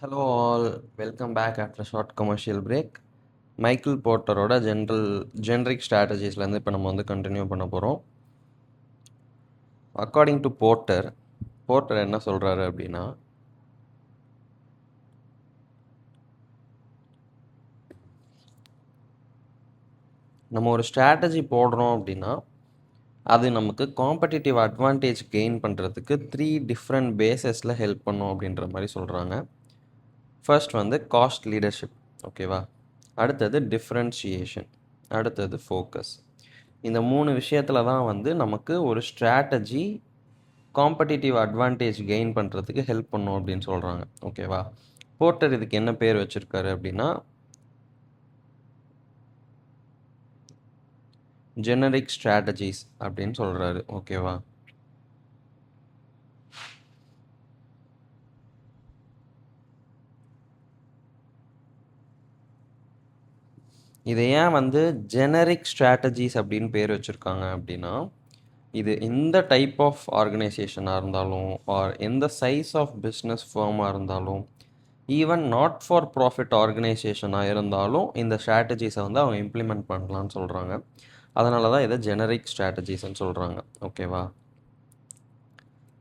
Hello all, welcome back after short commercial break. Michael போர்ட்டரோட generic ஸ்ட்ராட்டஜிஸ்லேருந்து இப்போ நம்ம கண்டினியூ பண்ண போகிறோம். அக்கார்டிங் டு போர்ட்டர் என்ன சொல்கிறாரு அப்படின்னா, நம்ம ஒரு ஸ்ட்ராட்டஜி போடுறோம் அப்படின்னா அது நமக்கு காம்படிட்டிவ் அட்வான்டேஜ் கெயின் பண்ணுறதுக்கு 3 டிஃப்ரெண்ட் பேஸஸில் ஹெல்ப் பண்ணும் அப்படின்ற மாதிரி சொல்கிறாங்க. ஃபர்ஸ்ட் காஸ்ட் லீடர்ஷிப், ஓகேவா? அடுத்தது டிஃப்ரென்ஷியேஷன், அடுத்தது ஃபோக்கஸ். இந்த 3 விஷயத்தில் தான் நமக்கு ஒரு ஸ்ட்ராட்டஜி காம்படிட்டிவ் அட்வான்டேஜ் கெயின் பண்ணுறதுக்கு ஹெல்ப் பண்ணும் அப்படின்னு சொல்கிறாங்க, ஓகேவா? போர்ட்டர் இதுக்கு என்ன பேர் வச்சுருக்காரு அப்படின்னா ஜெனரிக் ஸ்ட்ராட்டஜிஸ் அப்படின்னு சொல்கிறாரு, ஓகேவா? இதை ஏன் ஜெனரிக் ஸ்ட்ராட்டஜிஸ் அப்படின்னு பேர் வச்சுருக்காங்க அப்படின்னா, இது எந்த டைப் ஆஃப் ஆர்கனைசேஷனாக இருந்தாலும் ஆர் எந்த சைஸ் ஆஃப் பிஸ்னஸ் ஃபார்மாக இருந்தாலும் ஈவன் நாட் ஃபார் ப்ராஃபிட் ஆர்கனைசேஷனாக இருந்தாலும் இந்த ஸ்ட்ராட்டஜிஸை அவங்க இம்ப்ளிமெண்ட் பண்ணலான்னு சொல்கிறாங்க. அதனால தான் இதை ஜெனரிக் ஸ்ட்ராட்டஜிஸ்ன்னு சொல்கிறாங்க, ஓகேவா?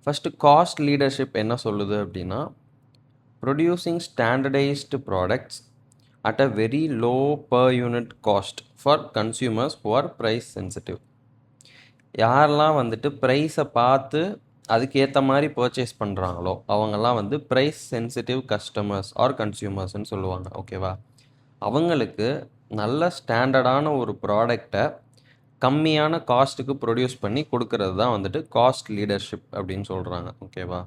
ஃபஸ்ட்டு காஸ்ட் லீடர்ஷிப் என்ன சொல்லுது அப்படின்னா, producing standardised products at a very low per unit cost for consumers who are price sensitive. யாரெல்லாம் ப்ரைஸை பார்த்து அதுக்கேற்ற மாதிரி பர்ச்சேஸ் பண்ணுறாங்களோ அவங்கெல்லாம் ப்ரைஸ் சென்சிட்டிவ் கஸ்டமர்ஸ் ஆர் கன்சியூமர்ஸ்ன்னு சொல்லுவாங்க, ஓகேவா? அவங்களுக்கு நல்ல ஸ்டாண்டர்டான ஒரு ப்ராடக்டை கம்மியான காஸ்ட்டுக்கு ப்ரொடியூஸ் பண்ணி கொடுக்கறது தான் காஸ்ட் லீடர்ஷிப் அப்படின்னு சொல்கிறாங்க, ஓகேவா?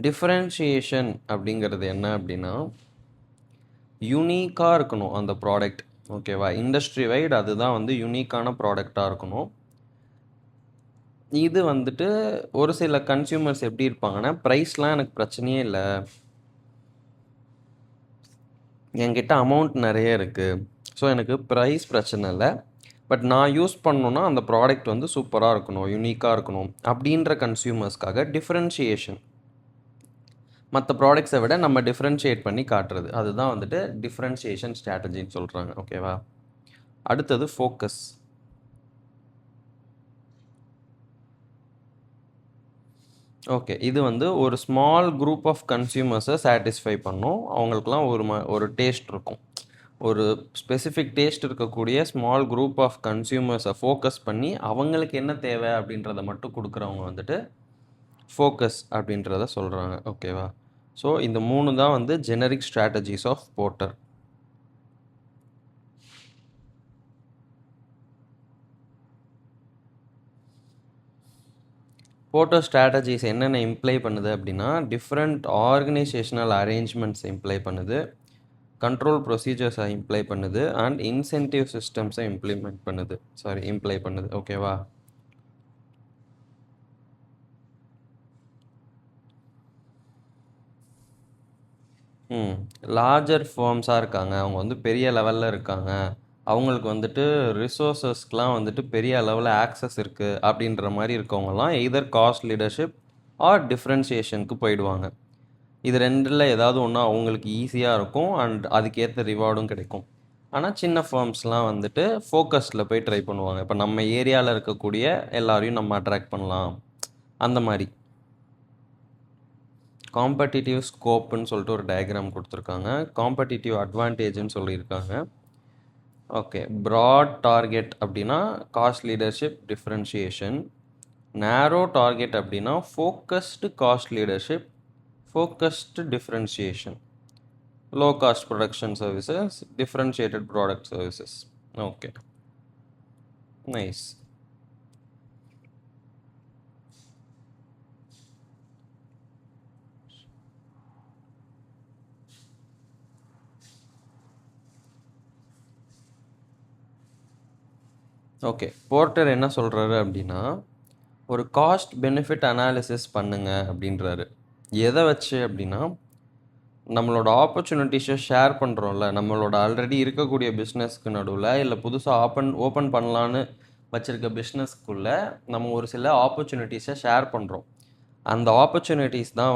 டிஃப்ரென்ஷியேஷன் அப்படிங்கிறது என்ன அப்படின்னா, யூனிக்காக இருக்கணும் அந்த ப்ராடக்ட், ஓகேவா? இண்டஸ்ட்ரி வைட் அதுதான் யூனிக்கான ப்ராடக்டாக இருக்கணும். இது ஒரு சில கன்சியூமர்ஸ் எப்படி இருப்பாங்கன்னா, ப்ரைஸ்லாம் எனக்கு பிரச்சனையே இல்லை, என்கிட்ட அமௌண்ட் நிறைய இருக்குது, ஸோ எனக்கு ப்ரைஸ் பிரச்சனை இல்லை, பட் நான் யூஸ் பண்ணணுன்னா அந்த ப்ராடக்ட் சூப்பராக இருக்கணும், யூனிக்காக இருக்கணும் அப்படின்ற கன்சியூமர்ஸ்க்காக டிஃப்ரென்ஷியேஷன், மற்ற ப்ராடக்ட்ஸை விட நம்ம டிஃப்ரென்ஷியேட் பண்ணி காட்டுறது, அதுதான் டிஃப்ரென்ஷியேஷன் ஸ்ட்ராட்டஜின்னு சொல்கிறாங்க, ஓகேவா? அடுத்தது ஃபோக்கஸ். ஓகே, இது ஒரு ஸ்மால் குரூப் ஆஃப் கன்சியூமர்ஸை சாட்டிஸ்ஃபை பண்ணும். அவங்களுக்குலாம் ஒரு டேஸ்ட் இருக்கும், ஒரு ஸ்பெசிஃபிக் டேஸ்ட் இருக்கக்கூடிய ஸ்மால் குரூப் ஆஃப் கன்சியூமர்ஸை ஃபோக்கஸ் பண்ணி அவங்களுக்கு என்ன தேவை அப்படின்றத மட்டும் கொடுக்குறவங்க ஃபோக்கஸ் அப்படின்றத சொல்கிறாங்க, ஓகேவா? ஸோ இந்த 3 தான் generic strategies of Porter. Porter strategies என்னென்ன இம்ப்ளை பண்ணுது அப்படின்னா, டிஃப்ரெண்ட் ஆர்கனைசேஷனல் அரேஞ்ச்மெண்ட்ஸை இம்ப்ளை பண்ணுது, கண்ட்ரோல் ப்ரொசீஜர்ஸை இம்ப்ளை பண்ணுது, அண்ட் இன்சென்டிவ் சிஸ்டம்ஸை இம்ப்ளை பண்ணுது, ஓகேவா? லார்ஜர் ஃபார்ம்ஸாக இருக்காங்க, அவங்க பெரிய லெவலில் இருக்காங்க, அவங்களுக்கு ரிசோர்ஸஸ்க்கெலாம் பெரிய லெவலில் ஆக்சஸ் இருக்குது அப்படின்ற மாதிரி இருக்கவங்கலாம் எய்தர் காஸ்ட் லீடர்ஷிப் ஆர் டிஃப்ரென்ஷியேஷனுக்கு போயிடுவாங்க. இது ரெண்டில் ஏதாவது ஒன்று அவங்களுக்கு ஈஸியாக இருக்கும் அண்ட் அதுக்கேற்ற ரிவார்டும் கிடைக்கும். ஆனால் சின்ன ஃபார்ம்ஸ்லாம் ஃபோக்கஸில் போய் ட்ரை பண்ணுவாங்க. இப்போ நம்ம ஏரியாவில் இருக்கக்கூடிய எல்லாரையும் நம்ம அட்ராக்ட் பண்ணலாம், அந்த மாதிரி. காம்படிட்டிவ் ஸ்கோப்புன்னு சொல்லிட்டு ஒரு டயக்ராம் கொடுத்துருக்காங்க, காம்படிட்டிவ் அட்வான்டேஜ்னு சொல்லியிருக்காங்க. ஓகே, ப்ராட் டார்கெட் அப்படின்னா cost leadership differentiation, narrow target அப்படின்னா focused cost leadership focused differentiation, low cost production services differentiated product services. Okay, nice. Okay, Porter என்ன சொல்கிறாரு அப்படின்னா, ஒரு காஸ்ட் பெனிஃபிட் அனாலிசிஸ் பண்ணுங்க அப்படின்றாரு. எதை வச்சு அப்படின்னா, நம்மளோட ஆப்பர்ச்சுனிட்டிஸை ஷேர் பண்ணுறோம்ல, நம்மளோட ஆல்ரெடி இருக்கக்கூடிய பிஸ்னஸ்க்கு நடுவில் இல்லை புதுசாக ஓப்பன் பண்ணலான்னு வச்சுருக்க பிஸ்னஸ்க்குள்ளே நம்ம ஒரு சில ஆப்பர்ச்சுனிட்டிஸை ஷேர் பண்ணுறோம். அந்த ஆப்பர்ச்சுனிட்டிஸ் தான்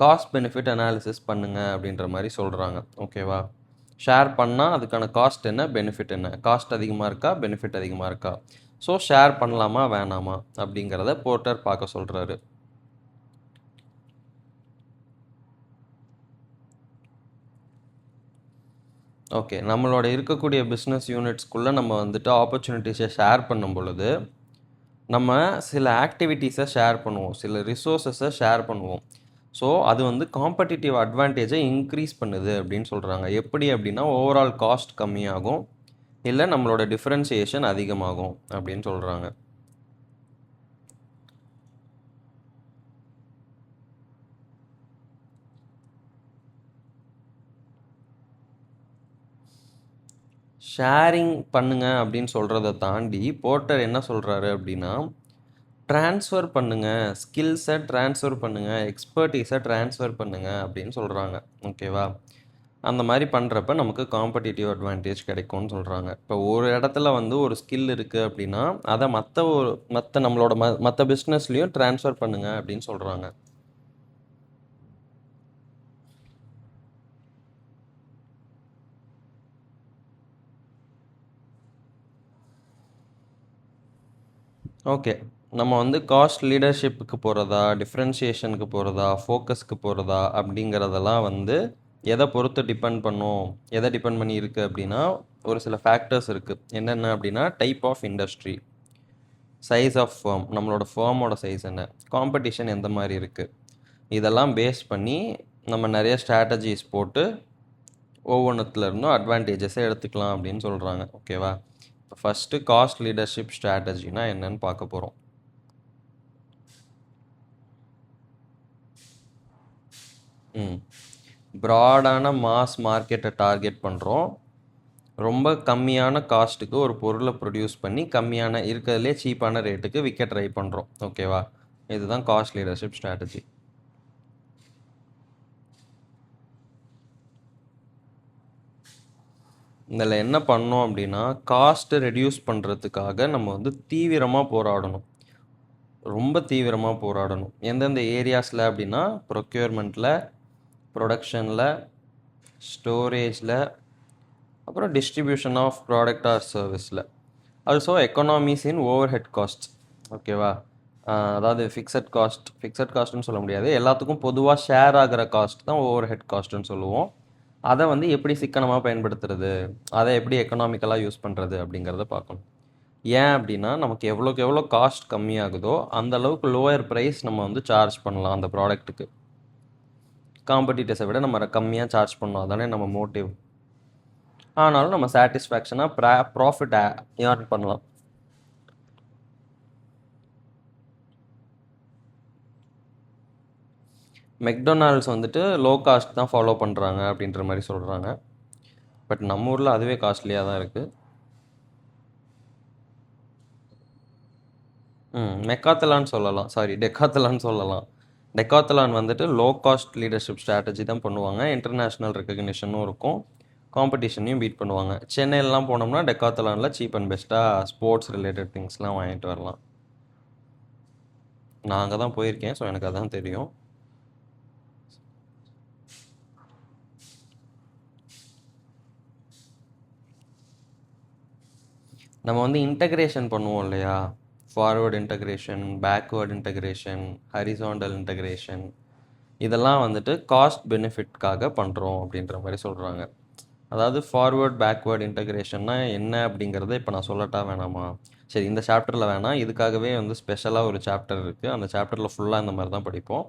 காஸ்ட் பெனிஃபிட் அனாலிசிஸ் பண்ணுங்க அப்படின்ற மாதிரி சொல்கிறாங்க. ஓகேவா? ஷேர் பண்ணால் அதுக்கான காஸ்ட் என்ன, பெனிஃபிட் என்ன, காஸ்ட் அதிகமாக இருக்கா, பெனிஃபிட் அதிகமாக இருக்கா, ஸோ ஷேர் பண்ணலாமா வேணாமா அப்படிங்கிறத போர்ட்டர் பார்க்க சொல்கிறாரு. ஓகே, நம்மளோட இருக்கக்கூடிய பிஸ்னஸ் யூனிட்ஸ்குள்ளே நம்ம வந்துட்டு ஆப்பர்ச்சுனிட்டிஸை ஷேர் பண்ணும் பொழுது நம்ம சில ஆக்டிவிட்டீஸை ஷேர் பண்ணுவோம், சில ரிசோர்ஸஸை ஷேர் பண்ணுவோம். ஸோ அது வந்து காம்படிட்டிவ் அட்வான்டேஜை இன்க்ரீஸ் பண்ணுது அப்படின்னு சொல்கிறாங்க. எப்படி அப்படின்னா ஓவரால் காஸ்ட் கம்மியாகும், இல்லை நம்மளோட டிஃப்ரென்சியேஷன் அதிகமாகும் அப்படின்னு சொல்கிறாங்க. ஷேரிங் பண்ணுங்க அப்படின்னு சொல்கிறத தாண்டி போர்ட்டர் என்ன சொல்கிறாரு அப்படின்னா ட்ரான்ஸ்ஃபர் பண்ணுங்கள், ஸ்கில்ஸை ட்ரான்ஸ்ஃபர் பண்ணுங்கள், எக்ஸ்பர்ட்டீஸை ட்ரான்ஸ்ஃபர் பண்ணுங்கள் அப்படின்னு சொல்கிறாங்க. ஓகேவா? அந்த மாதிரி பண்ணுறப்ப நமக்கு காம்படிட்டிவ் அட்வான்டேஜ் கிடைக்கும்னு சொல்கிறாங்க. இப்போ ஒரு இடத்துல வந்து ஒரு ஸ்கில் இருக்குது அப்படின்னா அதை மற்ற நம்மளோட மற்ற பிஸ்னஸ்லேயும் ட்ரான்ஸ்ஃபர் பண்ணுங்கள் அப்படின்னு சொல்கிறாங்க. ஓகே, நம்ம வந்து காஸ்ட் லீடர்ஷிப்புக்கு போகிறதா, டிஃப்ரென்ஷியேஷனுக்கு போகிறதா, ஃபோக்கஸ்க்கு போகிறதா அப்படிங்கிறதெல்லாம் வந்து எதை பொறுத்து டிபெண்ட் பண்ணும், எதை டிபெண்ட் பண்ணி இருக்குது அப்படின்னா ஒரு சில ஃபேக்டர்ஸ் இருக்குது. என்னென்ன அப்படின்னா type of industry, size of firm, நம்மளோட ஃபேர்மோட சைஸ் என்ன, காம்படிஷன் எந்த மாதிரி இருக்குது, இதெல்லாம் பேஸ் பண்ணி நம்ம நிறைய ஸ்ட்ராட்டஜிஸ் போட்டு ஒவ்வொன்றுத்துலேருந்தும் அட்வான்டேஜஸை எடுத்துக்கலாம் அப்படின்னு சொல்கிறாங்க. ஓகேவா? இப்போ ஃபஸ்ட்டு காஸ்ட் லீடர்ஷிப் ஸ்ட்ராட்டஜினா என்னன்னு பார்க்க போகிறோம். ப்ராடான மாஸ் மார்க்கெட்டை டார்கெட் பண்ணுறோம். ரொம்ப கம்மியான காஸ்ட்டுக்கு ஒரு பொருளை ப்ரொடியூஸ் பண்ணி கம்மியான இருக்கிறதுலே சீப்பான ரேட்டுக்கு விற்க ட்ரை பண்ணுறோம். ஓகேவா? இதுதான் காஸ்ட் லீடர்ஷிப் ஸ்ட்ராட்டஜி. இதில் என்ன பண்ணோம் அப்படின்னா காஸ்ட்டு ரெடியூஸ் பண்ணுறதுக்காக நம்ம வந்து தீவிரமாக போராடணும், ரொம்ப தீவிரமாக போராடணும். எந்தெந்த ஏரியாஸில் அப்படின்னா ப்ரொக்யூர்மெண்ட்டில், ப்ரொடக்ஷனில், ஸ்டோரேஜில், அப்புறம் டிஸ்ட்ரிபியூஷன் ஆஃப் ப்ராடக்ட் ஆர் சர்வீஸில், ஆல்சோ எக்கனாமிஸ் இன் ஓவர் ஹெட் காஸ்ட். ஓகேவா? அதாவது ஃபிக்ஸட் காஸ்ட்னு சொல்ல முடியாது, எல்லாத்துக்கும் பொதுவாக ஷேர் ஆகிற காஸ்ட் தான் ஓவர் ஹெட் காஸ்ட்டுன்னு சொல்லுவோம். அதை வந்து எப்படி சிக்கனமாக பயன்படுத்துறது, அதை எப்படி எக்கனாமிக்கலாக யூஸ் பண்ணுறது அப்படிங்கிறத பார்க்கணும். ஏன் அப்படின்னா நமக்கு எவ்வளோக்கு எவ்வளோ காஸ்ட் கம்மியாகுதோ அந்த அளவுக்கு லோயர் ப்ரைஸ் நம்ம வந்து சார்ஜ் பண்ணலாம் அந்த ப்ராடக்ட்டுக்கு. காம்படிட்டர்ஸை விட நம்ம கம்மியாக சார்ஜ் பண்ணோம், அதானே நம்ம மோட்டிவ். ஆனாலும் நம்ம சாட்டிஸ்ஃபேக்ஷனாக ப்ராஃபிட் ஏர்ன் பண்ணலாம். மெக்டொனால்ட்ஸ் வந்துட்டு லோ காஸ்ட் தான் ஃபாலோ பண்ணுறாங்க அப்படின்ற மாதிரி சொல்கிறாங்க. பட் நம்ம ஊரில் அதுவே காஸ்ட்லியாக தான் இருக்குது. டெக்காத்தலான் சொல்லலாம். டெக்காத்தலான் வந்துட்டு லோ காஸ்ட் லீடர்ஷிப் ஸ்ட்ராட்டஜி தான் பண்ணுவாங்க. இன்டர்நேஷ்னல் ரெக்கக்னிஷனும் இருக்கும், காம்படிஷனையும் பீட் பண்ணுவாங்க. சென்னையிலலாம் போனோம்னா டெக்காத்தலானில் சீப் அண்ட் பெஸ்ட்டாக ஸ்போர்ட்ஸ் ரிலேட்டட் திங்ஸ்லாம் வாங்கிட்டு வரலாம். நான் அங்கே தான் போயிருக்கேன், ஸோ எனக்கு அதான் தெரியும். நம்ம வந்து இன்டகிரேஷன் பண்ணுவோம் இல்லையா, forward integration, backward integration, horizontal integration, இதெல்லாம் வந்துட்டு காஸ்ட் பெனிஃபிட்காக பண்ணுறோம் அப்படின்ற மாதிரி சொல்கிறாங்க. அதாவது ஃபார்வர்ட் பேக்வேர்டு இன்டகிரேஷன்னா என்ன அப்படிங்கிறத இப்போ நான் சொல்லட்டா வேணாமா? சரி, இந்த சாப்டரில் வேணாம், இதுக்காகவே வந்து ஸ்பெஷலாக ஒரு சாப்டர் இருக்குது, அந்த சாப்டரில் ஃபுல்லாக இந்த மாதிரி தான் படிப்போம்,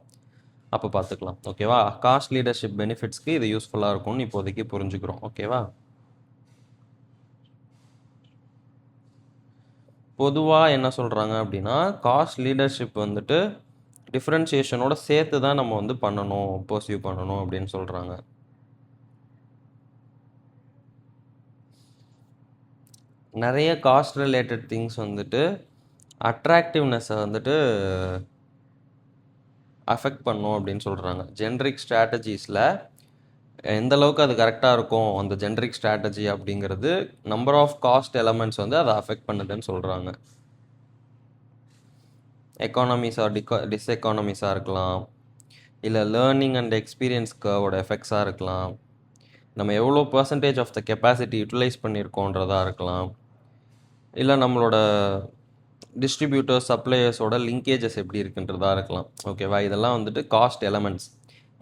அப்போ பார்த்துக்கலாம். ஓகேவா? காஸ்ட் லீடர்ஷிப் பெனிஃபிட்ஸ்க்கு இது யூஸ்ஃபுல்லாக இருக்கும்னு இப்போதைக்கு புரிஞ்சுக்கிறோம். ஓகேவா? பொதுவாக என்ன சொல்கிறாங்க அப்படின்னா காஸ்ட் லீடர்ஷிப் வந்துட்டு டிஃப்ரென்சியேஷனோட சேர்த்து தான் நம்ம வந்து பர்சியூ பண்ணணும் அப்படின்னு சொல்கிறாங்க. நிறைய காஸ்ட் ரிலேட்டட் திங்ஸ் வந்துட்டு அட்ராக்டிவ்னஸை வந்துட்டு அஃபெக்ட் பண்ணும் அப்படின்னு சொல்கிறாங்க. ஜென்ரிக் ஸ்ட்ராட்டஜிஸில் எந்த அளவுக்கு அது கரெக்டாக இருக்கும் அந்த ஜென்ரிக் ஸ்ட்ராட்டஜி அப்படிங்கிறது நம்பர் ஆஃப் காஸ்ட் எலமெண்ட்ஸ் வந்து அதை அஃபெக்ட் பண்ணுதுன்னு சொல்கிறாங்க. எக்கானமிஸ் ஆர் டிஸ்எக்கானமிஸாக இருக்கலாம், இல்லை லேர்னிங் அண்ட் எக்ஸ்பீரியன்ஸ் கர்வோட எஃபெக்ட்ஸாக இருக்கலாம், நம்ம எவ்வளோ percentage of the capacity utilise பண்ணியிருக்கோன்றதா இருக்கலாம், இல்லை நம்மளோட டிஸ்ட்ரிபியூட்டர்ஸ் சப்ளையர்ஸோட லிங்கேஜஸ் எப்படி இருக்குன்றதா இருக்கலாம். ஓகேவா, இதெல்லாம் வந்துட்டு காஸ்ட் எலமெண்ட்ஸ்.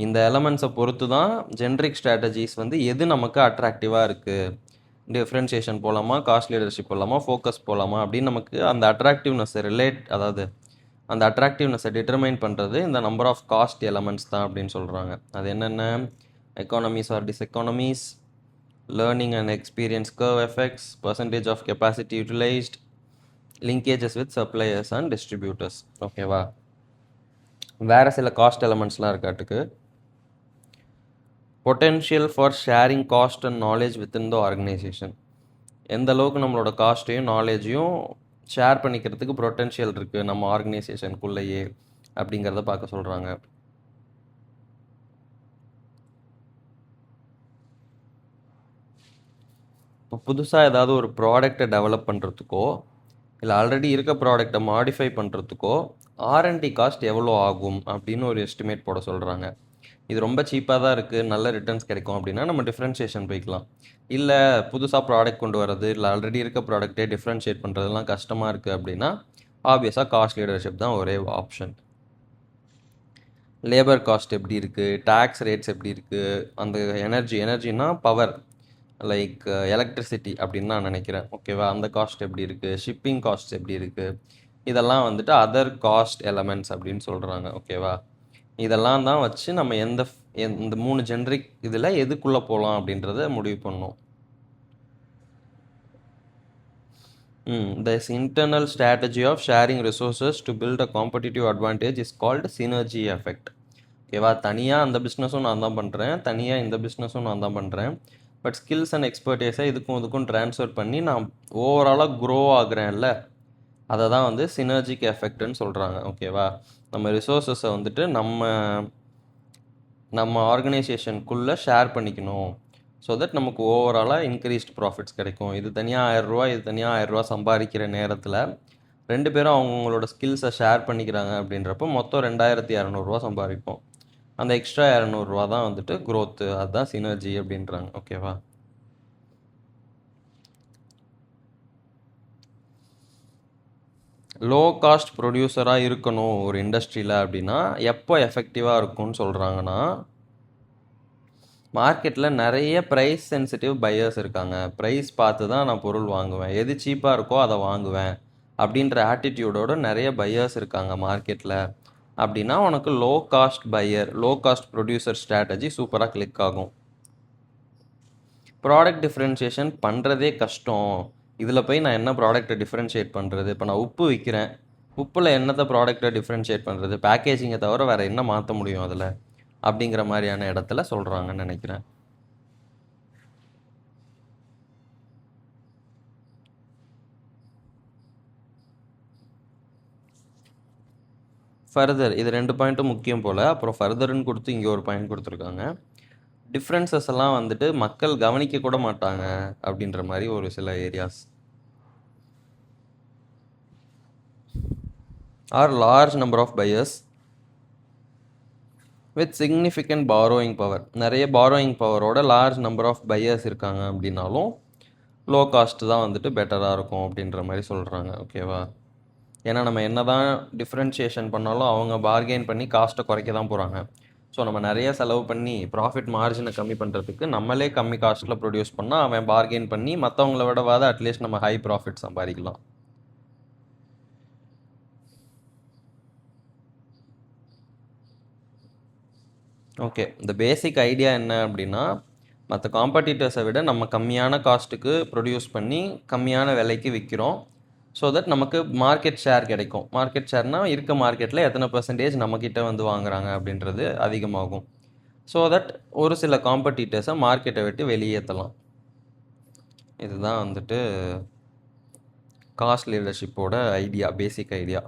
இந்த எலமெண்ட்ஸை பொறுத்து தான் ஜென்ரிக் ஸ்ட்ராட்டஜிஸ் வந்து எது நமக்கு அட்ராக்டிவாக இருக்குது, டிஃப்ரென்ஷியேஷன் போகலாமா, காஸ்ட் லீடர்ஷிப் போகலாமா, ஃபோக்கஸ் போகலாமா அப்படின்னு நமக்கு அந்த அட்ராக்டிவ்னஸை அதாவது அந்த அட்ராக்டிவ்னஸை டிட்டர்மைன் பண்ணுறது இந்த நம்பர் ஆஃப் காஸ்ட் எலமெண்ட்ஸ் தான் அப்படின்னு சொல்கிறாங்க. அது என்னென்ன? Economies or diseconomies, learning and experience curve effects, percentage of capacity utilised, linkages with suppliers and distributors. ஓகேவா, வேறு சில காஸ்ட் எலமெண்ட்ஸ்லாம் இருக்காட்டுக்கு. Potential for sharing cost and knowledge within the organisation. எந்த அளவுக்கு நம்மளோட காஸ்ட்டையும் நாலேஜையும் ஷேர் பண்ணிக்கிறதுக்கு பொட்டென்ஷியல் இருக்குது நம்ம ஆர்கனைசேஷனுக்குள்ளேயே அப்படிங்கிறத பார்க்க சொல்கிறாங்க. இப்போ புதுசாக ஏதாவது ஒரு ப்ராடக்டை டெவலப் பண்ணுறதுக்கோ இல்லை ஆல்ரெடி இருக்க ப்ராடக்டை மாடிஃபை பண்ணுறதுக்கோ ஆர்என்டி காஸ்ட் எவ்வளோ ஆகும் அப்படின்னு ஒரு எஸ்டிமேட் போட சொல்கிறாங்க. இது ரொம்ப சீப்பாக தான் இருக்குது, நல்ல ரிட்டர்ன்ஸ் கிடைக்கும் அப்படின்னா நம்ம டிஃப்ரென்ஷியேஷன் போய்க்கலாம். இல்லை புதுசாக ப்ராடக்ட் கொண்டு வரது இல்லை ஆல்ரெடி இருக்க ப்ராடக்டே டிஃப்ரென்ஷியேட் பண்ணுறதுலாம் கஷ்டமாக இருக்குது அப்படின்னா ஆப்வியஸாக காஸ்ட் லீடர்ஷிப் தான் ஒரே ஆப்ஷன். லேபர் காஸ்ட் எப்படி இருக்குது, டேக்ஸ் ரேட்ஸ் எப்படி இருக்குது, அந்த எனர்ஜினா பவர் லைக் எலக்ட்ரிசிட்டி அப்படின்னு நான் நினைக்கிறேன். ஓகேவா, அந்த காஸ்ட் எப்படி இருக்குது, ஷிப்பிங் காஸ்ட் எப்படி இருக்குது, இதெல்லாம் வந்துட்டு அதர் காஸ்ட் எலமெண்ட்ஸ் அப்படின்னு சொல்கிறாங்க. ஓகேவா, இதெல்லாம் தான் வச்சு நம்ம இந்த 3 ஜென்ரிக் இதில் எதுக்குள்ளே போகலாம் அப்படின்றத முடிவு பண்ணோம். This internal strategy of sharing resources to build a competitive advantage is called synergy effect. ஓகேவா, தனியாக அந்த பிஸ்னஸும் நான் தான் பண்ணுறேன், தனியாக இந்த பிஸ்னஸும் நான் தான் பண்ணுறேன், பட் ஸ்கில்ஸ் அண்ட் எக்ஸ்பர்டேஸை இதுக்கும் ட்ரான்ஸ்ஃபர் பண்ணி நான் ஓவராலாக க்ரோ ஆகுறேன்ல, அதை தான் வந்து சினர்ஜிக் எஃபெக்ட்னு சொல்கிறாங்க. ஓகேவா, நம்ம ரிசோர்ஸஸை வந்துட்டு நம்ம ஆர்கனைசேஷனுக்குள்ளே ஷேர் பண்ணிக்கணும், ஸோ தட் நமக்கு ஓவராலாக இன்க்ரீஸ்ட் ப்ராஃபிட்ஸ் கிடைக்கும். இது தனியாக 1000 ரூபா, இது தனியாக 1000 ரூபா சம்பாதிக்கிற நேரத்தில் 2 பேரும் அவங்களோட ஸ்கில்ஸை ஷேர் பண்ணிக்கிறாங்க அப்படின்றப்போ மொத்தம் 2200 சம்பாதிப்போம். அந்த எக்ஸ்ட்ரா 200 தான் வந்துட்டு க்ரோத்து, அதுதான் சினர்ஜி அப்படின்றாங்க. ஓகேவா, லோ காஸ்ட் ப்ரொடியூசராக இருக்கணும் ஒரு இண்டஸ்ட்ரியில் அப்படின்னா எப்போ எஃபெக்டிவாக இருக்கும்னு சொல்கிறாங்கன்னா, மார்க்கெட்டில் நிறைய ப்ரைஸ் சென்சிட்டிவ் பையர்ஸ் இருக்காங்க. ப்ரைஸ் பார்த்து தான் நான் பொருள் வாங்குவேன், எது சீப்பாக இருக்கோ அதை வாங்குவேன் அப்படின்ற ஆட்டிடியூடோட நிறைய பையர்ஸ் இருக்காங்க மார்க்கெட்டில். அப்படின்னா உனக்கு லோ காஸ்ட் ப்ரொடியூசர் ஸ்ட்ராட்டஜி சூப்பராக கிளிக் ஆகும். ப்ராடக்ட் டிஃப்ரென்ஷியேஷன் பண்ணுறதே கஷ்டம், இதில் போய் நான் என்ன ப்ராடக்ட்டை டிஃப்ரென்ஷியேட் பண்ணுறது, இப்போ நான் உப்பு விற்கிறேன், உப்பில் என்னத்தை ப்ராடக்ட்டை டிஃப்ரென்ஷியேட் பண்ணுறது, பேக்கேஜிங்கை தவிர வேறு என்ன மாற்ற முடியும் அதில் அப்படிங்கிற மாதிரியான இடத்துல சொல்கிறாங்கன்னு நினைக்கிறேன். ஃபர்தர் இது 2 பாயிண்ட்டும் முக்கியம் போல். அப்புறம் ஃபர்தர்னு கொடுத்து இங்கே ஒரு பாயிண்ட் கொடுத்துருக்காங்க. டிஃப்ரென்சஸ் எல்லாம் வந்துட்டு மக்கள் கவனிக்க கூட மாட்டாங்க அப்படின்ற மாதிரி ஒரு சில areas are large number of buyers with significant borrowing power. நிறைய பாரோயிங் பவரோட லார்ஜ் நம்பர் ஆஃப் பையர்ஸ் இருக்காங்க அப்படின்னாலும் லோ காஸ்ட் தான் வந்துட்டு பெட்டராக இருக்கும் அப்படின்ற மாதிரி சொல்கிறாங்க. ஓகேவா, ஏன்னா நம்ம என்ன தான் டிஃப்ரென்ஷியேஷன் பண்ணாலும் அவங்க பார்கெயின் பண்ணி காஸ்ட்டை குறைக்க தான் போகிறாங்க. ஸோ நம்ம நிறைய செலவு பண்ணி ப்ராஃபிட் மார்ஜினை கம்மி பண்ணுறதுக்கு நம்மளே கம்மி காஸ்ட்டில் ப்ரொடியூஸ் பண்ணால் அவன் பார்கெயின் பண்ணி மற்றவங்கள விடவாத அட்லீஸ்ட் நம்ம ஹை ப்ராஃபிட் சம்பாதிக்கலாம். ஓகே, இந்த பேசிக் ஐடியா என்ன அப்படின்னா, மற்ற காம்படிட்டர்ஸை விட நம்ம கம்மியான காஸ்ட்டுக்கு ப்ரொடியூஸ் பண்ணி கம்மியான விலைக்கு விற்கிறோம். ஸோ தட் நமக்கு மார்க்கெட் ஷேர் கிடைக்கும். மார்க்கெட் ஷேர்னால் இருக்க மார்க்கெட்டில் எத்தனை பர்சன்டேஜ் நம்மக்கிட்ட வந்து வாங்குறாங்க அப்படின்றது அதிகமாகும். ஸோ தட் ஒரு சில காம்படிட்டர்ஸை மார்க்கெட்டை விட்டு வெளியேற்றலாம். இதுதான் வந்துட்டு காஸ்ட் லீடர்ஷிப்போட ஐடியா, பேசிக் ஐடியா.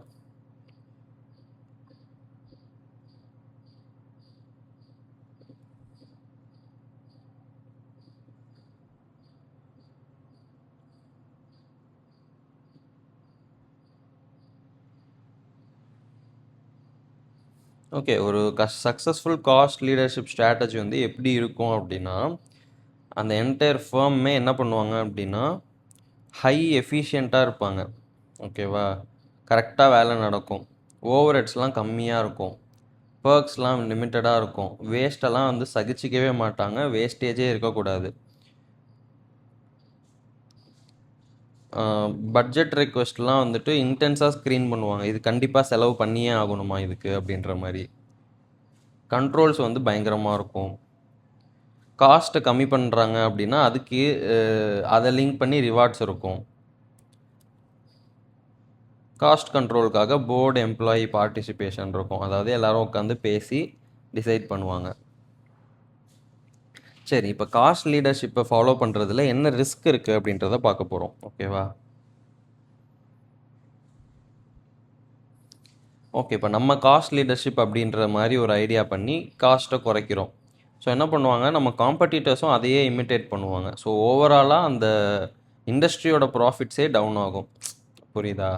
ஓகே. ஒரு சக்ஸஸ்ஃபுல் காஸ்ட் லீடர்ஷிப் ஸ்ட்ராட்டஜி வந்து எப்படி இருக்கும் அப்படின்னா, அந்த என்டையர் ஃபர்மே என்ன பண்ணுவாங்க அப்படின்னா, ஹை எஃபிஷியண்ட்டாக இருப்பாங்க. ஓகேவா? கரெக்டாக வேலை நடக்கும். ஓவர் ஹெட்ஸ்லாம் கம்மியாக இருக்கும். பெர்க்ஸ்லாம் லிமிட்டடாக இருக்கும். வேஸ்ட்டெல்லாம் வந்து சகிச்சிக்கவே மாட்டாங்க. வேஸ்டேஜே இருக்கக்கூடாது. பட்ஜெட் ரெக்வெஸ்ட்லாம் வந்துட்டு இன்டென்ஸாக ஸ்க்ரீன் பண்ணுவாங்க. இது கண்டிப்பாக செலவு பண்ணியே ஆகணுமா இதுக்கு அப்படின்ற மாதிரி. கண்ட்ரோல்ஸ் வந்து பயங்கரமாக இருக்கும். காஸ்ட்டை கம்மி பண்ணுறாங்க அப்படின்னா அதுக்கு அதை லிங்க் பண்ணி ரிவார்ட்ஸ் இருக்கும். காஸ்ட் கண்ட்ரோலுக்காக போர்டு எம்ப்ளாயி பார்ட்டிசிபேஷன் இருக்கும். அதாவது எல்லாரும் உட்காந்து பேசி டிசைட் பண்ணுவாங்க. சரி, இப்போ காஸ்ட் லீடர்ஷிப்பை ஃபாலோ பண்ணுறதுல என்ன ரிஸ்க் இருக்குது அப்படின்றத பார்க்க போகிறோம். ஓகேவா? ஓகே, இப்போ நம்ம காஸ்ட் லீடர்ஷிப் அப்படின்ற மாதிரி ஒரு ஐடியா பண்ணி காஸ்ட்டை குறைக்கிறோம். ஸோ என்ன பண்ணுவாங்க, நம்ம காம்படிட்டர்ஸும் அதையே இமிட்டேட் பண்ணுவாங்க. ஸோ ஓவராலாக அந்த இண்டஸ்ட்ரியோட ப்ராஃபிட்ஸே டவுன் ஆகும். புரியுதா?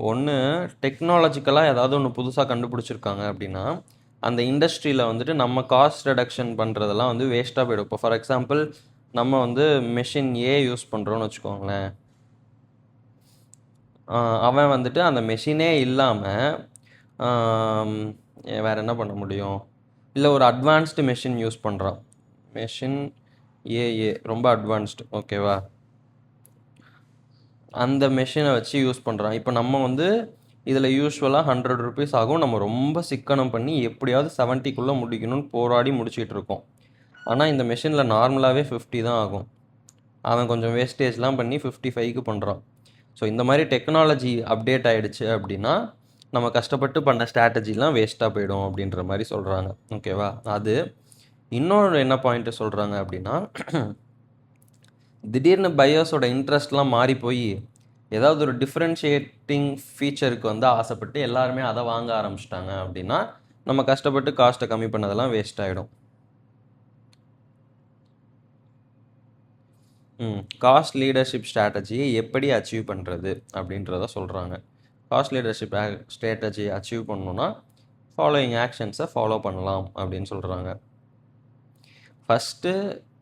ஒன்று டெக்னாலஜிக்கலாக ஏதாவது ஒன்று புதுசாக கண்டுபிடிச்சிருக்காங்க அப்படின்னா அந்த இண்டஸ்ட்ரியில் வந்துட்டு நம்ம காஸ்ட் ரெடக்ஷன் பண்ணுறதெல்லாம் வந்து வேஸ்ட்டாக போயிடும். இப்போ ஃபார் எக்ஸாம்பிள் நம்ம வந்து மெஷின் ஏ யூஸ் பண்ணுறோன்னு வச்சுக்கோங்களேன். அவன் வந்துட்டு அந்த மெஷினே இல்லாமல் வேறு என்ன பண்ண முடியும், இல்லை ஒரு அட்வான்ஸ்டு மெஷின் யூஸ் பண்ணுறான். மெஷின் ஏஏ ரொம்ப அட்வான்ஸ்டு. ஓகேவா? அந்த மெஷினை வச்சு யூஸ் பண்ணுறான். இப்போ நம்ம வந்து இதில் யூஸ்வலாக 100 ருபீஸ் ஆகும். நம்ம ரொம்ப சிக்கனம் பண்ணி எப்படியாவது 70க்குள்ளே முடிக்கணும்னு போராடி முடிச்சிட்டு இருக்கோம். ஆனால் இந்த மெஷினில் நார்மலாகவே 50 தான் ஆகும். அவன் கொஞ்சம் வேஸ்டேஜ்லாம் பண்ணி 55க்கு பண்ணுறான். ஸோ இந்த மாதிரி டெக்னாலஜி அப்டேட் ஆகிடுச்சு அப்படின்னா நம்ம கஷ்டப்பட்டு பண்ண ஸ்ட்ராட்டஜிலாம் வேஸ்ட்டாக போயிடும் அப்படின்ற மாதிரி சொல்கிறாங்க. ஓகேவா? அது இன்னொரு என்ன பாயிண்ட்டு சொல்கிறாங்க அப்படின்னா, திடீர்னு பையர்ஸோட இன்ட்ரெஸ்ட்லாம் மாறி போய் ஏதாவது ஒரு டிஃப்ரென்ஷியேட்டிங் ஃபீச்சருக்கு வந்து ஆசைப்பட்டு எல்லாருமே அதை வாங்க ஆரம்பிச்சிட்டாங்க அப்படின்னா நம்ம கஷ்டப்பட்டு காஸ்ட்டை கம்மி பண்ணதெல்லாம் வேஸ்ட் ஆகிடும். காஸ்ட் லீடர்ஷிப் ஸ்ட்ராட்டஜியை எப்படி அச்சீவ் பண்ணுறது அப்படின்றத சொல்கிறாங்க. காஸ்ட் லீடர்ஷிப் ஸ்ட்ராட்டஜி அச்சீவ் பண்ணணுன்னா ஃபாலோயிங் ஆக்ஷன்ஸை ஃபாலோ பண்ணலாம் அப்படின்னு சொல்கிறாங்க. ஃபஸ்ட்டு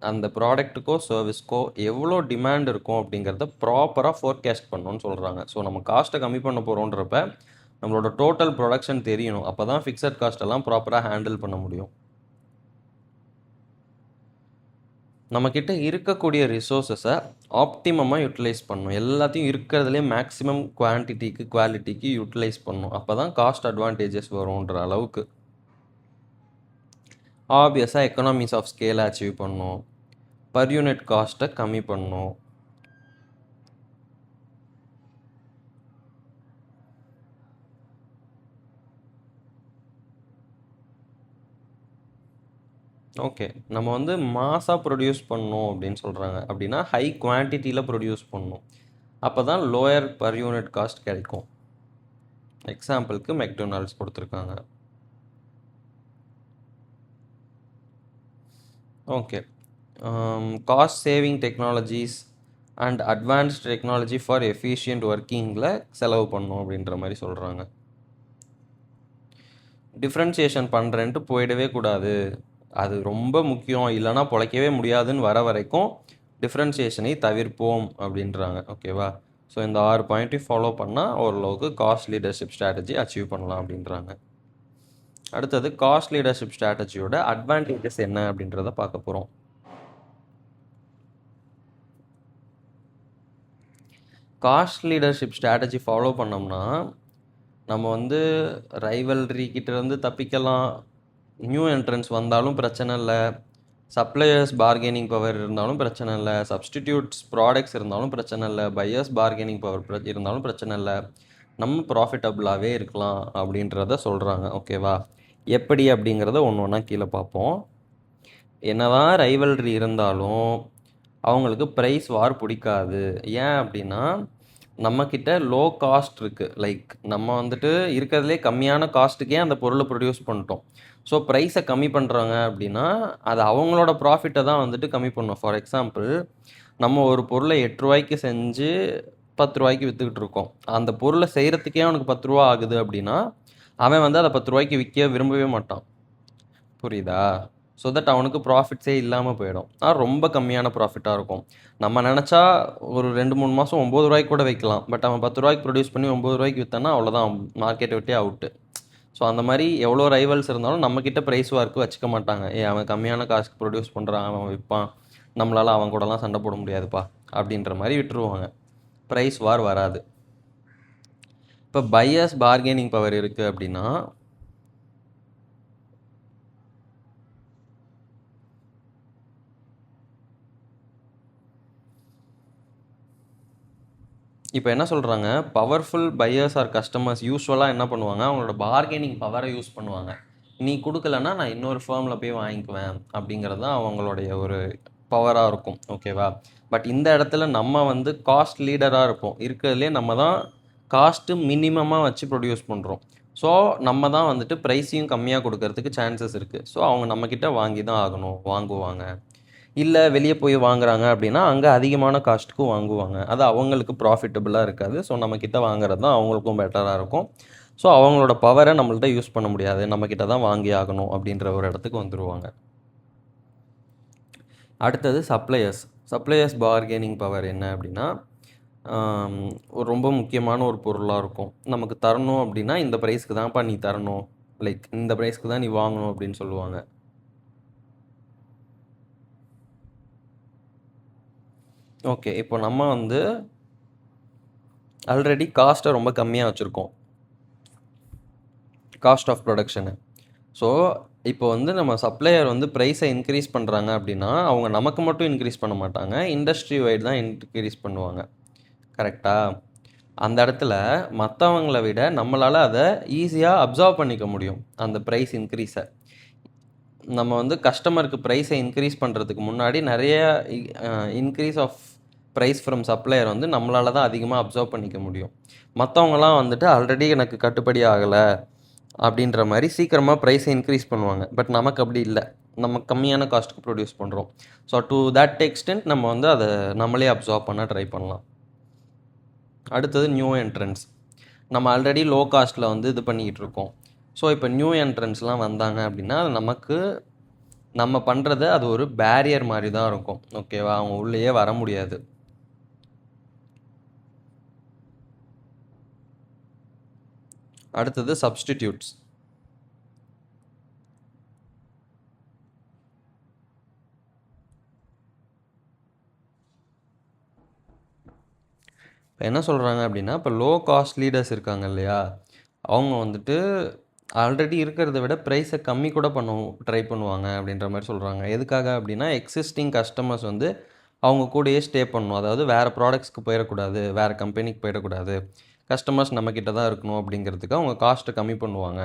அந்த ப்ராடக்ட்டுக்கோ சர்வீஸ்க்கோ எவ்வளோ டிமாண்ட் இருக்கும் அப்படிங்கிறத ப்ராப்பராக ஃபோர்காஸ்ட் பண்ணணும்னு சொல்கிறாங்க. ஸோ நம்ம காஸ்ட்டை கம்மி பண்ண போகிறோன்றப்ப நம்மளோட டோட்டல் ப்ரொடக்ஷன் தெரியணும். அப்போ தான் ஃபிக்ஸட் காஸ்ட்டெல்லாம் ப்ராப்பராக ஹேண்டில் பண்ண முடியும். நம்மக்கிட்ட இருக்கக்கூடிய ரிசோர்ஸஸை ஆப்டிமமாக யூட்டிலைஸ் பண்ணணும். எல்லாத்தையும் இருக்கிறதுலே மேக்ஸிமம் குவான்டிட்டிக்கு குவாலிட்டிக்கு யூட்டிலைஸ் பண்ணணும். அப்போ தான் காஸ்ட் அட்வான்டேஜஸ் வரும்ன்ற அளவுக்கு. ஆப்வியஸாக எக்கனாமிஸ் ஆஃப் ஸ்கேலை அச்சீவ் பண்ணணும். பர் யூனிட் காஸ்ட்டை கம்மி பண்ணணும். ஓகே, நம்ம வந்து மாஸாக ப்ரொடியூஸ் பண்ணணும் அப்படின்னு சொல்கிறாங்க. அப்படின்னா ஹை குவான்டிட்டியில் ப்ரொடியூஸ் பண்ணணும். அப்போ தான் லோயர் பர் யூனிட் காஸ்ட் கிடைக்கும். எக்ஸாம்பிளுக்கு மெக்டொனால்ட்ஸ் கொடுத்துருக்காங்க. Okay, cost saving technologies and advanced technology for efficient ஒர்க்கிங்கில் செலவு பண்ணணும் அப்படின்ற மாதிரி சொல்கிறாங்க. டிஃப்ரென்சியேஷன் பண்ணுறேன்ட்டு போயிடவே கூடாது. அது ரொம்ப முக்கியம், இல்லைனா பிழைக்கவே முடியாதுன்னு வர வரைக்கும் டிஃப்ரென்சியேஷனை தவிர்ப்போம் அப்படின்றாங்க. ஓகேவா? ஸோ இந்த 6 பாயிண்ட்டையும் ஃபாலோ பண்ணால் ஓரளவுக்கு காஸ்ட் லீடர்ஷிப் ஸ்ட்ராட்டஜி அச்சீவ் பண்ணலாம் அப்படின்றாங்க. அடுத்தது காஸ்ட் லீடர்ஷிப் ஸ்ட்ராட்டஜியோட அட்வான்டேஜஸ் என்ன அப்படின்றத பார்க்க போகிறோம். காஸ்ட் லீடர்ஷிப் ஸ்ட்ராட்டஜி ஃபாலோ பண்ணோம்னா நம்ம வந்து ரைவல்ரி கிட்டேருந்து தப்பிக்கலாம். நியூ என்ட்ரன்ஸ் வந்தாலும் பிரச்சனை இல்லை. சப்ளையர்ஸ் பார்கெனிங் பவர் இருந்தாலும் பிரச்சனை இல்லை. சப்ஸ்டிடியூட்ஸ் ப்ராடக்ட்ஸ் இருந்தாலும் பிரச்சனை இல்லை. பையர்ஸ் பார்கெனிங் பவர் இருந்தாலும் பிரச்சனை இல்லை. நம்ம ப்ராஃபிட்டபுளாகவே இருக்கலாம் அப்படின்றத சொல்கிறாங்க. ஓகேவா? எப்படி அப்படிங்கிறத ஒன்று ஒன்றா கீழே பார்ப்போம். என்னதான் ரைவல்ரி இருந்தாலும் அவங்களுக்கு ப்ரைஸ் வார் பிடிக்காது. ஏன் அப்படின்னா நம்மக்கிட்ட லோ காஸ்ட் இருக்குது, லைக் நம்ம வந்துட்டு இருக்கிறதுலே கம்மியான காஸ்ட்டுக்கே அந்த பொருளை ப்ரொடியூஸ் பண்ணிட்டோம். ஸோ ப்ரைஸை கம்மி பண்ணுறாங்க அப்படின்னா அது அவங்களோட ப்ராஃபிட்டை தான் வந்துட்டு கம்மி பண்ணும். ஃபார் எக்ஸாம்பிள், நம்ம ஒரு பொருளை 8 ரூபாய்க்கு செஞ்சு 10 ரூபாய்க்கு விற்றுக்கிட்டு இருக்கோம். அந்த பொருளை செய்கிறதுக்கே அவனுக்கு 10 ரூபா ஆகுது அப்படின்னா அவன் வந்து அதை 10 ரூபாய்க்கு விற்க விரும்பவே மாட்டான். புரியுதா? ஸோ தட் அவனுக்கு ப்ராஃபிட்ஸே இல்லாமல் போயிடும். ரொம்ப கம்மியான ப்ராஃபிட்டாக இருக்கும். நம்ம நினச்சா ஒரு 2-3 மாதம் 9 ரூபாய்க்கு கூட வைக்கலாம். பட் அவன் 10 ரூபாய்க்கு ப்ரொடியூஸ் பண்ணி 9 ரூபாய்க்கு விற்றானா அவ்வளோதான், மார்க்கெட்டை விட்டே அவுட்டு. ஸோ அந்த மாதிரி எவ்வளோ ரைவல்ஸ் இருந்தாலும் நம்மக்கிட்ட ப்ரைஸ் வார்க்கு வச்சுக்க மாட்டாங்க. அவன் கம்மியான காசுக்கு ப்ரொடியூஸ் பண்ணுறான், அவன் விற்பான், நம்மளால் அவன் கூடலாம் சண்டை போட முடியாதுப்பா அப்படின்ற மாதிரி விட்டுருவாங்க. ப்ரைஸ் வார் வராது. இப்போ பையர்ஸ் பார்கெனிங் பவர் இருக்குது அப்படின்னா இப்போ என்ன சொல்கிறாங்க, பவர்ஃபுல் பையர்ஸ் ஆர் கஸ்டமர்ஸ் யூஸ்வலாக என்ன பண்ணுவாங்க, அவங்களோட பார்கெனிங் பவரை யூஸ் பண்ணுவாங்க. நீ கொடுக்கலன்னா நான் இன்னொரு ஃபேர்மில் போய் வாங்கிக்குவேன் அப்படிங்கிறது தான் அவங்களுடைய ஒரு பவராக இருக்கும். ஓகேவா? பட் இந்த இடத்துல நம்ம வந்து காஸ்ட் லீடராக இருப்போம். இருக்கிறதுலே நம்ம தான் காஸ்ட்டு மினிமமாக வச்சு ப்ரொடியூஸ் பண்ணுறோம். ஸோ நம்ம தான் வந்துட்டு ப்ரைஸையும் கம்மியாக கொடுக்கறதுக்கு சான்சஸ் இருக்குது. ஸோ அவங்க நம்மக்கிட்ட வாங்கி தான் ஆகணும், வாங்குவாங்க. இல்லை வெளியே போய் வாங்குறாங்க அப்படின்னா அங்கே அதிகமான காஸ்ட்டுக்கும் வாங்குவாங்க. அது அவங்களுக்கு ப்ராஃபிட்டபுளாக இருக்காது. ஸோ நம்மக்கிட்ட வாங்குறது தான் அவங்களுக்கும் பெட்டராக இருக்கும். ஸோ அவங்களோட பவரை நம்மள்ட்ட யூஸ் பண்ண முடியாது, நம்மக்கிட்ட தான் வாங்கி ஆகணும் அப்படின்ற ஒரு இடத்துக்கு வந்துடுவாங்க. அடுத்தது சப்ளையர்ஸ் பார்கெனிங் பவர் என்ன அப்படின்னா, ஒரு ரொம்ப முக்கியமான ஒரு பொருளாக இருக்கும். நமக்கு தரணும் அப்படின்னா இந்த ப்ரைஸ்க்கு தான்ப்பா நீ தரணும், லைக் இந்த ப்ரைஸ்க்கு தான் நீ வாங்கணும் அப்படின்னு சொல்லுவாங்க. ஓகே, இப்போ நம்ம வந்து ஆல்ரெடி காஸ்ட்டை ரொம்ப கம்மியாக வச்சுருக்கோம், காஸ்ட் ஆஃப் ப்ரொடக்ஷனு. ஸோ இப்போ வந்து நம்ம சப்ளையர் வந்து ப்ரைஸை இன்க்ரீஸ் பண்ணுறாங்க அப்படின்னா அவங்க நமக்கு மட்டும் இன்க்ரீஸ் பண்ண மாட்டாங்க, இண்டஸ்ட்ரி வைட் தான் இன்க்ரீஸ் பண்ணுவாங்க. கரெக்டாக? அந்த இடத்துல மற்றவங்களை விட நம்மளால் அதை ஈஸியாக அப்சர்வ் பண்ணிக்க முடியும், அந்த ப்ரைஸ் இன்க்ரீஸை. நம்ம வந்து கஸ்டமருக்கு ப்ரைஸை இன்க்ரீஸ் பண்ணுறதுக்கு முன்னாடி நிறைய increase of price from supplier வந்து நம்மளால் தான் அதிகமாக அப்சர்வ் பண்ணிக்க முடியும். மற்றவங்களாம் வந்துட்டு ஆல்ரெடி எனக்கு கட்டுப்படி ஆகலை அப்படின்ற மாதிரி சீக்கிரமாக ப்ரைஸை இன்க்ரீஸ் பண்ணுவாங்க. பட் நமக்கு அப்படி இல்லை, நம்ம கம்மியான காஸ்ட்டுக்கு ப்ரொடியூஸ் பண்ணுறோம். ஸோ டு தட் எக்ஸ்டென்ட் நம்ம வந்து அதை நம்மளே அப்சர்வ் பண்ண ட்ரை பண்ணலாம். அடுத்தது நியூ என்ட்ரன்ஸ். நம்ம ஆல்ரெடி லோ காஸ்ட்டில் வந்து இது பண்ணிக்கிட்டு இருக்கோம். ஸோ இப்போ நியூ என்ட்ரன்ஸ்லாம் வந்தாங்க அப்படின்னா நமக்கு நம்ம பண்ணுறது அது ஒரு பேரியர் மாதிரி தான் இருக்கும். ஓகேவா? அவங்க உள்ளேயே வர முடியாது. அடுத்தது சப்ஸ்டிடியூட்ஸ். இப்போ என்ன சொல்கிறாங்க அப்படின்னா, இப்போ லோ காஸ்ட் லீடர்ஸ் இருக்காங்க இல்லையா, அவங்க வந்துட்டு ஆல்ரெடி இருக்கிறத விட ப்ரைஸை கம்மி கூட ட்ரை பண்ணுவாங்க அப்படின்ற மாதிரி சொல்கிறாங்க. எதுக்காக அப்படின்னா எக்ஸிஸ்டிங் கஸ்டமர்ஸ் வந்து அவங்க கூடயே ஸ்டே பண்ணணும், அதாவது வேறு ப்ராடக்ட்ஸ்க்கு போயிடக்கூடாது, வேறு கம்பெனிக்கு போயிடக்கூடாது, கஸ்டமர்ஸ் நம்மக்கிட்ட தான் இருக்கணும் அப்படிங்கிறதுக்கு அவங்க காஸ்ட்டை கம்மி பண்ணுவாங்க.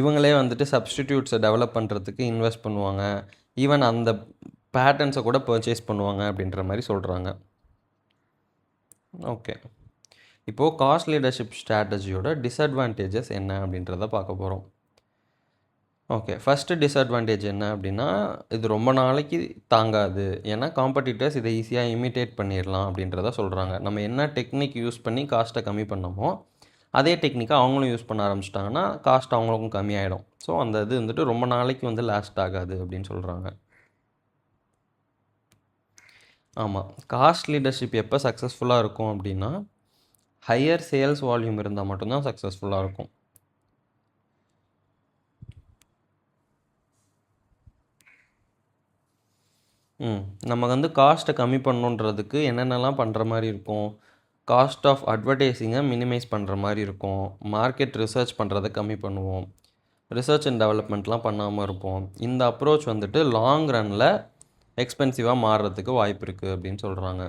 இவங்களே வந்துட்டு சப்ஸ்டிடியூட்ஸை டெவலப் பண்ணுறதுக்கு இன்வெஸ்ட் பண்ணுவாங்க, ஈவன் அந்த பேட்டர்ன்ஸை கூட பர்ச்சேஸ் பண்ணுவாங்க அப்படின்ற மாதிரி சொல்கிறாங்க. ஓகே, இப்போது காஸ்ட் லீடர்ஷிப் ஸ்ட்ராட்டஜியோட டிஸ்அட்வான்டேஜஸ் என்ன அப்படின்றத பார்க்க போகிறோம். ஓகே, ஃபஸ்ட்டு டிஸ்அட்வான்டேஜ் என்ன அப்படின்னா, இது ரொம்ப நாளைக்கு தாங்காது, ஏன்னா காம்படிட்டர்ஸ் இதை ஈஸியாக இமிட்டேட் பண்ணிடலாம் அப்படின்றத சொல்கிறாங்க. நம்ம என்ன டெக்னிக் யூஸ் பண்ணி காஸ்ட்டை கம்மி பண்ணமோ அதே டெக்னிக்கை அவங்களும் யூஸ் பண்ண ஆரம்பிச்சிட்டாங்கன்னா காஸ்ட் அவங்களுக்கும் கம்மியாயிடும். ஸோ அந்த இது வந்துட்டு ரொம்ப நாளைக்கு வந்து லாஸ்ட் ஆகாது அப்படின்னு சொல்கிறாங்க. ஆமாம், காஸ்ட் லீடர்ஷிப் எப்போ சக்ஸஸ்ஃபுல்லாக இருக்கும் அப்படின்னா ஹையர் சேல்ஸ் வால்யூம் இருந்தால் மட்டும்தான் சக்ஸஸ்ஃபுல்லாக இருக்கும். நம்ம வந்து காஸ்ட்டை கம்மி பண்ணணுன்றதுக்கு என்னென்னலாம் பண்ணுற மாதிரி இருக்கும், காஸ்ட் ஆஃப் அட்வர்டைஸிங்கை மினிமைஸ் பண்ணுற மாதிரி இருக்கும், மார்க்கெட் ரிசர்ச் பண்ணுறதை கம்மி பண்ணுவோம், ரிசர்ச் அண்ட் டெவலப்மெண்ட்லாம் பண்ணாமல் இருப்போம். இந்த அப்ரோச் வந்துட்டு லாங் ரனில் எக்ஸ்பென்சிவாக மாறுறதுக்கு வாய்ப்பு இருக்குது அப்படின்னு சொல்கிறாங்க.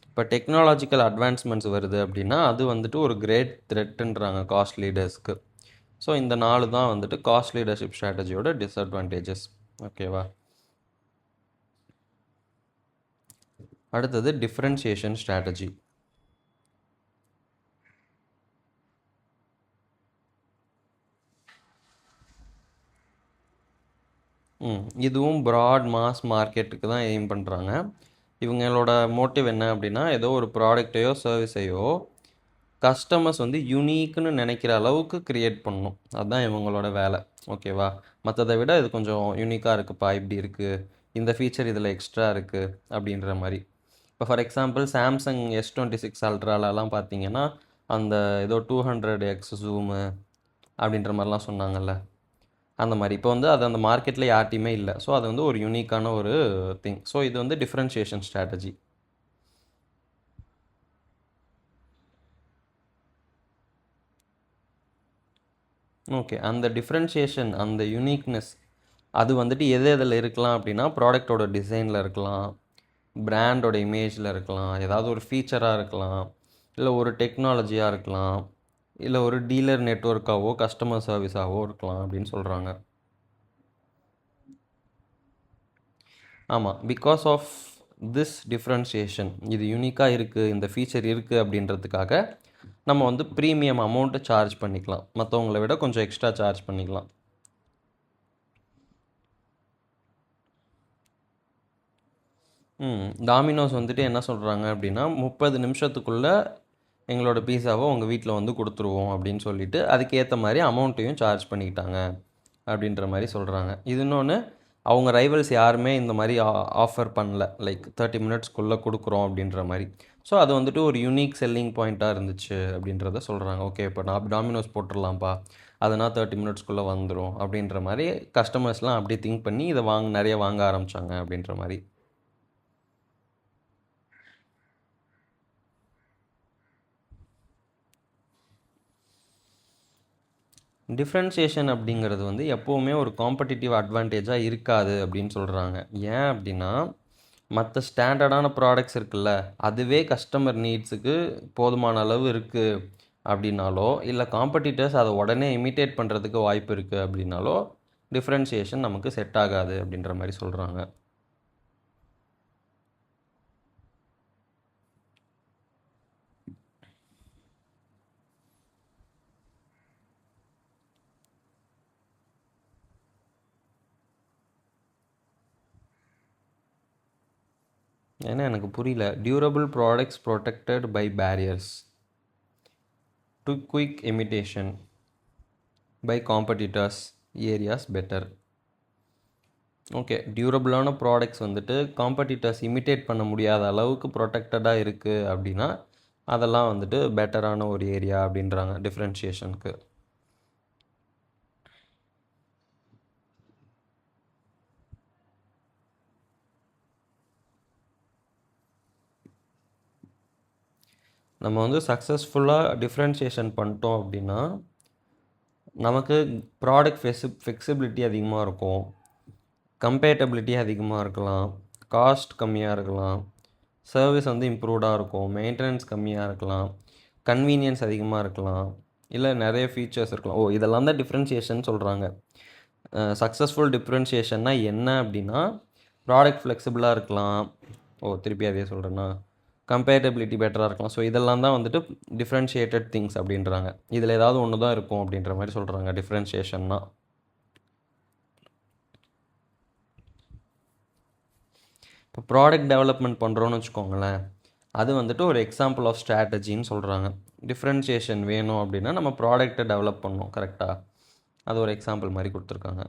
இப்போ டெக்னாலஜிக்கல் அட்வான்ஸ்மெண்ட்ஸ் வருது அப்படின்னா அது வந்துட்டு ஒரு கிரேட் த்ரெட்டுன்றாங்க காஸ்ட் லீடர்ஸ்க்கு. ஸோ இந்த 4 தான் வந்துட்டு காஸ்ட் லீடர்ஷிப் ஸ்ட்ராட்டஜியோட டிஸ்அட்வான்டேஜஸ். ஓகேவா? அடுத்தது டிஃப்ரென்ஷியேஷன் ஸ்ட்ராட்டஜி. இதுவும் ப்ராட் மாஸ் மார்க்கெட்டுக்கு தான் எய்ம் பண்ணுறாங்க. இவங்களோட மோட்டிவ் என்ன அப்படின்னா, ஏதோ ஒரு ப்ராடக்டையோ சர்வீஸையோ கஸ்டமர்ஸ் வந்து யூனிக்னு நினைக்கிற அளவுக்கு க்ரியேட் பண்ணணும். அதுதான் இவங்களோட வேலை. ஓகேவா? மற்றதை விட இது கொஞ்சம் யூனிக்காக இருக்குப்பா, இப்படி இருக்குது, இந்த ஃபீச்சர் இதில் எக்ஸ்ட்ரா இருக்குது அப்படின்ற மாதிரி. இப்போ ஃபார் எக்ஸாம்பிள் சாம்சங் S26 அல்ட்ராலலாம் பார்த்தீங்கன்னா அந்த ஏதோ 200x ஜூமு அப்படின்ற மாதிரிலாம் சொன்னாங்கல்ல, அந்த மாதிரி. இப்போ வந்து அது அந்த மார்க்கெட்டில் யார்ட்டையுமே இல்லை. ஸோ அது வந்து ஒரு யூனிக்கான ஒரு திங். ஸோ இது வந்து டிஃப்ரென்ஷியேஷன் ஸ்ட்ராட்டஜி. ஓகே, அந்த டிஃப்ரென்ஷியேஷன், அந்த யூனிக்னஸ், அது வந்துட்டு எது எதில் இருக்கலாம் அப்படின்னா, ப்ராடக்டோட டிசைனில் இருக்கலாம், பிராண்டோட இமேஜில் இருக்கலாம், ஏதாவது ஒரு ஃபீச்சராக இருக்கலாம், இல்லை ஒரு டெக்னாலஜியாக இருக்கலாம், இல்லை ஒரு டீலர் நெட்வொர்க்காவோ கஸ்டமர் சர்வீஸாகவோ இருக்கலாம் அப்படின்னு சொல்கிறாங்க. ஆமாம், பிகாஸ் ஆஃப் திஸ் டிஃப்ரென்ஷியேஷன், இது யூனிக்காக இருக்குது, இந்த ஃபீச்சர் இருக்குது அப்படின்றதுக்காக நம்ம வந்து ப்ரீமியம் அமௌண்ட்டு சார்ஜ் பண்ணிக்கலாம், மற்றவங்கள விட கொஞ்சம் எக்ஸ்ட்ரா சார்ஜ் பண்ணிக்கலாம். டாமினோஸ் வந்துட்டு என்ன சொல்கிறாங்க அப்படின்னா, 30 நிமிஷத்துக்குள்ளே எங்களோட பீஸாவை உங்கள் வீட்டில் வந்து கொடுத்துருவோம் அப்படின்னு சொல்லிட்டு அதுக்கேற்ற மாதிரி அமௌண்ட்டையும் சார்ஜ் பண்ணிக்கிட்டாங்க அப்படின்ற மாதிரி சொல்கிறாங்க. இது இன்னொன்று, அவங்க ரைவல்ஸ் யாருமே இந்த மாதிரி ஆஃபர் பண்ணல, லைக் 30 மினிட்ஸ்க்குள்ளே கொடுக்குறோம் அப்படின்ற மாதிரி. ஸோ அது வந்துட்டு ஒரு யூனிக் செல்லிங் பாயிண்ட்டாக இருந்துச்சு அப்படின்றத சொல்கிறாங்க. ஓகே, இப்போ நான் டாமினோஸ் போட்டுடலாம்ப்பா, அதனால் 30 மினிட்ஸ்க்குள்ளே வந்துடும் அப்படின்ற மாதிரி கஸ்டமர்ஸ்லாம் அப்படியே திங்க் பண்ணி இதை நிறைய வாங்க ஆரம்பித்தாங்க அப்படின்ற மாதிரி. டிஃப்ரென்சியேஷன் அப்படிங்கிறது வந்து எப்போவுமே ஒரு காம்படிட்டிவ் அட்வான்டேஜாக இருக்காது அப்படின்னு சொல்கிறாங்க. ஏன் அப்படின்னா, மற்ற ஸ்டாண்டர்டான ப்ராடக்ட்ஸ் இருக்குல்ல, அதுவே கஸ்டமர் நீட்ஸுக்கு போதுமான அளவு இருக்குது அப்படின்னாலோ, இல்லை காம்படிட்டர்ஸ் அதை உடனே இமிட்டேட் பண்ணுறதுக்கு வாய்ப்பு இருக்குது அப்படின்னாலோ டிஃப்ரென்சியேஷன் நமக்கு செட் ஆகாது அப்படின்ற மாதிரி சொல்கிறாங்க. ஏன்னா எனக்கு புரியல. Durable products protected by barriers to quick imitation by competitors areas better. Okay, டியூரபிளான ப்ராடக்ட்ஸ் வந்துட்டு காம்படிட்டர்ஸ் இமிட்டேட் பண்ண முடியாத அளவுக்கு ப்ரொடெக்டடாக இருக்குது அப்படின்னா அதெல்லாம் வந்துட்டு பெட்டரான ஒரு ஏரியா அப்படின்றாங்க டிஃப்ரென்ஷியேஷனுக்கு. நம்ம வந்து சக்ஸஸ்ஃபுல்லாக டிஃப்ரென்ஷியேஷன் பண்ணிட்டோம் அப்படின்னா நமக்கு ப்ராடக்ட் ஃப்ளெக்சிபிலிட்டி அதிகமாக இருக்கும், கம்பேட்டபிலிட்டி அதிகமாக இருக்கலாம், காஸ்ட் கம்மியாக இருக்கலாம், சர்வீஸ் வந்து இம்ப்ரூவ்டாக இருக்கும், மெயின்டெனன்ஸ் கம்மியாக இருக்கலாம், கன்வீனியன்ஸ் அதிகமாக இருக்கலாம், இல்லை நிறைய ஃபீச்சர்ஸ் இருக்கலாம். இதெல்லாம் தான் டிஃப்ரென்ஷியேஷன் சொல்கிறாங்க. சக்ஸஸ்ஃபுல் டிஃப்ரென்ஷியேஷன்னா என்ன அப்படின்னா, ப்ராடக்ட் ஃப்ளெக்சிபிளாக இருக்கலாம், திருப்பி அதே சொல்கிறேன்னா, கம்பேட்டபிலிட்டி பெட்டராக இருக்கலாம். ஸோ இதெல்லாம் தான் வந்துட்டு டிஃப்ரென்ஷியேட்டட் திங்ஸ் அப்படின்றாங்க. இதில் ஏதாவது ஒன்று தான் இருக்கும் அப்படின்ற மாதிரி சொல்கிறாங்க டிஃப்ரென்ஷியேஷன்னா. இப்போ ப்ராடக்ட் டெவலப்மெண்ட் பண்ணுறோன்னு வச்சுக்கோங்களேன், அது வந்துட்டு ஒரு எக்ஸாம்பிள் ஆஃப் ஸ்ட்ராட்டஜின்னு சொல்கிறாங்க. டிஃப்ரென்ஷியேஷன் வேணும் அப்படின்னா நம்ம ப்ராடக்டை டெவலப் பண்ணணும், கரெக்டாக? அது ஒரு எக்ஸாம்பிள் மாதிரி கொடுத்துருக்காங்க.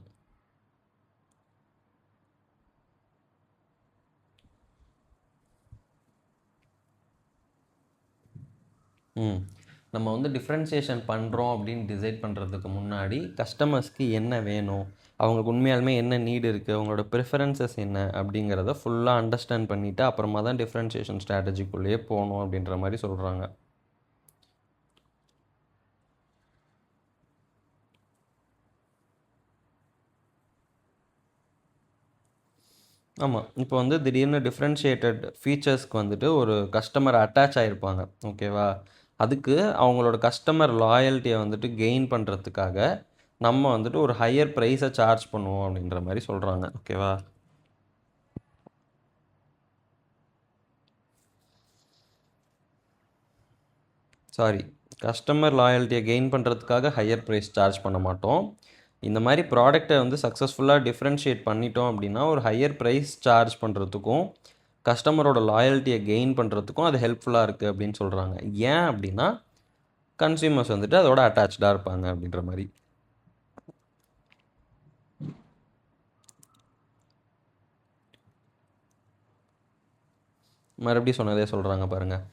நம்ம வந்து டிஃப்ரென்சியேஷன் பண்ணுறோம் அப்படின்னு டிசைட் பண்ணுறதுக்கு முன்னாடி கஸ்டமர்ஸ்க்கு என்ன வேணும், அவங்களுக்கு உண்மையாலுமே என்ன நீடு இருக்குது, அவங்களோட ப்ரிஃபரன்சஸ் என்ன அப்படிங்கிறத ஃபுல்லாக அண்டர்ஸ்டாண்ட் பண்ணிவிட்டு அப்புறமா தான் டிஃப்ரென்சியேஷன் ஸ்ட்ராட்டஜிக்குள்ளேயே போகணும் அப்படின்ற மாதிரி சொல்கிறாங்க. ஆமாம், இப்போ வந்து திடீர்னு டிஃப்ரென்ஷியேட்டட் ஃபீச்சர்ஸ்க்கு வந்துட்டு ஒரு கஸ்டமர் அட்டாச் ஆகிருப்பாங்க, ஓகேவா? அதுக்கு அவங்களோட கஸ்டமர் லாயல்ட்டியை வந்துட்டு கெயின் பண்ணுறதுக்காக நம்ம வந்துட்டு ஒரு ஹையர் ப்ரைஸை சார்ஜ் பண்ணுவோம் அப்படின்ற மாதிரி சொல்கிறாங்க, ஓகேவா? சாரி, கஸ்டமர் லாயல்ட்டியை கெயின் பண்ணுறதுக்காக ஹையர் ப்ரைஸ் சார்ஜ் பண்ண மாட்டோம். இந்த மாதிரி ப்ராடக்டை வந்து சக்ஸஸ்ஃபுல்லாக டிஃப்ரென்ஷியேட் பண்ணிட்டோம் அப்படின்னா ஒரு ஹையர் ப்ரைஸ் சார்ஜ் பண்ணுறதுக்கும் கஸ்டமரோட லாயல்ட்டியை கெயின் பண்ணுறதுக்கும் அது ஹெல்ப்ஃபுல்லாக இருக்குது அப்படின்னு சொல்கிறாங்க. ஏன் அப்படின்னா கன்சியூமர்ஸ் வந்துட்டு அதோட அட்டாச்சாக இருப்பாங்க அப்படின்ற மாதிரி. மறுபடியும் சொன்னதே சொல்கிறாங்க பாருங்கள்.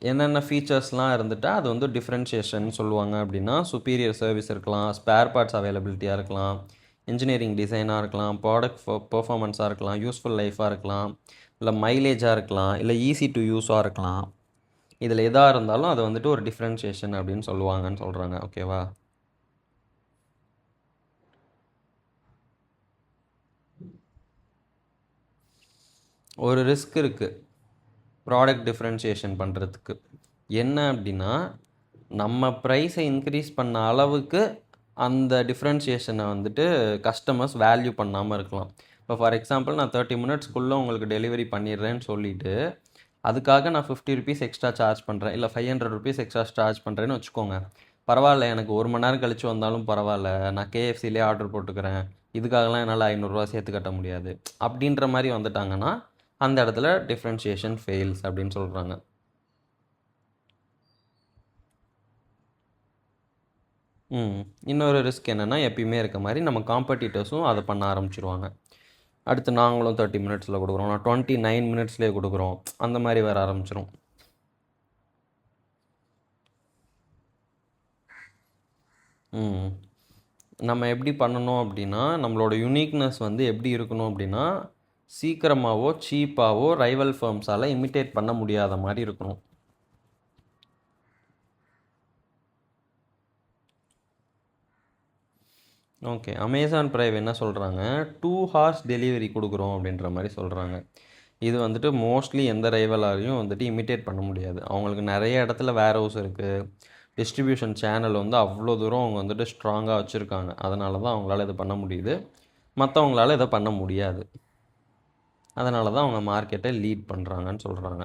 என்னென்ன ஃபீச்சர்ஸ்லாம் இருந்துட்டால் அது வந்து டிஃப்ரென்ஷியேஷன் சொல்லுவாங்க அப்படின்னா சுப்பீரியர் சர்வீஸ் இருக்கலாம், ஸ்பேர் பார்ட்ஸ் அவைலபிலிட்டியாக இருக்கலாம், இன்ஜினியரிங் டிசைனாக இருக்கலாம், ப்ராடக்ட் பெர்ஃபார்மன்ஸாக இருக்கலாம், யூஸ்ஃபுல் லைஃபாக இருக்கலாம், இல்லை மைலேஜாக இருக்கலாம், இல்லை ஈஸி டு யூஸாக இருக்கலாம். இதில் எதாக இருந்தாலும் அதை வந்துட்டு ஒரு டிஃப்ரென்ஷியேஷன் அப்படின்னு சொல்லுவாங்கன்னு சொல்கிறாங்க. ஓகேவா? ஒரு ரிஸ்க் இருக்குது ப்ராடக்ட் டிஃப்ரென்ஷியேஷன் பண்ணுறதுக்கு. என்ன அப்படின்னா நம்ம ப்ரைஸை இன்க்ரீஸ் பண்ண அளவுக்கு அந்த டிஃப்ரென்ஷியேஷனை வந்துட்டு கஸ்டமர்ஸ் வேல்யூ பண்ணாமல் இருக்கலாம். இப்போ ஃபார் எக்ஸாம்பிள் நான் 30 மினிட்ஸ்க்குள்ளே உங்களுக்கு டெலிவரி பண்ணிடுறேன்னு சொல்லிவிட்டு அதுக்காக நான் 50 ருபீஸ் எக்ஸ்ட்ரா சார்ஜ் பண்ணுறேன், இல்லை 500 ருபீஸ் எக்ஸ்ட்ரா சார்ஜ் பண்ணுறேன்னு வச்சுக்கோங்க. பரவாயில்ல, எனக்கு 1 மணி நேரம் கழித்து வந்தாலும் பரவாயில்ல, நான் கேஎஃப்சிலே ஆர்டர் போட்டுக்கிறேன், இதுக்காகலாம் என்னால் 500 சேர்த்து கட்ட முடியாது அப்படின்ற மாதிரி வந்துட்டாங்கன்னா அந்த இடத்துல டிஃப்ரென்ஷியேஷன் ஃபெயில்ஸ் அப்படின்னு சொல்கிறாங்க. இன்னொரு ரிஸ்க் என்னென்னா எப்பயுமே இருக்க மாதிரி நம்ம காம்படிட்டர்ஸும் அதை பண்ண ஆரம்பிச்சிருவாங்க. அடுத்து நாங்களும் 30 மினிட்ஸில் கொடுக்குறோம், நான் 29 மினிட்ஸ்லேயே கொடுக்குறோம், அந்த மாதிரி வர ஆரம்பிச்சிடும். நம்ம எப்படி பண்ணணும் அப்படின்னா நம்மளோட யூனிக்னஸ் வந்து எப்படி இருக்கணும் அப்படின்னா சீக்கிரமாகவோ சீப்பாகவோ ரைவல் ஃபர்ம்ஸால் இமிட்டேட் பண்ண முடியாத மாதிரி இருக்கணும். ஓகே, அமேசான் ப்ரைம் என்ன சொல்கிறாங்க, 2 ஹார்ஸ் டெலிவரி கொடுக்குறோம் அப்படின்ற மாதிரி சொல்கிறாங்க. இது வந்துட்டு மோஸ்ட்லி எந்த ரைவலாலையும் வந்துட்டு இமிட்டேட் பண்ண முடியாது. அவங்களுக்கு நிறைய இடத்துல வேர் ஹவுஸ் இருக்குது, டிஸ்ட்ரிபியூஷன் சேனல் வந்து அவ்வளோ தூரம் அவங்க வந்துட்டு ஸ்ட்ராங்காக வச்சுருக்காங்க. அதனால தான் அவங்களால இதை பண்ண முடியுது, மற்றவங்களால இதை பண்ண முடியாது. அதனால தான் அவங்க மார்க்கெட்டை லீட் பண்ணுறாங்கன்னு சொல்கிறாங்க.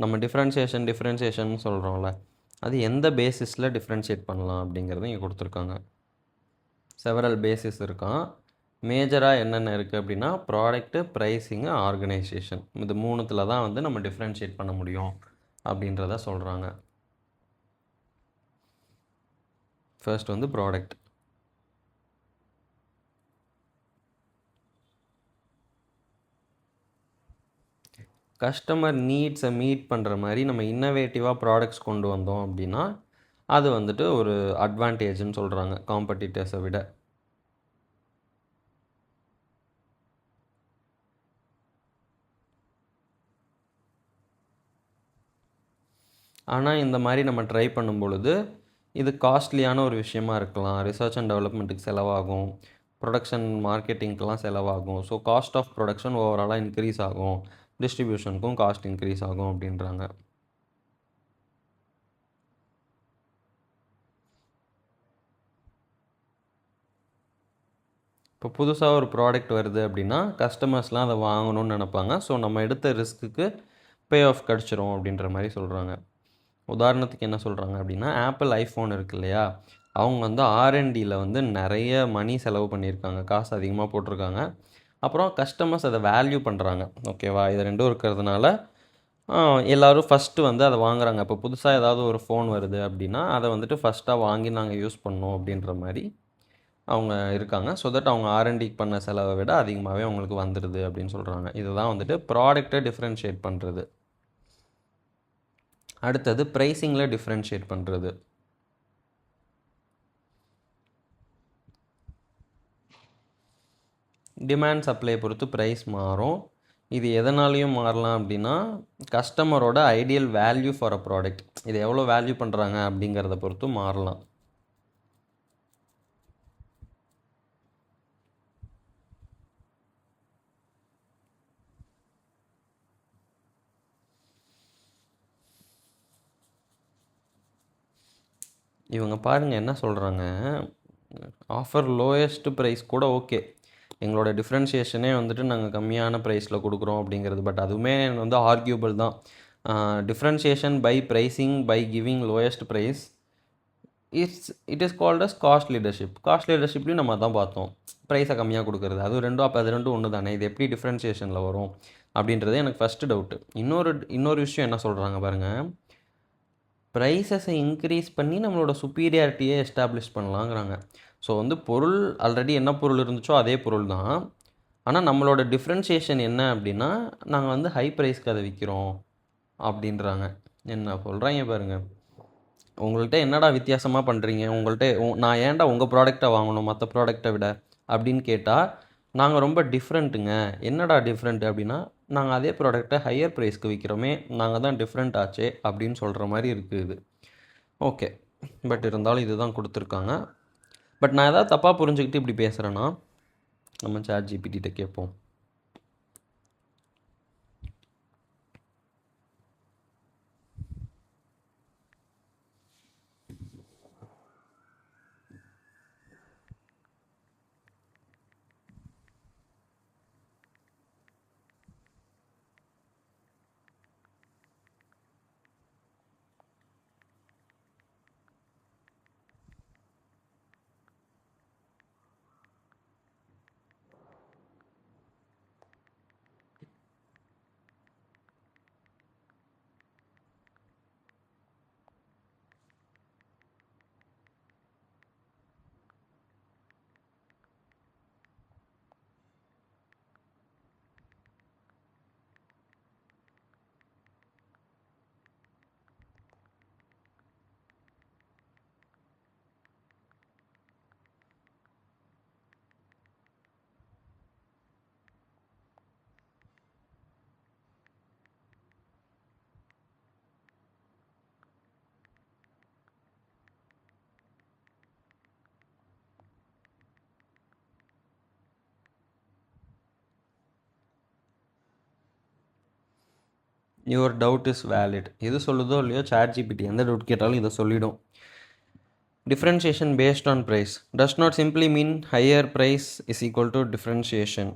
நம்ம டிஃப்ரென்ஷியேஷன் சொல்கிறோம்ல, அது எந்த பேசிஸில் டிஃப்ரென்ஷியேட் பண்ணலாம் அப்படிங்கிறத இங்கே கொடுத்துருக்காங்க. செவரல் பேசிஸ் இருக்கான். மேஜராக என்னென்ன இருக்குது அப்படின்னா ப்ராடக்ட்டு, ப்ரைஸிங்கு, ஆர்கனைசேஷன், இது 3த்தில் தான் வந்து நம்ம டிஃப்ரென்ஷியேட் பண்ண முடியும் அப்படின்றத சொல்கிறாங்க. ஃபர்ஸ்ட் வந்து ப்ராடக்ட். கஸ்டமர் நீட்ஸை மீட் பண்ணுற மாதிரி நம்ம இன்னோவேட்டிவாக ப்ராடக்ட்ஸ் கொண்டு வந்தோம் அப்படின்னா அது வந்துட்டு ஒரு அட்வான்டேஜ்னு சொல்கிறாங்க காம்படிட்டர்ஸை விட. ஆனால் இந்த மாதிரி நம்ம ட்ரை பண்ணும் பொழுது இது காஸ்ட்லியான ஒரு விஷயமா இருக்கலாம். ரிசர்ச் அண்ட் டெவலப்மெண்ட்டுக்கு செலவாகும், ப்ரொடக்ஷன் மார்க்கெட்டிங்க்கெலாம் செலவாகும். ஸோ காஸ்ட் ஆஃப் ப்ரொடக்ஷன் ஓவராலாக இன்க்ரீஸ் ஆகும், டிஸ்ட்ரிபியூஷனுக்கும் காஸ்ட் இன்க்ரீஸ் ஆகும் அப்படின்றாங்க. இப்போ புதுசாக ஒரு ப்ராடக்ட் வருது அப்படின்னா கஸ்டமர்ஸ்லாம் அதை வாங்கணும்னு நினப்பாங்க. ஸோ நம்ம எடுத்த ரிஸ்க்குக்கு பே ஆஃப் கிடச்சிரும் அப்படின்ற மாதிரி சொல்கிறாங்க. உதாரணத்துக்கு என்ன சொல்கிறாங்க அப்படின்னா ஆப்பிள் ஐஃபோன் இருக்குது இல்லையா, அவங்க வந்து ஆர்என்டியில் வந்து நிறைய மணி செலவு பண்ணியிருக்காங்க, காசு அதிகமாக போட்டிருக்காங்க. அப்புறம் கஸ்டமர்ஸ் அதை வேல்யூ பண்ணுறாங்க. ஓகேவா? இது ரெண்டும் இருக்கிறதுனால எல்லோரும் ஃபஸ்ட்டு வந்து அதை வாங்குறாங்க. இப்போ புதுசாக ஏதாவது ஒரு ஃபோன் வருது அப்படின்னா அதை வந்துட்டு ஃபஸ்ட்டாக வாங்கி நாங்கள் யூஸ் பண்ணோம் அப்படின்ற மாதிரி அவங்க இருக்காங்க. ஸோ தட் அவங்க ஆர்என்டிக்கு பண்ண செலவை விட அதிகமாகவே அவங்களுக்கு வந்துடுது அப்படின்னு சொல்கிறாங்க. இதுதான் வந்துட்டு ப்ராடக்டை டிஃப்ரென்ஷியேட் பண்ணுறது. அடுத்தது ப்ரைஸிங்கில் டிஃப்ரென்ஷியேட் பண்ணுறது. டிமாண்ட் சப்ளையை பொறுத்து ப்ரைஸ் மாறும். இது எதனாலையும் மாறலாம் அப்படின்னா கஸ்டமரோட ideal value for a product, இது எவ்வளோ வேல்யூ பண்ணுறாங்க அப்படிங்கிறத பொறுத்து மாறலாம். இவங்க பாருங்கள் என்ன சொல்கிறாங்க, ஆஃபர் லோயஸ்ட் ப்ரைஸ் கூட ஓகே, எங்களோட டிஃப்ரென்ஷியேஷனே வந்துட்டு நாங்கள் கம்மியான ப்ரைஸில் கொடுக்குறோம் அப்படிங்கிறது. பட் அதுவுமே வந்து ஆர்கியூபிள் தான். Differentiation by pricing by giving lowest price it is called as cost leadership. Cost லீடர்ஷிப்லையும் நம்ம தான் பார்த்தோம், ப்ரைஸை கம்மியாக கொடுக்குறது. அது ரெண்டும் அப்போ அது ரெண்டும் ஒன்று தானே, இது எப்படி டிஃப்ரென்ஷியேஷனில் வரும் அப்படின்றது எனக்கு ஃபஸ்ட்டு டவுட்டு. இன்னொரு விஷயம் என்ன சொல்கிறாங்க பாருங்கள், ப்ரைஸஸை இன்க்ரீஸ் பண்ணி நம்மளோட சுப்பீரியாரிட்டியை எஸ்டாப்ளிஷ் பண்ணலாங்கிறாங்க. ஸோ வந்து பொருள் ஆல்ரெடி என்ன பொருள் இருந்துச்சோ அதே பொருள் தான், ஆனால் நம்மளோட டிஃப்ரென்ஷியேஷன் என்ன அப்படின்னா நாங்கள் வந்து ஹை ப்ரைஸ்க்கு அதை விற்கிறோம் அப்படின்றாங்க. என்ன சொல்கிறாங்க பாருங்கள், உங்கள்கிட்ட என்னடா வித்தியாசமாக பண்ணுறீங்க, நான் ஏன்டா உங்கள் ப்ராடக்டை வாங்கணும் மற்ற ப்ராடக்டை விட அப்படின்னு கேட்டால், நாங்கள் ரொம்ப டிஃப்ரெண்ட்டுங்க. என்னடா டிஃப்ரெண்ட் அப்படின்னா, நாங்கள் அதே ப்ராடக்டை ஹையர் ப்ரைஸ்க்கு விற்கிறோமே, நாங்கள் தான் டிஃப்ரெண்ட் ஆச்சே அப்படின்னு சொல்கிற மாதிரி இருக்குது. ஓகே, பட் இருந்தாலும் இதுதான் கொடுத்துருக்காங்க. பட் நான் ஏதாவது தப்பாக புரிஞ்சுக்கிட்டு இப்படி பேசுகிறேன்னா நம்ம ChatGPT கேட்போம். Your doubt is valid. எது சொல்லுதோ இல்லையோ ChatGPT எந்த டவுட் கேட்டாலும் இதை சொல்லிடும். Differentiation based on price does not simply mean higher price is equal to differentiation.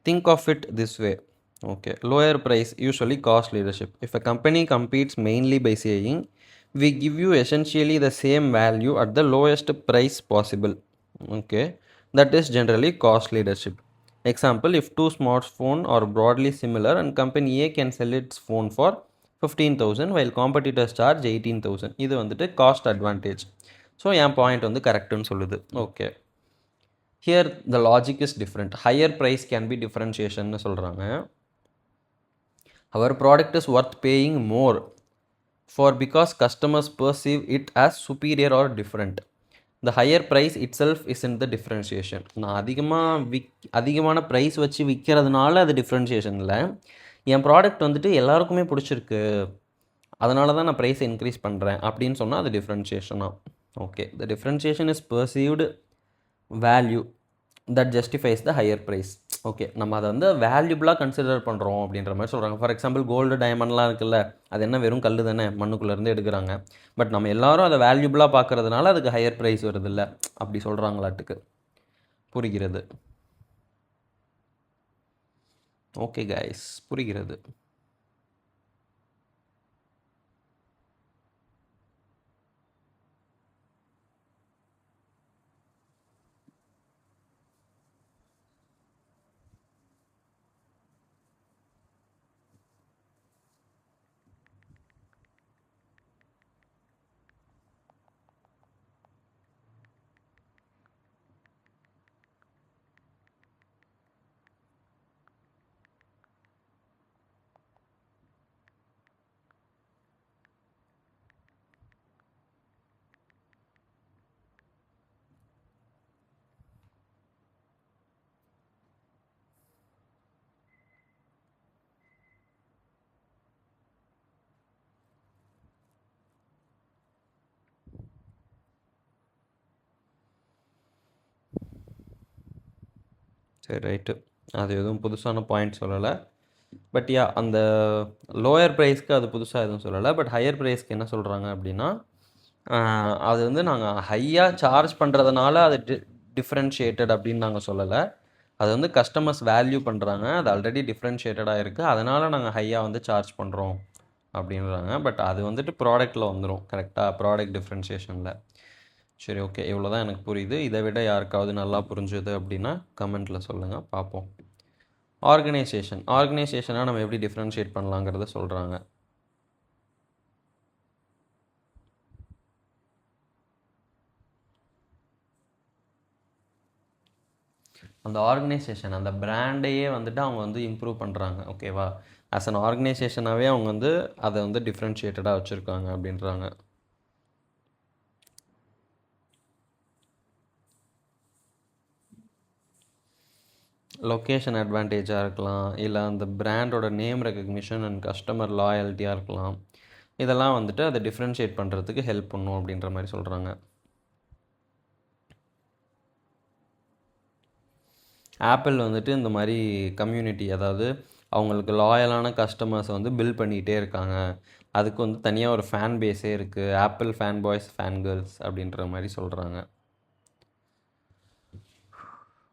Think of it this way. Okay, lower price usually cost leadership. If a company competes mainly by saying we give you essentially the same value at the lowest price possible, okay, that is generally cost leadership. Example, if two smartphones are broadly similar and company A can sell its phone for 15,000 while competitors charge 18,000, இது வந்துட்டு cost advantage. So என் point வந்து கரெக்டுன்னு சொல்லுது. Okay, here the logic is different. Higher price can be டிஃப்ரென்ஷியேஷன்னு சொல்கிறாங்க. Our product is worth paying more for because customers perceive it as superior or different. The higher price itself is in the differentiation. நான் அதிகமான price வச்சு விற்கிறதுனால அது differentiation இல்லை, என் product வந்துட்டு எல்லாருக்குமே பிடிச்சிருக்கு, அதனால தான் நான் ப்ரைஸை இன்க்ரீஸ் பண்ணுறேன் அப்படின்னு சொன்னால் அது டிஃப்ரென்ஷியேஷனாக. Okay, the differentiation is perceived value that justifies the higher price. Okay, நம்ம அதை வந்து வேல்யூபிளாக கன்சிடர் பண்ணுறோம் அப்படின்ற மாதிரி சொல்கிறாங்க. ஃபார் எக்ஸாம்பிள், கோல்டு டைமண்ட்லாம் இருக்குல்ல, அது என்ன வெறும் கல் தானே, மண்ணுக்குள்ளேருந்து எடுக்கிறாங்க. பட் நம்ம எல்லாரும் அதை வேல்யூபிளாக பார்க்குறதுனால அதுக்கு ஹையர் ப்ரைஸ் வருது இல்லை, அப்படி சொல்கிறாங்களாட்டுக்கு. புரிகிறது? ஓகே கைஸ், புரிகிறது. சரி, ரைட்டு. அது எதுவும் புதுசான பாயிண்ட் சொல்லலை. பட் யா, அந்த லோயர் ப்ரைஸ்க்கு அது புதுசாக எதுவும் சொல்லலை. பட் ஹையர் ப்ரைஸ்க்கு என்ன சொல்கிறாங்க அப்படின்னா, அது வந்து நாங்கள் ஹையாக சார்ஜ் பண்ணுறதுனால அது டிஃப்ரென்ஷியேட்டட் அப்படின்னு நாங்கள் சொல்லலை. அது வந்து கஸ்டமர்ஸ் வேல்யூ பண்ணுறாங்க, அது ஆல்ரெடி டிஃப்ரென்ஷியேட்டடாக இருக்குது, அதனால் நாங்கள் ஹையாக வந்து சார்ஜ் பண்ணுறோம் அப்படின்றாங்க. பட் அது வந்துட்டு ப்ராடக்ட்டில் வந்துடும் கரெக்டாக, ப்ராடக்ட் டிஃப்ரென்ஷியேஷனில். சரி, ஓகே, இவ்வளோ தான் எனக்கு புரியுது. இதை விட யாருக்காவது நல்லா புரிஞ்சுது அப்படின்னா கமெண்ட்டில் சொல்லுங்கள், பார்ப்போம். ஆர்கனைசேஷனாக நம்ம எப்படி டிஃப்ரென்ஷியேட் பண்ணலாங்கிறத சொல்கிறாங்க. அந்த ஆர்கனைசேஷன், அந்த பிராண்டையே வந்துட்டு அவங்க வந்து இம்ப்ரூவ் பண்ணுறாங்க, ஓகேவா. ஆஸ் அன் ஆர்கனைசேஷனாகவே அவங்க வந்து அதை வந்து டிஃப்ரென்ஷியேட்டடாக வச்சுருக்காங்க அப்படின்றாங்க. லொக்கேஷன் அட்வான்டேஜாக இருக்கலாம், இல்லை அந்த பிராண்டோட நேம் ரெக்கக்னிஷன் அண்ட் கஸ்டமர் லாயல்ட்டியாக இருக்கலாம். இதெல்லாம் வந்துட்டு அதை டிஃப்ரென்ஷியேட் பண்ணுறதுக்கு ஹெல்ப் பண்ணும் அப்படின்ற மாதிரி சொல்கிறாங்க. ஆப்பிள் வந்துட்டு இந்த மாதிரி கம்யூனிட்டி, அதாவது அவங்களுக்கு லாயலான கஸ்டமர்ஸை வந்து பில்ட் பண்ணிகிட்டே இருக்காங்க. அதுக்கு வந்து தனியாக ஒரு ஃபேன் பேஸே இருக்குது, apple fan boys fan girls அப்படின்ற மாதிரி சொல்கிறாங்க.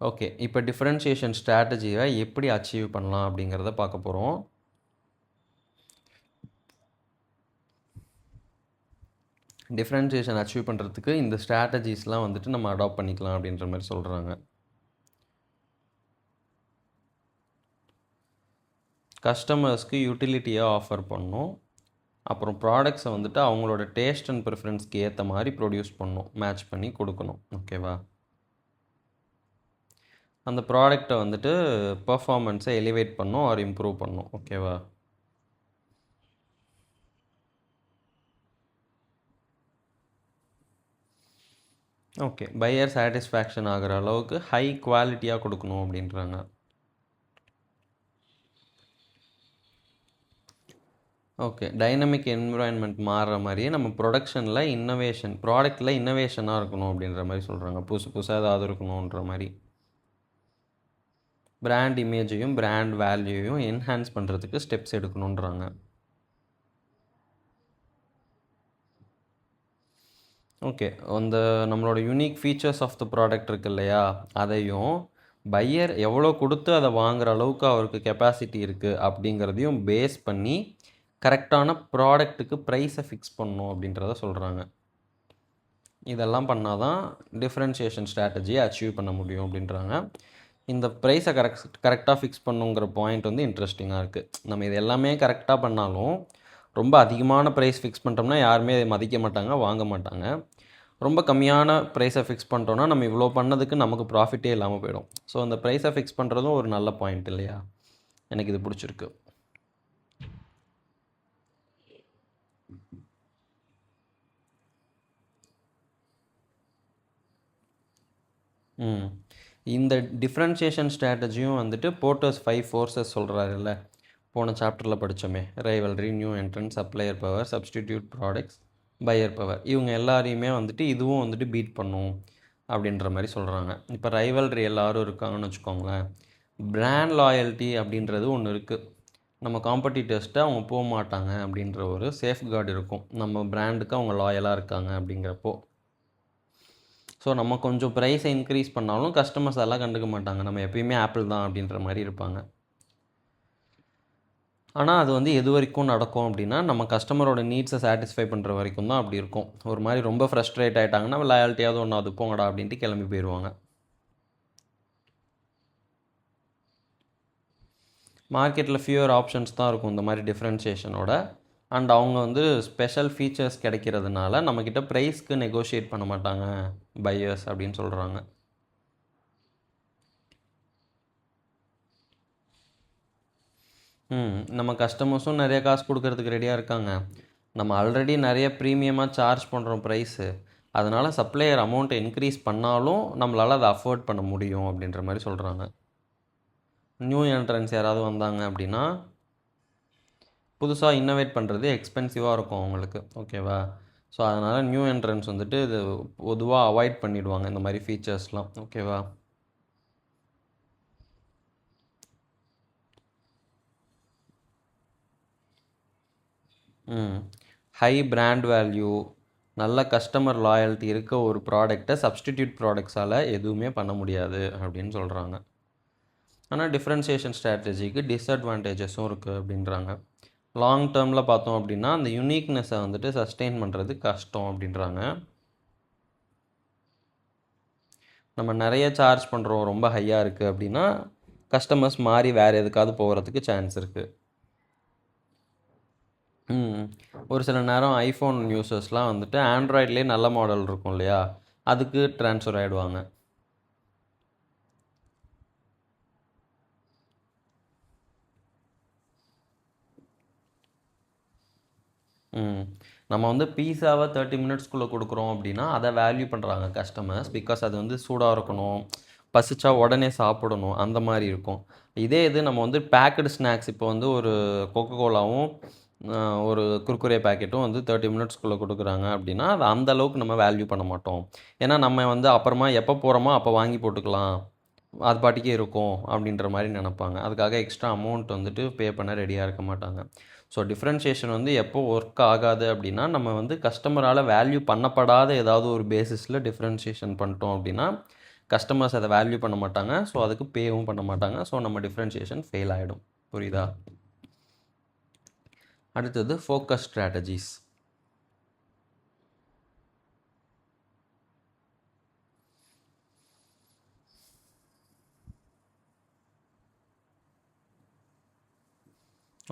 ஓகே, இப்போ டிஃப்ரென்ஷியேஷன் ஸ்ட்ராட்டஜியை எப்படி அச்சீவ் பண்ணலாம் அப்படிங்கிறத பார்க்க போகிறோம். டிஃப்ரென்ஷியேஷன் அச்சீவ் பண்ணுறதுக்கு இந்த ஸ்ட்ராட்டஜிஸ்லாம் வந்துட்டு நம்ம அடாப்ட் பண்ணிக்கலாம் அப்படின்ற மாதிரி சொல்கிறாங்க. கஸ்டமர்ஸ்க்கு யூட்டிலிட்டியாக ஆஃபர் பண்ணணும், அப்புறம் ப்ராடக்ட்ஸை வந்துட்டு அவங்களோட டேஸ்ட் அண்ட் ப்ரிஃபரன்ஸ்க்கு ஏற்ற மாதிரி ப்ரொடியூஸ் பண்ணணும், மேட்ச் பண்ணி கொடுக்கணும், ஓகேவா. அந்த ப்ராடக்டை வந்துட்டு பர்ஃபார்மன்ஸை எலிவேட் பண்ணணும் ஆர் இம்ப்ரூவ் பண்ணணும், ஓகேவா. ஓகே, பையர் சாட்டிஸ்ஃபேக்ஷன் ஆகிற அளவுக்கு ஹை குவாலிட்டியாக கொடுக்கணும் அப்படின்றாங்க. ஓகே, டைனமிக் என்விரான்மெண்ட் மாறுற மாதிரியே நம்ம ப்ராடக்ட்டில் இன்னோவேஷனாக இருக்கணும் அப்படின்ற மாதிரி சொல்கிறாங்க. புதுசாக ஏதாவது இருக்கணுன்ற மாதிரி. பிராண்ட் இமேஜையும் பிராண்ட் வேல்யூவையும் என்ஹான்ஸ் பண்ணுறதுக்கு ஸ்டெப்ஸ் எடுக்கணுன்றாங்க. ஓகே, அந்த நம்மளோட unique features of the product இருக்குது இல்லையா, அதையும் பையர் எவ்வளோ கொடுத்து அதை வாங்குகிற அளவுக்கு அவருக்கு கெப்பாசிட்டி இருக்குது அப்படிங்கிறதையும் பேஸ் பண்ணி கரெக்டான ப்ராடக்ட்டுக்கு ப்ரைஸை ஃபிக்ஸ் பண்ணணும் அப்படின்றத சொல்கிறாங்க. இதெல்லாம் பண்ணால் தான் டிஃப்ரென்ஷியேஷன் ஸ்ட்ராட்டஜியை அச்சீவ் பண்ண முடியும் அப்படின்றாங்க. இந்த ப்ரைஸை கரெக்டாக ஃபிக்ஸ் பண்ணுங்கிற பாயிண்ட் வந்து இன்ட்ரெஸ்டிங்காக இருக்குது. நம்ம இது எல்லாமே கரெக்டாக பண்ணாலும் ரொம்ப அதிகமான ப்ரைஸ் ஃபிக்ஸ் பண்ணிட்டோம்னா யாருமே அதை மதிக்க மாட்டாங்க, வாங்க மாட்டாங்க. ரொம்ப கம்மியான ப்ரைஸை ஃபிக்ஸ் பண்ணிட்டோன்னா நம்ம இவ்வளோ பண்ணதுக்கு நமக்கு ப்ராஃபிட்டே இல்லாமல் போயிடும். ஸோ அந்த ப்ரைஸை ஃபிக்ஸ் பண்ணுறதும் ஒரு நல்ல பாயிண்ட் இல்லையா. எனக்கு இது பிடிச்சிருக்கு. இந்த டிஃப்ரென்ஷியேஷன் ஸ்ட்ராட்டஜியும் வந்துட்டு போர்ட்டர்ஸ் 5 ஃபோர்ஸஸ் சொல்கிறாருல்ல, போன சாப்டரில் படித்தோமே, rivalry, new entrants, supplier power, substitute products, buyer power, இவங்க எல்லாரையுமே வந்துட்டு இதுவும் வந்துட்டு பீட் பண்ணும் அப்படின்ற மாதிரி சொல்கிறாங்க. இப்போ ரைவல்ரி எல்லோரும் இருக்காங்கன்னு வச்சுக்கோங்களேன், பிராண்ட் லாயல்ட்டி அப்படின்றது ஒன்று இருக்குது. நம்ம காம்படிட்டர்ஸ்ட்டு அவங்க போக மாட்டாங்க அப்படின்ற ஒரு சேஃப்கார்டு இருக்கும், நம்ம பிராண்டுக்கு அவங்க லாயலாக இருக்காங்க அப்படிங்கிறப்போ. ஸோ நம்ம கொஞ்சம் ப்ரைஸை இன்க்ரீஸ் பண்ணாலும் கஸ்டமர்ஸ் அதெல்லாம் கண்டுக்க மாட்டாங்க, நம்ம எப்பயுமே ஆப்பிள் தான் அப்படின்ற மாதிரி இருப்பாங்க. ஆனால் அது வந்து எது வரைக்கும் நடக்கும் அப்படின்னா, நம்ம கஸ்டமரோட நீட்ஸை சாட்டிஸ்ஃபை பண்ணுற வரைக்கும் தான் அப்படி இருக்கும். ஒரு மாதிரி ரொம்ப ஃப்ரஸ்ட்ரேட் ஆகிட்டாங்கன்னா லாயல்ட்டியாவது ஒன்று அது போங்கடா அப்படின்ட்டு கிளம்பி போயிடுவாங்க. மார்க்கெட்டில் ஃபியூவர் ஆப்ஷன்ஸ் தான் இருக்கும் இந்த மாதிரி டிஃப்ரென்ஷியேஷனோட. அண்ட் அவங்க வந்து ஸ்பெஷல் ஃபீச்சர்ஸ் கிடைக்கிறதுனால நம்மக்கிட்ட ப்ரைஸ்க்கு நெகோஷியேட் பண்ண மாட்டாங்க பையர்ஸ் அப்படின்னு சொல்கிறாங்க. நம்ம கஸ்டமர்ஸும் நிறைய காசு கொடுக்கறதுக்கு ரெடியாக இருக்காங்க, நம்ம ஆல்ரெடி நிறைய ப்ரீமியமாக சார்ஜ் பண்ணுறோம் ப்ரைஸு, அதனால் சப்ளையர் அமௌண்ட்டை இன்க்ரீஸ் பண்ணாலும் நம்மளால் அதை அஃபோர்ட் பண்ண முடியும் அப்படின்ற மாதிரி சொல்கிறாங்க. நியூ என்ட்ரன்ஸ் யாராவது வந்தாங்க அப்படின்னா புதுசாக இன்னோவேட் பண்ணுறது எக்ஸ்பென்சிவாக இருக்கும் அவங்களுக்கு, ஓகேவா. ஸோ அதனால் நியூ என்ட்ரன்ஸ் வந்துட்டு இது பொதுவாக அவாய்ட் பண்ணிவிடுவாங்க இந்த மாதிரி ஃபீச்சர்ஸ்லாம், ஓகேவா. ஹை பிராண்ட் வேல்யூ, நல்ல கஸ்டமர் லாயல்ட்டி இருக்க ஒரு ப்ராடக்ட்டை சப்ஸ்டிடியூட் ப்ராடக்ட்ஸால் எதுவுமே பண்ண முடியாது அப்படின்னு சொல்கிறாங்க. ஆனால் டிஃப்ரென்சியேஷன் ஸ்ட்ராட்டஜிக்கு டிஸ்அட்வான்டேஜஸும் இருக்குது அப்படின்றாங்க. லாங் டேர்மில் பார்த்தோம் அப்படின்னா அந்த யூனிக்னஸை வந்துட்டு சஸ்டெயின் பண்ணுறது கஷ்டம் அப்படின்றாங்க. நம்ம நிறைய சார்ஜ் பண்ணுறோம், ரொம்ப ஹையாக இருக்குது அப்படின்னா கஸ்டமர்ஸ் மாறி வேறு எதுக்காவது போகிறதுக்கு சான்ஸ் இருக்குது. ஒரு சில நேரம் ஐஃபோன் யூசர்ஸ்லாம் வந்துட்டு ஆண்ட்ராய்ட்லேயே நல்ல மாடல் இருக்கும் இல்லையா, அதுக்கு ட்ரான்ஸ்ஃபர் ஆகிடுவாங்க. நம்ம வந்து பீஸாவை 30 மினிட்ஸ்க்குள்ளே கொடுக்குறோம் அப்படின்னா அதை வேல்யூ பண்ணுறாங்க கஸ்டமர்ஸ். பிகாஸ் அது வந்து சூடாக இருக்கணும், பசிச்சா உடனே சாப்பிடணும், அந்த மாதிரி இருக்கும். இதே இது நம்ம வந்து பேக்கடு ஸ்நாக்ஸ், இப்போ வந்து ஒரு கொக்கோ கோலாவும் ஒரு குர்குரே பேக்கெட்டும் வந்து 30 மினிட்ஸ்க்குள்ளே கொடுக்குறாங்க அப்படின்னா அது அந்த அளவுக்கு நம்ம வேல்யூ பண்ண மாட்டோம். ஏன்னா நம்ம வந்து அப்புறமா எப்போ போகிறோமோ அப்போ வாங்கி போட்டுக்கலாம், அது பாட்டிக்கே இருக்கும் அப்படின்ற மாதிரி நினப்பாங்க. அதுக்காக எக்ஸ்ட்ரா அமௌண்ட் வந்துட்டு பே பண்ண ரெடியாக இருக்க மாட்டாங்க. ஸோ டிஃப்ரென்ஷியேஷன் வந்து எப்போ ஒர்க் ஆகாது அப்படின்னா நம்ம வந்து கஸ்டமரால் வேல்யூ பண்ணப்படாத ஏதாவது ஒரு பேசிஸில் டிஃப்ரென்ஷியேஷன் பண்ணிட்டோம் அப்படின்னா கஸ்டமர்ஸ் அதை வேல்யூ பண்ண மாட்டாங்க, ஸோ அதுக்கு பேவும் பண்ண மாட்டாங்க. ஸோ நம்ம டிஃப்ரென்ஷியேஷன் ஃபெயில் ஆகிடும். புரியுதா? அடுத்தது ஃபோக்கஸ் ஸ்ட்ராட்டஜிஸ்.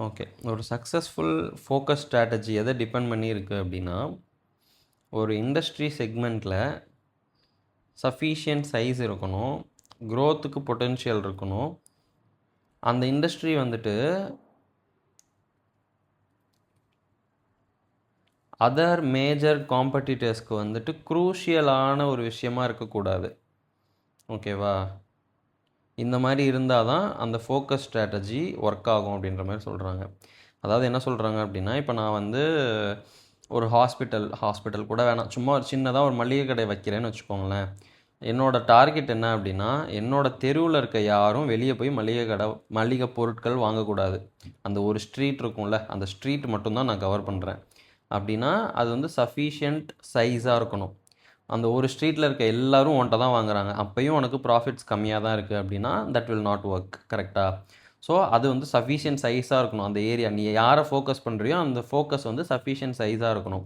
ஓகே, ஒரு சக்ஸஸ்ஃபுல் ஃபோக்கஸ் ஸ்ட்ராட்டஜி எதை டிபெண்ட் பண்ணி இருக்குது அப்படின்னா ஒரு இண்டஸ்ட்ரி செக்மெண்ட்டில் சஃபிஷியன்ட் சைஸ் இருக்கணும், க்ரோத்துக்கு பொட்டென்ஷியல் இருக்கணும். அந்த இண்டஸ்ட்ரி வந்துட்டு அதர் மேஜர் காம்படிட்டர்ஸ்க்கு வந்துட்டு க்ரூஷியலான ஒரு விஷயமா இருக்கக்கூடாது. ஓகேவா? இந்த மாதிரி இருந்தால் தான் அந்த ஃபோக்கஸ் ஸ்ட்ராட்டஜி ஒர்க் ஆகும் அப்படின்ற மாதிரி சொல்கிறாங்க. அதாவது என்ன சொல்கிறாங்க அப்படின்னா, இப்போ நான் வந்து ஒரு ஹாஸ்பிட்டல் கூட வேணாம், சும்மா ஒரு சின்னதாக ஒரு மளிகை கடை வைக்கிறேன்னு வச்சுக்கோங்களேன். என்னோடய டார்கெட் என்ன அப்படின்னா, என்னோடய தெருவில் இருக்க யாரும் வெளியே போய் மளிகை பொருட்கள் வாங்கக்கூடாது. அந்த ஒரு ஸ்ட்ரீட் இருக்கும்ல, அந்த ஸ்ட்ரீட் மட்டும்தான் நான் கவர் பண்ணுறேன். அப்படின்னா அது வந்து சஃபிஷியன்ட் சைஸாக இருக்கணும். அந்த ஒரு ஸ்ட்ரீட்டில் இருக்க எல்லோரும் உன்ட்ட தான் வாங்குறாங்க, அப்போயும் உனக்கு ப்ராஃபிட்ஸ் கம்மியாக தான் இருக்குது அப்படின்னா தட் வில் நாட் ஒர்க். கரெக்டாக? ஸோ அது வந்து சஃபிஷியன்ட் சைஸாக இருக்கணும் அந்த ஏரியா. நீ யாரை ஃபோக்கஸ் பண்ணுறியோ அந்த ஃபோக்கஸ் வந்து சஃபிஷியன்ட் சைஸாக இருக்கணும்.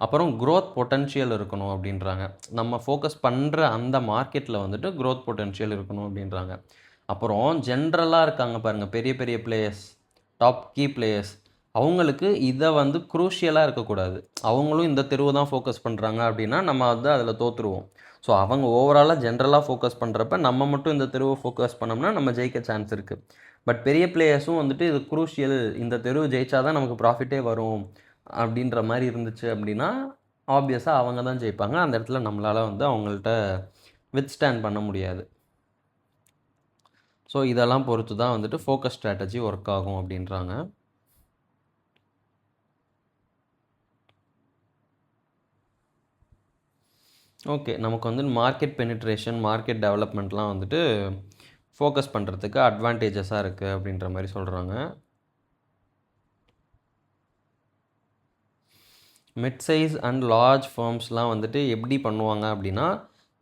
அப்புறம் க்ரோத் பொட்டென்ஷியல் இருக்கணும் அப்படின்றாங்க. நம்ம ஃபோக்கஸ் பண்ணுற அந்த மார்க்கெட்டில் வந்துட்டு க்ரோத் பொட்டென்ஷியல் இருக்கணும் அப்படின்றாங்க. அப்புறம் ஜென்ரலாக இருக்காங்க பாருங்கள், பெரிய பெரிய பிளேயர்ஸ், டாப் கீ பிளேயர்ஸ், அவங்களுக்கு இதை வந்து க்ரூஷியலாக இருக்கக்கூடாது. அவங்களும் இந்த தெருவை தான் ஃபோக்கஸ் பண்ணுறாங்க அப்படின்னா நம்ம வந்து அதில் தோற்றுருவோம். ஸோ அவங்க ஓவராலாக ஜென்ரலாக ஃபோக்கஸ் பண்ணுறப்ப நம்ம மட்டும் இந்த தெருவை ஃபோக்கஸ் பண்ணோம்னா நம்ம ஜெயிக்க சான்ஸ் இருக்குது. பட் பெரிய பிளேயர்ஸும் வந்துட்டு இது க்ரூஷியல், இந்த தெருவு ஜெயிச்சா தான் நமக்கு ப்ராஃபிட்டே வரும் அப்படின்ற மாதிரி இருந்துச்சு அப்படின்னா ஆப்வியஸாக அவங்க தான் ஜெயிப்பாங்க. அந்த இடத்துல நம்மளால் வந்து அவங்கள்ட்ட வித்ஸ்டாண்ட் பண்ண முடியாது. ஸோ இதெல்லாம் பொறுத்து தான் வந்துட்டு ஃபோக்கஸ் ஸ்ட்ராட்டஜி ஒர்க் ஆகும் அப்படின்றாங்க. ஓகே, நமக்கு வந்து மார்க்கெட் பெனிட்ரேஷன், மார்க்கெட் டெவலப்மெண்ட்லாம் வந்துட்டு ஃபோக்கஸ் பண்ணுறதுக்கு அட்வான்டேஜஸாக இருக்குது அப்படின்ற மாதிரி சொல்கிறாங்க. மிட் சைஸ் அண்ட் லார்ஜ் ஃபார்ம்ஸ்லாம் வந்துட்டு எப்படி பண்ணுவாங்க அப்படின்னா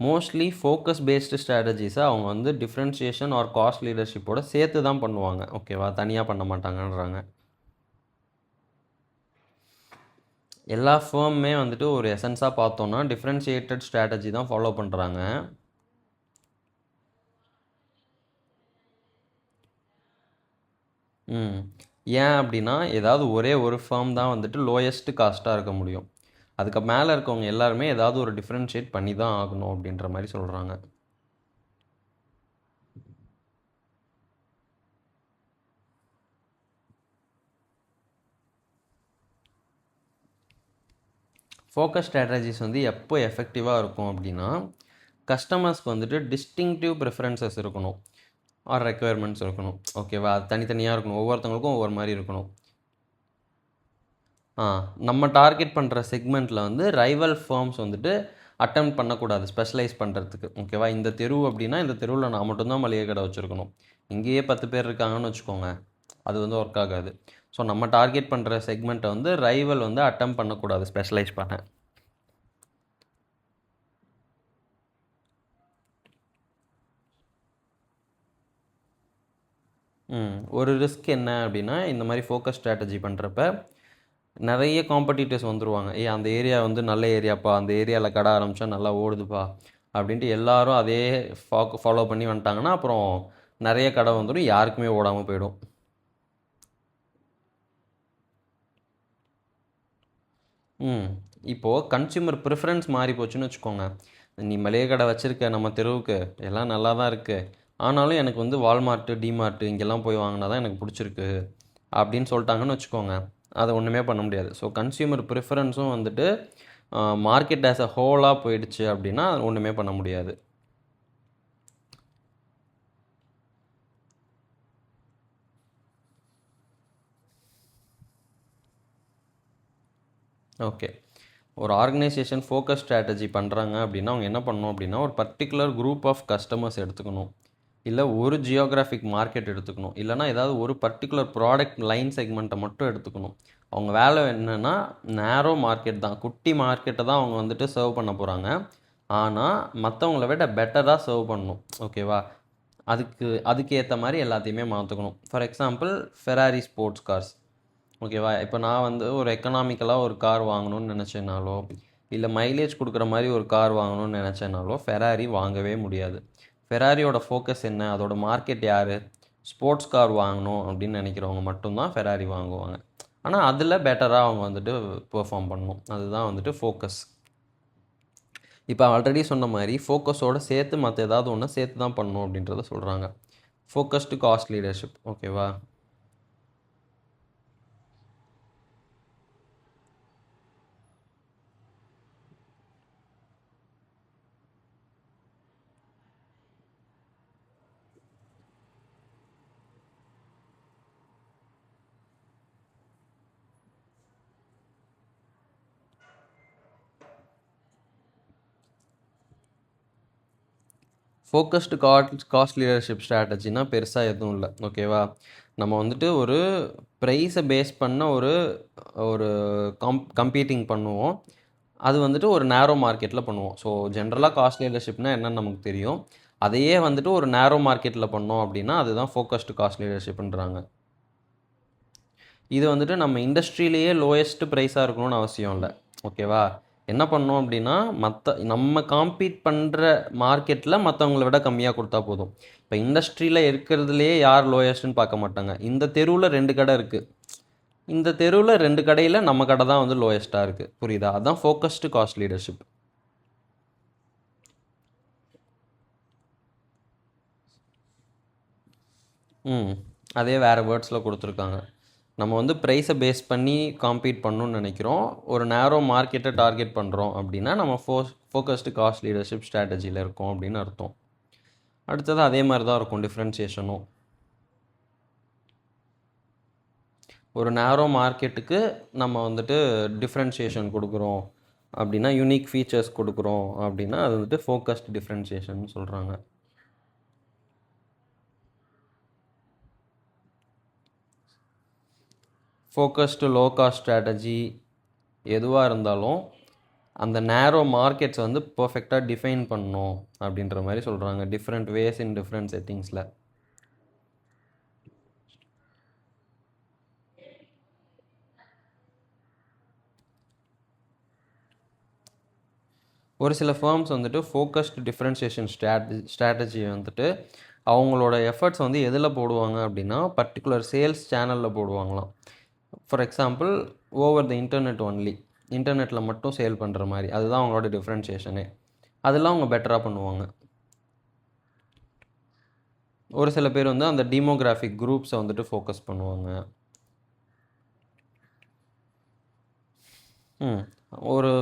மோஸ்ட்லி ஃபோக்கஸ் பேஸ்டு ஸ்ட்ராட்டஜிஸை அவங்க வந்து டிஃப்ரென்ஷியேஷன் ஆர் காஸ்ட் லீடர்ஷிப்போட சேர்த்து தான் பண்ணுவாங்க. ஓகேவா? தனியாக பண்ண மாட்டாங்கன்றாங்க. எல்லா ஃபேர்மே வந்துட்டு ஒரு எசன்ஸாக பார்த்தோன்னா டிஃப்ரென்ஷியேட்டட் ஸ்ட்ராட்டஜி தான் ஃபாலோ பண்ணுறாங்க. ஏன் அப்படின்னா ஏதாவது ஒரே ஒரு ஃபேர்ம் தான் வந்துட்டு லோயஸ்ட் காஸ்ட்டாக இருக்க முடியும். அதுக்கு மேலே இருக்கவங்க எல்லாருமே ஏதாவது ஒரு டிஃப்ரென்ஷியேட் பண்ணி தான் ஆகணும் அப்படின்ற மாதிரி சொல்கிறாங்க. ஃபோக்கஸ் ஸ்ட்ராட்டஜிஸ் வந்து எப்போ எஃபெக்டிவாக இருக்கும் அப்படின்னா கஸ்டமர்ஸ்க்கு வந்துட்டு டிஸ்டிங்டிவ் ப்ரிஃபரன்சஸ் இருக்கணும் ஆர் ரெக்குயர்மெண்ட்ஸ் இருக்கணும். ஓகேவா? அது தனித்தனியாக இருக்கணும், ஒவ்வொருத்தவங்களுக்கும் ஒவ்வொரு மாதிரி இருக்கணும். நம்ம டார்கெட் பண்ணுற செக்மெண்ட்டில் வந்து ரைவல் ஃபார்ம்ஸ் வந்துட்டு அட்டம் பண்ணக்கூடாது ஸ்பெஷலைஸ் பண்ணுறதுக்கு. ஓகேவா? இந்த தெரு அப்படின்னா இந்த தெருவில் நான் மட்டும்தான் மளிகை கடை வச்சுருக்கணும். இங்கேயே 10 பேர் இருக்காங்கன்னு வச்சுக்கோங்க, அது வந்து ஒர்க் ஆகாது. ஸோ நம்ம டார்கெட் பண்ணுற செக்மெண்ட்டை வந்து ரைவல் வந்து அட்டம் பண்ணக்கூடாது ஸ்பெஷலைஸ் பண்ண. ஒரு ரிஸ்க் என்ன அப்படின்னா, இந்த மாதிரி ஃபோக்கஸ் ஸ்ட்ராட்டஜி பண்ணுறப்ப நிறைய காம்படிட்டர்ஸ் வந்துருவாங்க. அந்த ஏரியா வந்து நல்ல ஏரியாப்பா, அந்த ஏரியாவில் கடை ஆரம்பித்தா நல்லா ஓடுதுப்பா அப்படின்ட்டு எல்லாரும் அதே ஃபாலோ பண்ணி வந்துட்டாங்கன்னா அப்புறம் நிறைய கடை வந்துடும், யாருக்குமே ஓடாமல் போயிடும். இப்போது கன்சியூமர் ப்ரிஃபரன்ஸ் மாறி போச்சுன்னு வச்சுக்கோங்க. நீ மளிகை கடை வச்சுருக்க நம்ம தெருவுக்கு, எல்லாம் நல்லா தான் இருக்குது, ஆனாலும் எனக்கு வந்து வால்மார்ட்டு, டிமார்ட்டு இங்கெல்லாம் போய் வாங்கினா தான் எனக்கு பிடிச்சிருக்கு அப்படின்னு சொல்லிட்டாங்கன்னு வச்சுக்கோங்க. அதை ஒன்றுமே பண்ண முடியாது. ஸோ கன்சியூமர் ப்ரிஃபரன்ஸும் வந்துட்டு மார்க்கெட் ஆஸ் அ ஹோலாக போயிடுச்சு அப்படின்னா ஒன்றுமே பண்ண முடியாது. ஓகே, ஒரு ஆர்கனைசேஷன் ஃபோக்கஸ் ஸ்ட்ராட்டஜி பண்ணுறாங்க அப்படின்னா அவங்க என்ன பண்ணணும் அப்படின்னா, ஒரு பர்டிகுலர் குரூப் ஆஃப் கஸ்டமர்ஸ் எடுத்துக்கணும், இல்லை ஒரு ஜியோகிராஃபிக் மார்க்கெட் எடுத்துக்கணும், இல்லைனா ஏதாவது ஒரு பர்டிகுலர் ப்ராடக்ட் லைன் செக்மெண்ட்டை மட்டும் எடுத்துக்கணும். அவங்க வேலை என்னென்னா நேரோ மார்க்கெட் தான், குட்டி மார்க்கெட்டை தான் அவங்க வந்துட்டு சர்வ் பண்ண போகிறாங்க. ஆனால் மற்றவங்கள விட பெட்டராக சர்வ் பண்ணணும். ஓகேவா? அதுக்கு ஏற்ற மாதிரி எல்லாத்தையுமே மாற்றிக்கணும். For example Ferrari sports cars. ஓகேவா? இப்போ நான் வந்து ஒரு எக்கனாமிக்கலாக ஒரு கார் வாங்கணும்னு நினச்சேனாலோ, இல்லை மைலேஜ் கொடுக்குற மாதிரி ஒரு கார் வாங்கணும்னு நினச்சேனாலோ ஃபெராரி வாங்கவே முடியாது. ஃபெராரியோட ஃபோக்கஸ் என்ன, அதோட மார்க்கெட் யார்? ஸ்போர்ட்ஸ் கார் வாங்கணும் அப்படின்னு நினைக்கிறவங்க மட்டும்தான் ஃபெராரி வாங்குவாங்க. ஆனால் அதில் பெட்டராக அவங்க வந்துட்டு பெர்ஃபார்ம் பண்ணணும். அதுதான் வந்துட்டு ஃபோக்கஸ். இப்போ ஆல்ரெடி சொன்ன மாதிரி ஃபோக்கஸோடு சேர்த்து மற்ற ஏதாவது ஒன்று சேர்த்து தான் பண்ணணும் அப்படின்றத சொல்கிறாங்க. Focused cost leadership. ஓகேவா? ஃபோக்கஸ்டு காஸ்ட் லீடர்ஷிப் ஸ்ட்ராட்டஜினா பெருசாக எதுவும் இல்லை. ஓகேவா? நம்ம வந்துட்டு ஒரு ப்ரைஸை பேஸ் பண்ண ஒரு ஒரு கம்பீட்டிங் பண்ணுவோம். அது வந்துட்டு ஒரு நேரோ மார்க்கெட்டில் பண்ணுவோம். ஸோ ஜென்ரலாக காஸ்ட் லீடர்ஷிப்னால் என்னென்னு நமக்கு தெரியும். அதையே வந்துட்டு ஒரு நேரோ மார்க்கெட்டில் பண்ணோம் அப்படின்னா அதுதான் ஃபோக்கஸ்டு காஸ்ட் லீடர்ஷிப்ன்றாங்க. இது வந்துட்டு நம்ம இண்டஸ்ட்ரியிலேயே லோயஸ்ட் ப்ரைஸாக இருக்கணும்னு அவசியம் இல்லை. ஓகேவா? என்ன பண்ணோம் அப்படின்னா நம்ம காம்பீட் பண்ணுற மார்க்கெட்டில் மற்றவங்கள விட கம்மியாக கொடுத்தா போதும். இப்போ இண்டஸ்ட்ரியில் இருக்கிறதுலையே யார் லோயஸ்ட்டுன்னு பார்க்க மாட்டாங்க. இந்த தெருவில் 2 கடை இருக்குது, இந்த தெருவில் 2 கடையில் நம்ம கடை தான் வந்து லோயஸ்ட்டாக இருக்குது. புரியுதா? அதுதான் ஃபோக்கஸ்டு காஸ்ட் லீடர்ஷிப். அதே வேறு வேர்ட்ஸில் கொடுத்துருக்காங்க. நம்ம வந்து ப்ரைஸை பேஸ் பண்ணி காம்பீட் பண்ணணும்னு நினைக்கிறோம், ஒரு நேரோ மார்க்கெட்டை டார்கெட் பண்ணுறோம் அப்படின்னா நம்ம ஃபோக்கஸ்டு காஸ்ட் லீடர்ஷிப் ஸ்ட்ராட்டஜியில் இருக்கோம் அப்படின்னு அர்த்தம். அடுத்தது அதே மாதிரி தான் இருக்கும் டிஃப்ரென்சியேஷனும். ஒரு நேரோ மார்க்கெட்டுக்கு நம்ம வந்துட்டு டிஃப்ரென்சியேஷன் கொடுக்குறோம் அப்படின்னா, யூனிக் ஃபீச்சர்ஸ் கொடுக்குறோம் அப்படின்னா அது வந்துட்டு ஃபோக்கஸ்டு டிஃப்ரென்சியேஷன் சொல்கிறாங்க. ஃபோக்கஸ்டு லோ காஸ்ட் ஸ்ட்ராட்டஜி எதுவாக இருந்தாலும் அந்த நேரோ மார்க்கெட்ஸ் வந்து பர்ஃபெக்டாக டிஃபைன் பண்ணணும் அப்படின்ற மாதிரி சொல்கிறாங்க, டிஃப்ரெண்ட் வேஸ் இன் டிஃப்ரெண்ட் செட்டிங்ஸில். ஒரு சில ஃபேர்ம்ஸ் வந்துட்டு ஃபோக்கஸ்டு டிஃப்ரென்சியேஷன் ஸ்ட்ராட்டஜியை வந்துட்டு அவங்களோட எஃபர்ட்ஸ் வந்து எதில் போடுவாங்க அப்படின்னா பர்டிகுலர் சேல்ஸ் சேனலில் போடுவாங்களாம். For example over the internet only, இன்டர்நெட்டில் மட்டும் சேல் பண்ணுற மாதிரி, அதுதான் அவங்களோட டிஃப்ரென்ஷியேஷனே. அதெல்லாம் அவங்க பெட்டராக பண்ணுவாங்க. ஒரு சில பேர் வந்து அந்த டீமோகிராஃபிக் குரூப்ஸை வந்துட்டு ஃபோக்கஸ் பண்ணுவாங்க. ஒரு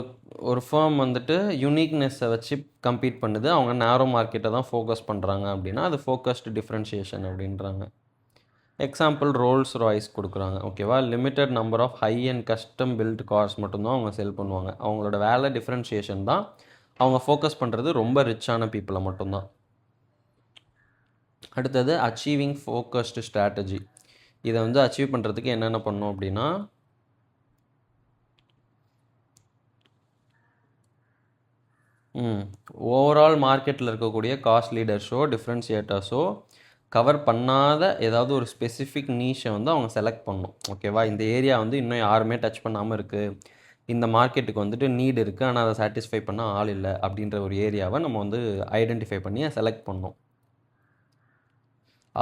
ஒரு ஃபேர்ம் வந்துட்டு யூனிக்னஸை வச்சு கம்பீட் பண்ணுது, அவங்க நேரோ மார்க்கெட்டை தான் ஃபோக்கஸ் பண்ணுறாங்க அப்படின்னா அது ஃபோக்கஸ்டு டிஃப்ரென்ஷியேஷன் அப்படின்றாங்க. எக்ஸாம்பிள் ரோல்ஸ் ராய்ஸ் கொடுக்குறாங்க. ஓகேவா? Limited number of high and custom build cars மட்டும்தான் அவங்க செல் பண்ணுவாங்க. அவங்களோட வேலை டிஃப்ரென்ஷியேஷன் தான். அவங்க ஃபோக்கஸ் பண்ணுறது ரொம்ப ரிச்சான பீப்புளை மட்டும்தான். அடுத்தது அச்சீவிங் ஃபோக்கஸ்டு ஸ்ட்ராட்டஜி. இதை வந்து அச்சீவ் பண்ணுறதுக்கு என்னென்ன பண்ணோம் அப்படின்னா, ஓவரால் மார்க்கெட்டில் இருக்கக்கூடிய காஸ்ட் லீடர்ஸோ டிஃப்ரென்ஷியேட்டர்ஸோ கவர் பண்ணாத ஏதாவது ஒரு ஸ்பெசிஃபிக் நீஷை வந்து அவங்க செலக்ட் பண்ணணும். ஓகேவா, இந்த ஏரியா வந்து இன்னும் யாருமே டச் பண்ணாமல் இருக்குது, இந்த மார்க்கெட்டுக்கு வந்துட்டு நீட் இருக்குது ஆனால் அதை சாட்டிஸ்ஃபை பண்ண ஆள் இல்லை அப்படின்ற ஒரு ஏரியாவை நம்ம வந்து ஐடென்டிஃபை பண்ணி செலக்ட் பண்ணணும்.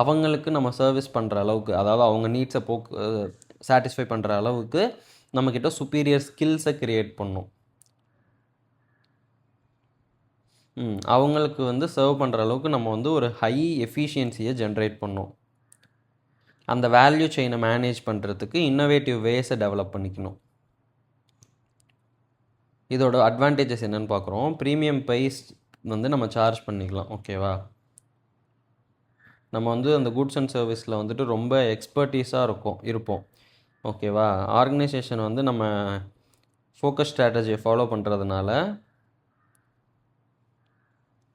அவங்களுக்கு நம்ம சர்வீஸ் பண்ணுற அளவுக்கு, அதாவது அவங்க நீட்ஸை சாட்டிஸ்ஃபை பண்ணுற அளவுக்கு நம்மக்கிட்ட சுப்பீரியர் ஸ்கில்ஸை க்ரியேட் பண்ணணும். அவங்களுக்கு வந்து சர்வ் பண்ணுற அளவுக்கு நம்ம வந்து ஒரு ஹை எஃபிஷியன்சியை ஜென்ரேட் பண்ணணும். அந்த வேல்யூ செயினை மேனேஜ் பண்ணுறதுக்கு இன்னோவேட்டிவ் வேஸை டெவலப் பண்ணிக்கணும். இதோட அட்வான்டேஜஸ் என்னென்னு பார்க்குறோம். ப்ரீமியம் ப்ரைஸ் வந்து நம்ம சார்ஜ் பண்ணிக்கலாம். ஓகேவா, நம்ம வந்து அந்த குட்ஸ் அண்ட் சர்வீஸில் வந்துட்டு ரொம்ப எக்ஸ்பர்ட்டீஸாக இருப்போம். ஓகேவா, ஆர்கனைசேஷன் வந்து நம்ம ஃபோக்கஸ் ஸ்ட்ராட்டஜியை ஃபாலோ பண்ணுறதுனால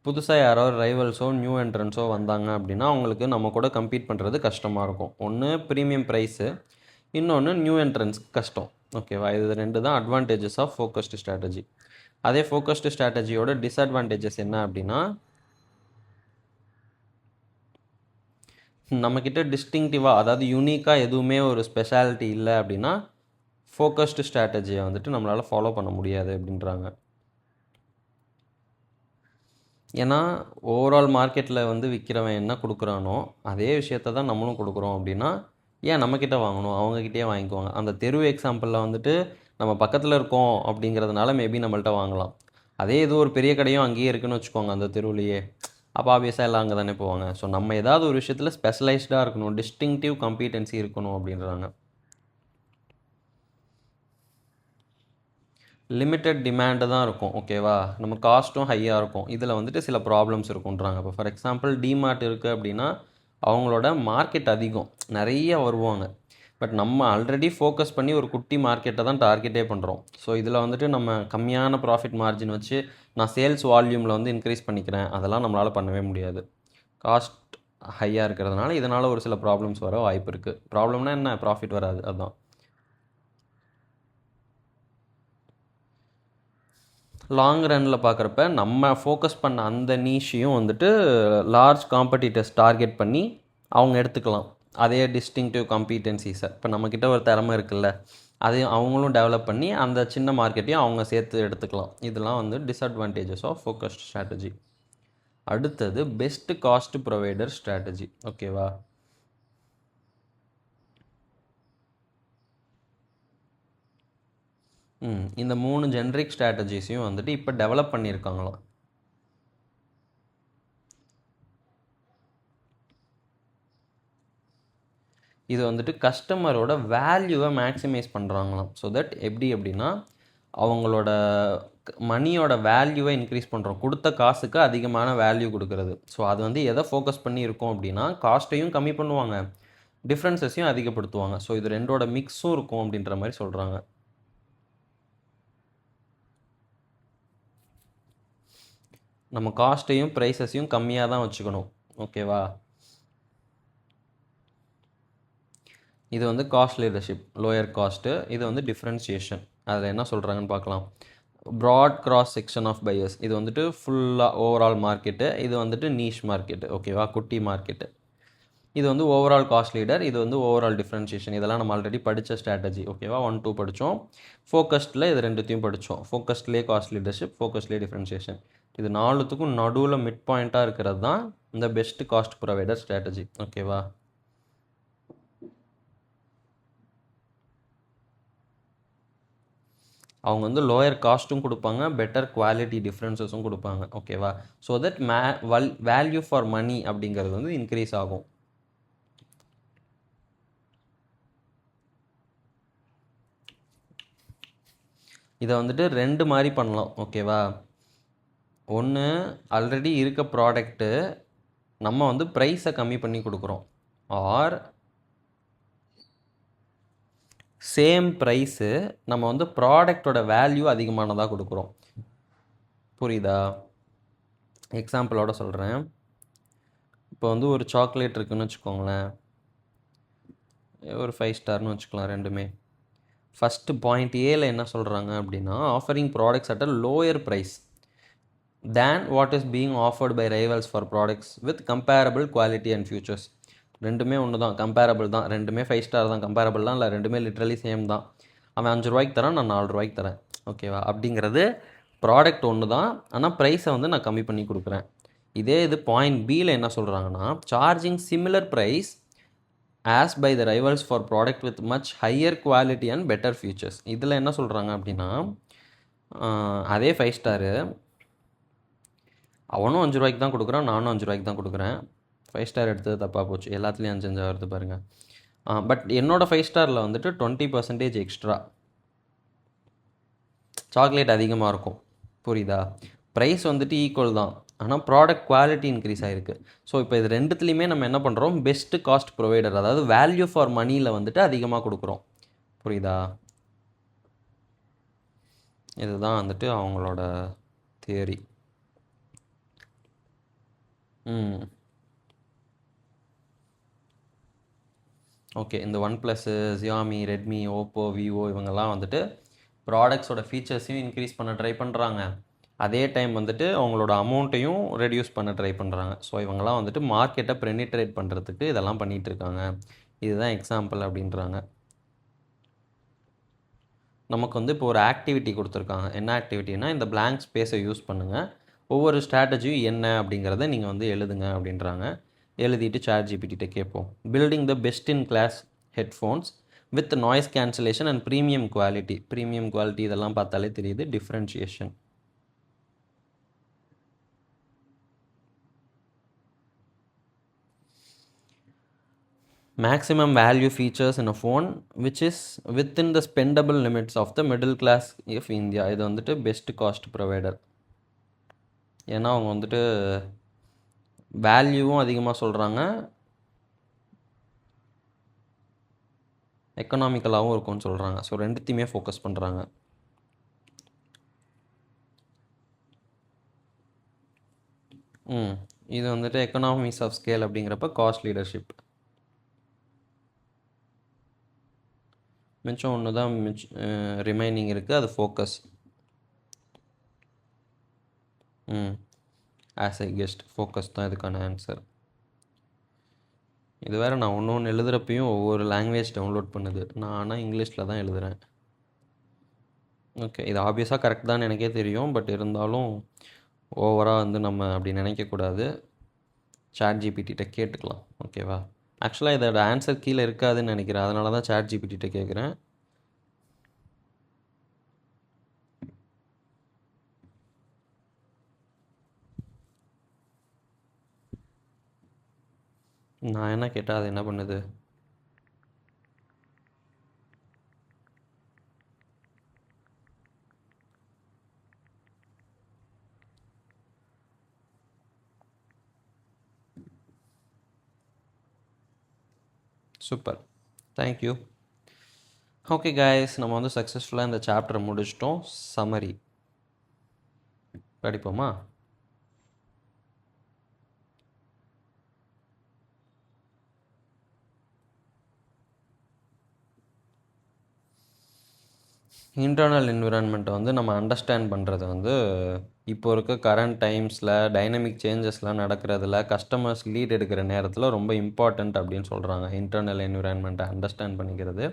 புதுசாக யாராவது ரைவல்ஸோ நியூ என்ட்ரன்ஸோ வந்தாங்க அப்படின்னா அவங்களுக்கு நம்ம கூட கம்பீட் பண்ணுறது கஷ்டமாக இருக்கும். ஒன்று ப்ரீமியம் ப்ரைஸு, இன்னொன்று நியூ என்ட்ரன்ஸ் கஷ்டம். ஓகேவா, இது ரெண்டு தான் அட்வான்டேஜஸ் ஆஃப் ஃபோக்கஸ்டு ஸ்ட்ராட்டஜி. அதே ஃபோக்கஸ்டு ஸ்ட்ராட்டஜியோட டிஸ்அட்வான்டேஜஸ் என்ன அப்படின்னா, நம்மக்கிட்ட டிஸ்டிங்டிவாக, அதாவது யூனிக்காக எதுவுமே ஒரு ஸ்பெஷாலிட்டி இல்லை அப்படின்னா ஃபோக்கஸ்டு ஸ்ட்ராட்டஜியை வந்துட்டு நம்மளால் ஃபாலோ பண்ண முடியாது அப்படின்றாங்க. ஏன்னா ஓவரால் மார்க்கெட்டில் வந்து விற்கிறவன் என்ன கொடுக்குறானோ அதே விஷயத்த தான் நம்மளும் கொடுக்குறோம் அப்படின்னா ஏன் நம்மக்கிட்ட வாங்கணும், அவங்கக்கிட்டே வாங்கிக்குவாங்க. அந்த தெரு எக்ஸாம்பிளில் வந்துட்டு நம்ம பக்கத்தில் இருக்கோம் அப்படிங்கிறதுனால மேபி நம்மள்ட்ட வாங்கலாம். அதே இது ஒரு பெரிய கடையும் அங்கேயே இருக்குன்னு வச்சுக்கோங்க அந்த தெருவுலையே, அப்போ ஆப்வியஸாக எல்லாம் அங்கே தானே போவாங்க. ஸோ நம்ம ஏதாவது ஒரு விஷயத்தில் ஸ்பெஷலைஸ்டாக இருக்கணும், டிஸ்டிங்டிவ் கம்பீட்டன்சி இருக்கணும் அப்படின்றாங்க. லிமிட்டட் டிமாண்டு தான் இருக்கும். ஓகேவா, நம்ம காஸ்ட்டும் ஹையாக இருக்கும். இதில் வந்துட்டு சில ப்ராப்ளம்ஸ் இருக்குன்றாங்க. இப்போ ஃபார் எக்ஸாம்பிள் டிமார்ட் இருக்குது அப்படின்னா அவங்களோட மார்க்கெட் அதிகம், நிறைய வருவாங்க. பட் நம்ம ஆல்ரெடி ஃபோக்கஸ் பண்ணி ஒரு குட்டி மார்க்கெட்டை தான் டார்கெட்டே பண்ணுறோம். ஸோ இதில் வந்துட்டு நம்ம கம்மியான ப்ராஃபிட் மார்ஜின் வச்சு நான் சேல்ஸ் வால்யூமில் வந்து இன்க்ரீஸ் பண்ணிக்கிறேன், அதெல்லாம் நம்மளால் பண்ணவே முடியாது. காஸ்ட் ஹையாக இருக்கிறதுனால இதனால் ஒரு சில ப்ராப்ளம்ஸ் வர வாய்ப்பு இருக்குது. ப்ராப்ளம்னா என்ன, ப்ராஃபிட் வராது, அதுதான். லாங் ரனில் பார்க்குறப்ப நம்ம ஃபோக்கஸ் பண்ண அந்த நீஷையும் வந்துட்டு லார்ஜ் காம்படிட்டர்ஸ் டார்கெட் பண்ணி அவங்க எடுத்துக்கலாம். அதே டிஸ்டிங்டிவ் காம்பீட்டன்சிஸை இப்போ நம்மக்கிட்ட ஒரு திறமை இருக்குல்ல, அதையும் அவங்களும் டெவலப் பண்ணி அந்த சின்ன மார்க்கெட்டையும் அவங்க சேர்த்து எடுத்துக்கலாம். இதெல்லாம் வந்து டிஸ்அட்வான்டேஜஸ் ஆஃப் ஃபோக்கஸ்ட் ஸ்ட்ராட்டஜி. அடுத்தது பெஸ்ட் காஸ்ட் ப்ரொவைடர் ஸ்ட்ராட்டஜி. ஓகேவா, இந்த 3 ஜென்ரிக் ஸ்ட்ராட்டஜிஸையும் வந்துட்டு இப்போ டெவலப் பண்ணியிருக்காங்களாம். இது வந்துட்டு கஸ்டமரோட வேல்யூவை மேக்ஸிமைஸ் பண்ணுறாங்களாம். ஸோ தட் எப்படி அப்படின்னா அவங்களோட மணியோட வேல்யூவை இன்க்ரீஸ் பண்ணுறோம், கொடுத்த காசுக்கு அதிகமான வேல்யூ கொடுக்கறது. ஸோ அது வந்து எதை ஃபோக்கஸ் பண்ணி இருக்கோம் அப்படின்னா காஸ்ட்டையும் கம்மி பண்ணுவாங்க, டிஃப்ரென்சஸையும் அதிகப்படுத்துவாங்க. ஸோ இது ரெண்டோட மிக்ஸும் இருக்கும் அப்படின்ற மாதிரி சொல்கிறாங்க. நம்ம காஸ்ட்டையும் ப்ரைஸஸையும் கம்மியாக தான் வச்சுக்கணும். ஓகேவா, இது வந்து காஸ்ட் லீடர்ஷிப், லோயர் காஸ்ட்டு. இது வந்து டிஃப்ரென்சியேஷன். அதில் என்ன சொல்கிறாங்கன்னு பார்க்கலாம். Broad cross section of buyers, இது வந்துட்டு ஃபுல்லாக ஓவரால் மார்க்கெட்டு. இது வந்துட்டு நீஷ் மார்க்கெட்டு. ஓகேவா, குட்டி மார்க்கெட்டு. இது வந்து ஓவரால் காஸ்ட் லீடர், இது வந்து ஓவரால் டிஃப்ரென்ஷியேஷன். இதெல்லாம் நம்ம ஆல்ரெடி படித்த ஸ்ட்ராட்டஜி. ஓகேவா, 1, 2 படித்தோம். ஃபோக்கஸ்டில் இது ரெண்டுத்தையும் படித்தோம். ஃபோக்கஸ்ட்லேயே காஸ்ட் லீடர்ஷிப், ஃபோக்கஸ்ட்லேயே டிஃப்ரென்ஷியேஷன். இது நாலுத்துக்கும் நடுவில் மிட் பாயிண்ட்டாக இருக்கிறது தான் இந்த பெஸ்ட் காஸ்ட் ப்ரொவைடர் ஸ்ட்ராட்டஜி. ஓகேவா, அவங்க வந்து லோயர் காஸ்ட்டும் கொடுப்பாங்க, பெட்டர் குவாலிட்டி டிஃப்ரென்சஸும் கொடுப்பாங்க. ஓகேவா, so that value for money அப்படிங்கிறது வந்து இன்க்ரீஸ் ஆகும். இதை வந்துட்டு ரெண்டு மாதிரி பண்ணலாம். ஓகேவா, ஒன்று ஆல்ரெடி இருக்க ப்ராடக்ட்டு நம்ம வந்து ப்ரைஸை கம்மி பண்ணி கொடுக்குறோம், ஆர் சேம் ப்ரைஸு நம்ம வந்து ப்ராடக்டோட வேல்யூ அதிகமானதாக கொடுக்குறோம். புரியுதா, எக்ஸாம்பிளோட சொல்கிறேன். இப்போ வந்து ஒரு சாக்லேட் இருக்குதுன்னு வச்சுக்கோங்களேன், ஒரு 5 ஸ்டார்னு வச்சுக்கலாம் ரெண்டுமே. ஃபஸ்ட்டு பாயிண்ட் ஏல என்ன சொல்கிறாங்க அப்படின்னா offering products at a lower price than what is being offered by rivals for products with comparable quality and features. ரெண்டுமே ஒன்று தான், கம்பேரபிள் தான், ரெண்டுமே 5 ஸ்டார் தான், கம்பேரபிள்லாம் இல்லை, ரெண்டுமே லிட்ரலி சேம் தான். அவன் 5 ரூபாய்க்கு தரான், நான் 4 ரூபாய்க்கு தரேன், ஓகேவா? அப்படிங்கிறது ப்ராடக்ட் ஒன்று தான், ஆனால் ப்ரைஸை வந்து நான் கம்மி பண்ணி கொடுக்குறேன். இதே இது பாயிண்ட் பியில் என்ன சொல்கிறாங்கன்னா, charging similar price as by the rivals for product with much higher quality and better features. இதில் என்ன சொல்கிறாங்க அப்படின்னா, அதே 5 ஸ்டாரு அவனும் 5 ரூபாய்க்கு தான் கொடுக்குறான், நானும் 5 ரூபாய்க்கு தான் கொடுக்குறேன். 5 ஸ்டார் எடுத்தது தப்பாக போச்சு, எல்லாத்துலேயும் 5 வருது பாருங்கள். பட் என்னோடய 5 ஸ்டாரில் வந்துட்டு 20% எக்ஸ்ட்ரா சாக்லேட் அதிகமாக இருக்கும், புரியுதா? ப்ரைஸ் வந்துட்டு ஈக்குவல் தான், ஆனால் ப்ராடக்ட் குவாலிட்டி இன்க்ரீஸ் ஆகிருக்கு. ஸோ இப்போ இது ரெண்டுத்துலேயுமே நம்ம என்ன பண்ணுறோம், பெஸ்ட்டு காஸ்ட் ப்ரொவைடர், அதாவது வேல்யூ ஃபார் மணியில் வந்துட்டு அதிகமாக கொடுக்குறோம், புரியுதா? இதுதான் வந்துட்டு அவங்களோட தியரி. ஓகே, இந்த one plus, Xiaomi, Redmi, Oppo, Vivo இவங்கெல்லாம் வந்துட்டு ப்ராடக்ட்ஸோட ஃபீச்சர்ஸையும் இன்க்ரீஸ் பண்ண ட்ரை பண்ணுறாங்க, அதே டைம் வந்துட்டு அவங்களோட அமௌண்ட்டையும் ரெடியூஸ் பண்ண ட்ரை பண்ணுறாங்க. ஸோ இவங்கெல்லாம் வந்துட்டு மார்க்கெட்டை பெனிட்ரேட் பண்ணுறதுக்கு இதெல்லாம் பண்ணிகிட்டு இருக்காங்க. இதுதான் எக்ஸாம்பிள் அப்படின்றாங்க. நமக்கு வந்து இப்போ ஒரு ஆக்டிவிட்டி கொடுத்துருக்காங்க. என்ன ஆக்டிவிட்டினா, இந்த பிளாங்க் ஸ்பேஸை யூஸ் பண்ணுங்கள், ஒவ்வொரு ஸ்ட்ராட்டஜியும் என்ன அப்படிங்கிறத நீங்கள் வந்து எழுதுங்க அப்படின்றாங்க. எழுதிட்டு ChatGPT கேட்போம். Building the best in class headphones with noise cancellation and premium quality. Premium quality இதெல்லாம் பார்த்தாலே தெரியுது, differentiation. Maximum value features in a phone which is within the spendable limits of the middle class of India. இது வந்துட்டு best cost provider. ஏன்னா அவங்க வந்துட்டு வேல்யூவும் அதிகமாக சொல்கிறாங்க, எக்கனாமிக்கலாகவும் இருக்கும்னு சொல்கிறாங்க. ஸோ ரெண்டுத்தையுமே ஃபோக்கஸ் பண்ணுறாங்க. இது வந்துட்டு எக்கனாமிக்ஸ் ஆஃப் ஸ்கேல் அப்படிங்கிறப்ப காஸ்ட் லீடர்ஷிப். மிச்சம் ஒன்று தான் ரிமைனிங் இருக்குது, அது focus. As I guest focus தான் இதுக்கான ஆன்சர். இது வேறு நான் ஒன்று எழுதுகிறப்பையும் ஒவ்வொரு லாங்குவேஜ் டவுன்லோட் பண்ணுது. நான் ஆனால் இங்கிலீஷில் தான் எழுதுகிறேன். ஓகே, இது ஆப்வியஸாக கரெக்ட் தான் எனக்கே தெரியும், பட் இருந்தாலும் ஓவராக வந்து நம்ம அப்படி நினைக்கக்கூடாது. ChatGPT கேட்டுக்கலாம், ஓகேவா? ஆக்சுவலாக இதோட ஆன்சர் கீழே இருக்காதுன்னு நினைக்கிறேன், அதனால தான் ChatGPT கேட்குறேன். நான் என்ன கேட்டால் அது என்ன பண்ணுது? Super, thank you. ஓகே கைஸ், நம்ம வந்து சக்ஸஸ்ஃபுல்லாக இந்த சாப்டரை முடிச்சிட்டோம். சம்மரி படிப்போமா? இன்டர்னல் என்விரான்மெண்ட்டை வந்து நம்ம அண்டர்ஸ்டாண்ட் பண்ணுறது வந்து இப்போ இருக்க கரண்ட் டைம்ஸில் டைனமிக் சேஞ்சஸ்லாம் நடக்கிறதுல கஸ்டமர்ஸ் லீட் எடுக்கிற நேரத்தில் ரொம்ப இம்பார்ட்டண்ட் அப்படின்னு சொல்கிறாங்க. இன்டர்னல் என்விரான்மெண்ட்டை அண்டர்ஸ்டாண்ட் பண்ணிக்கிறது.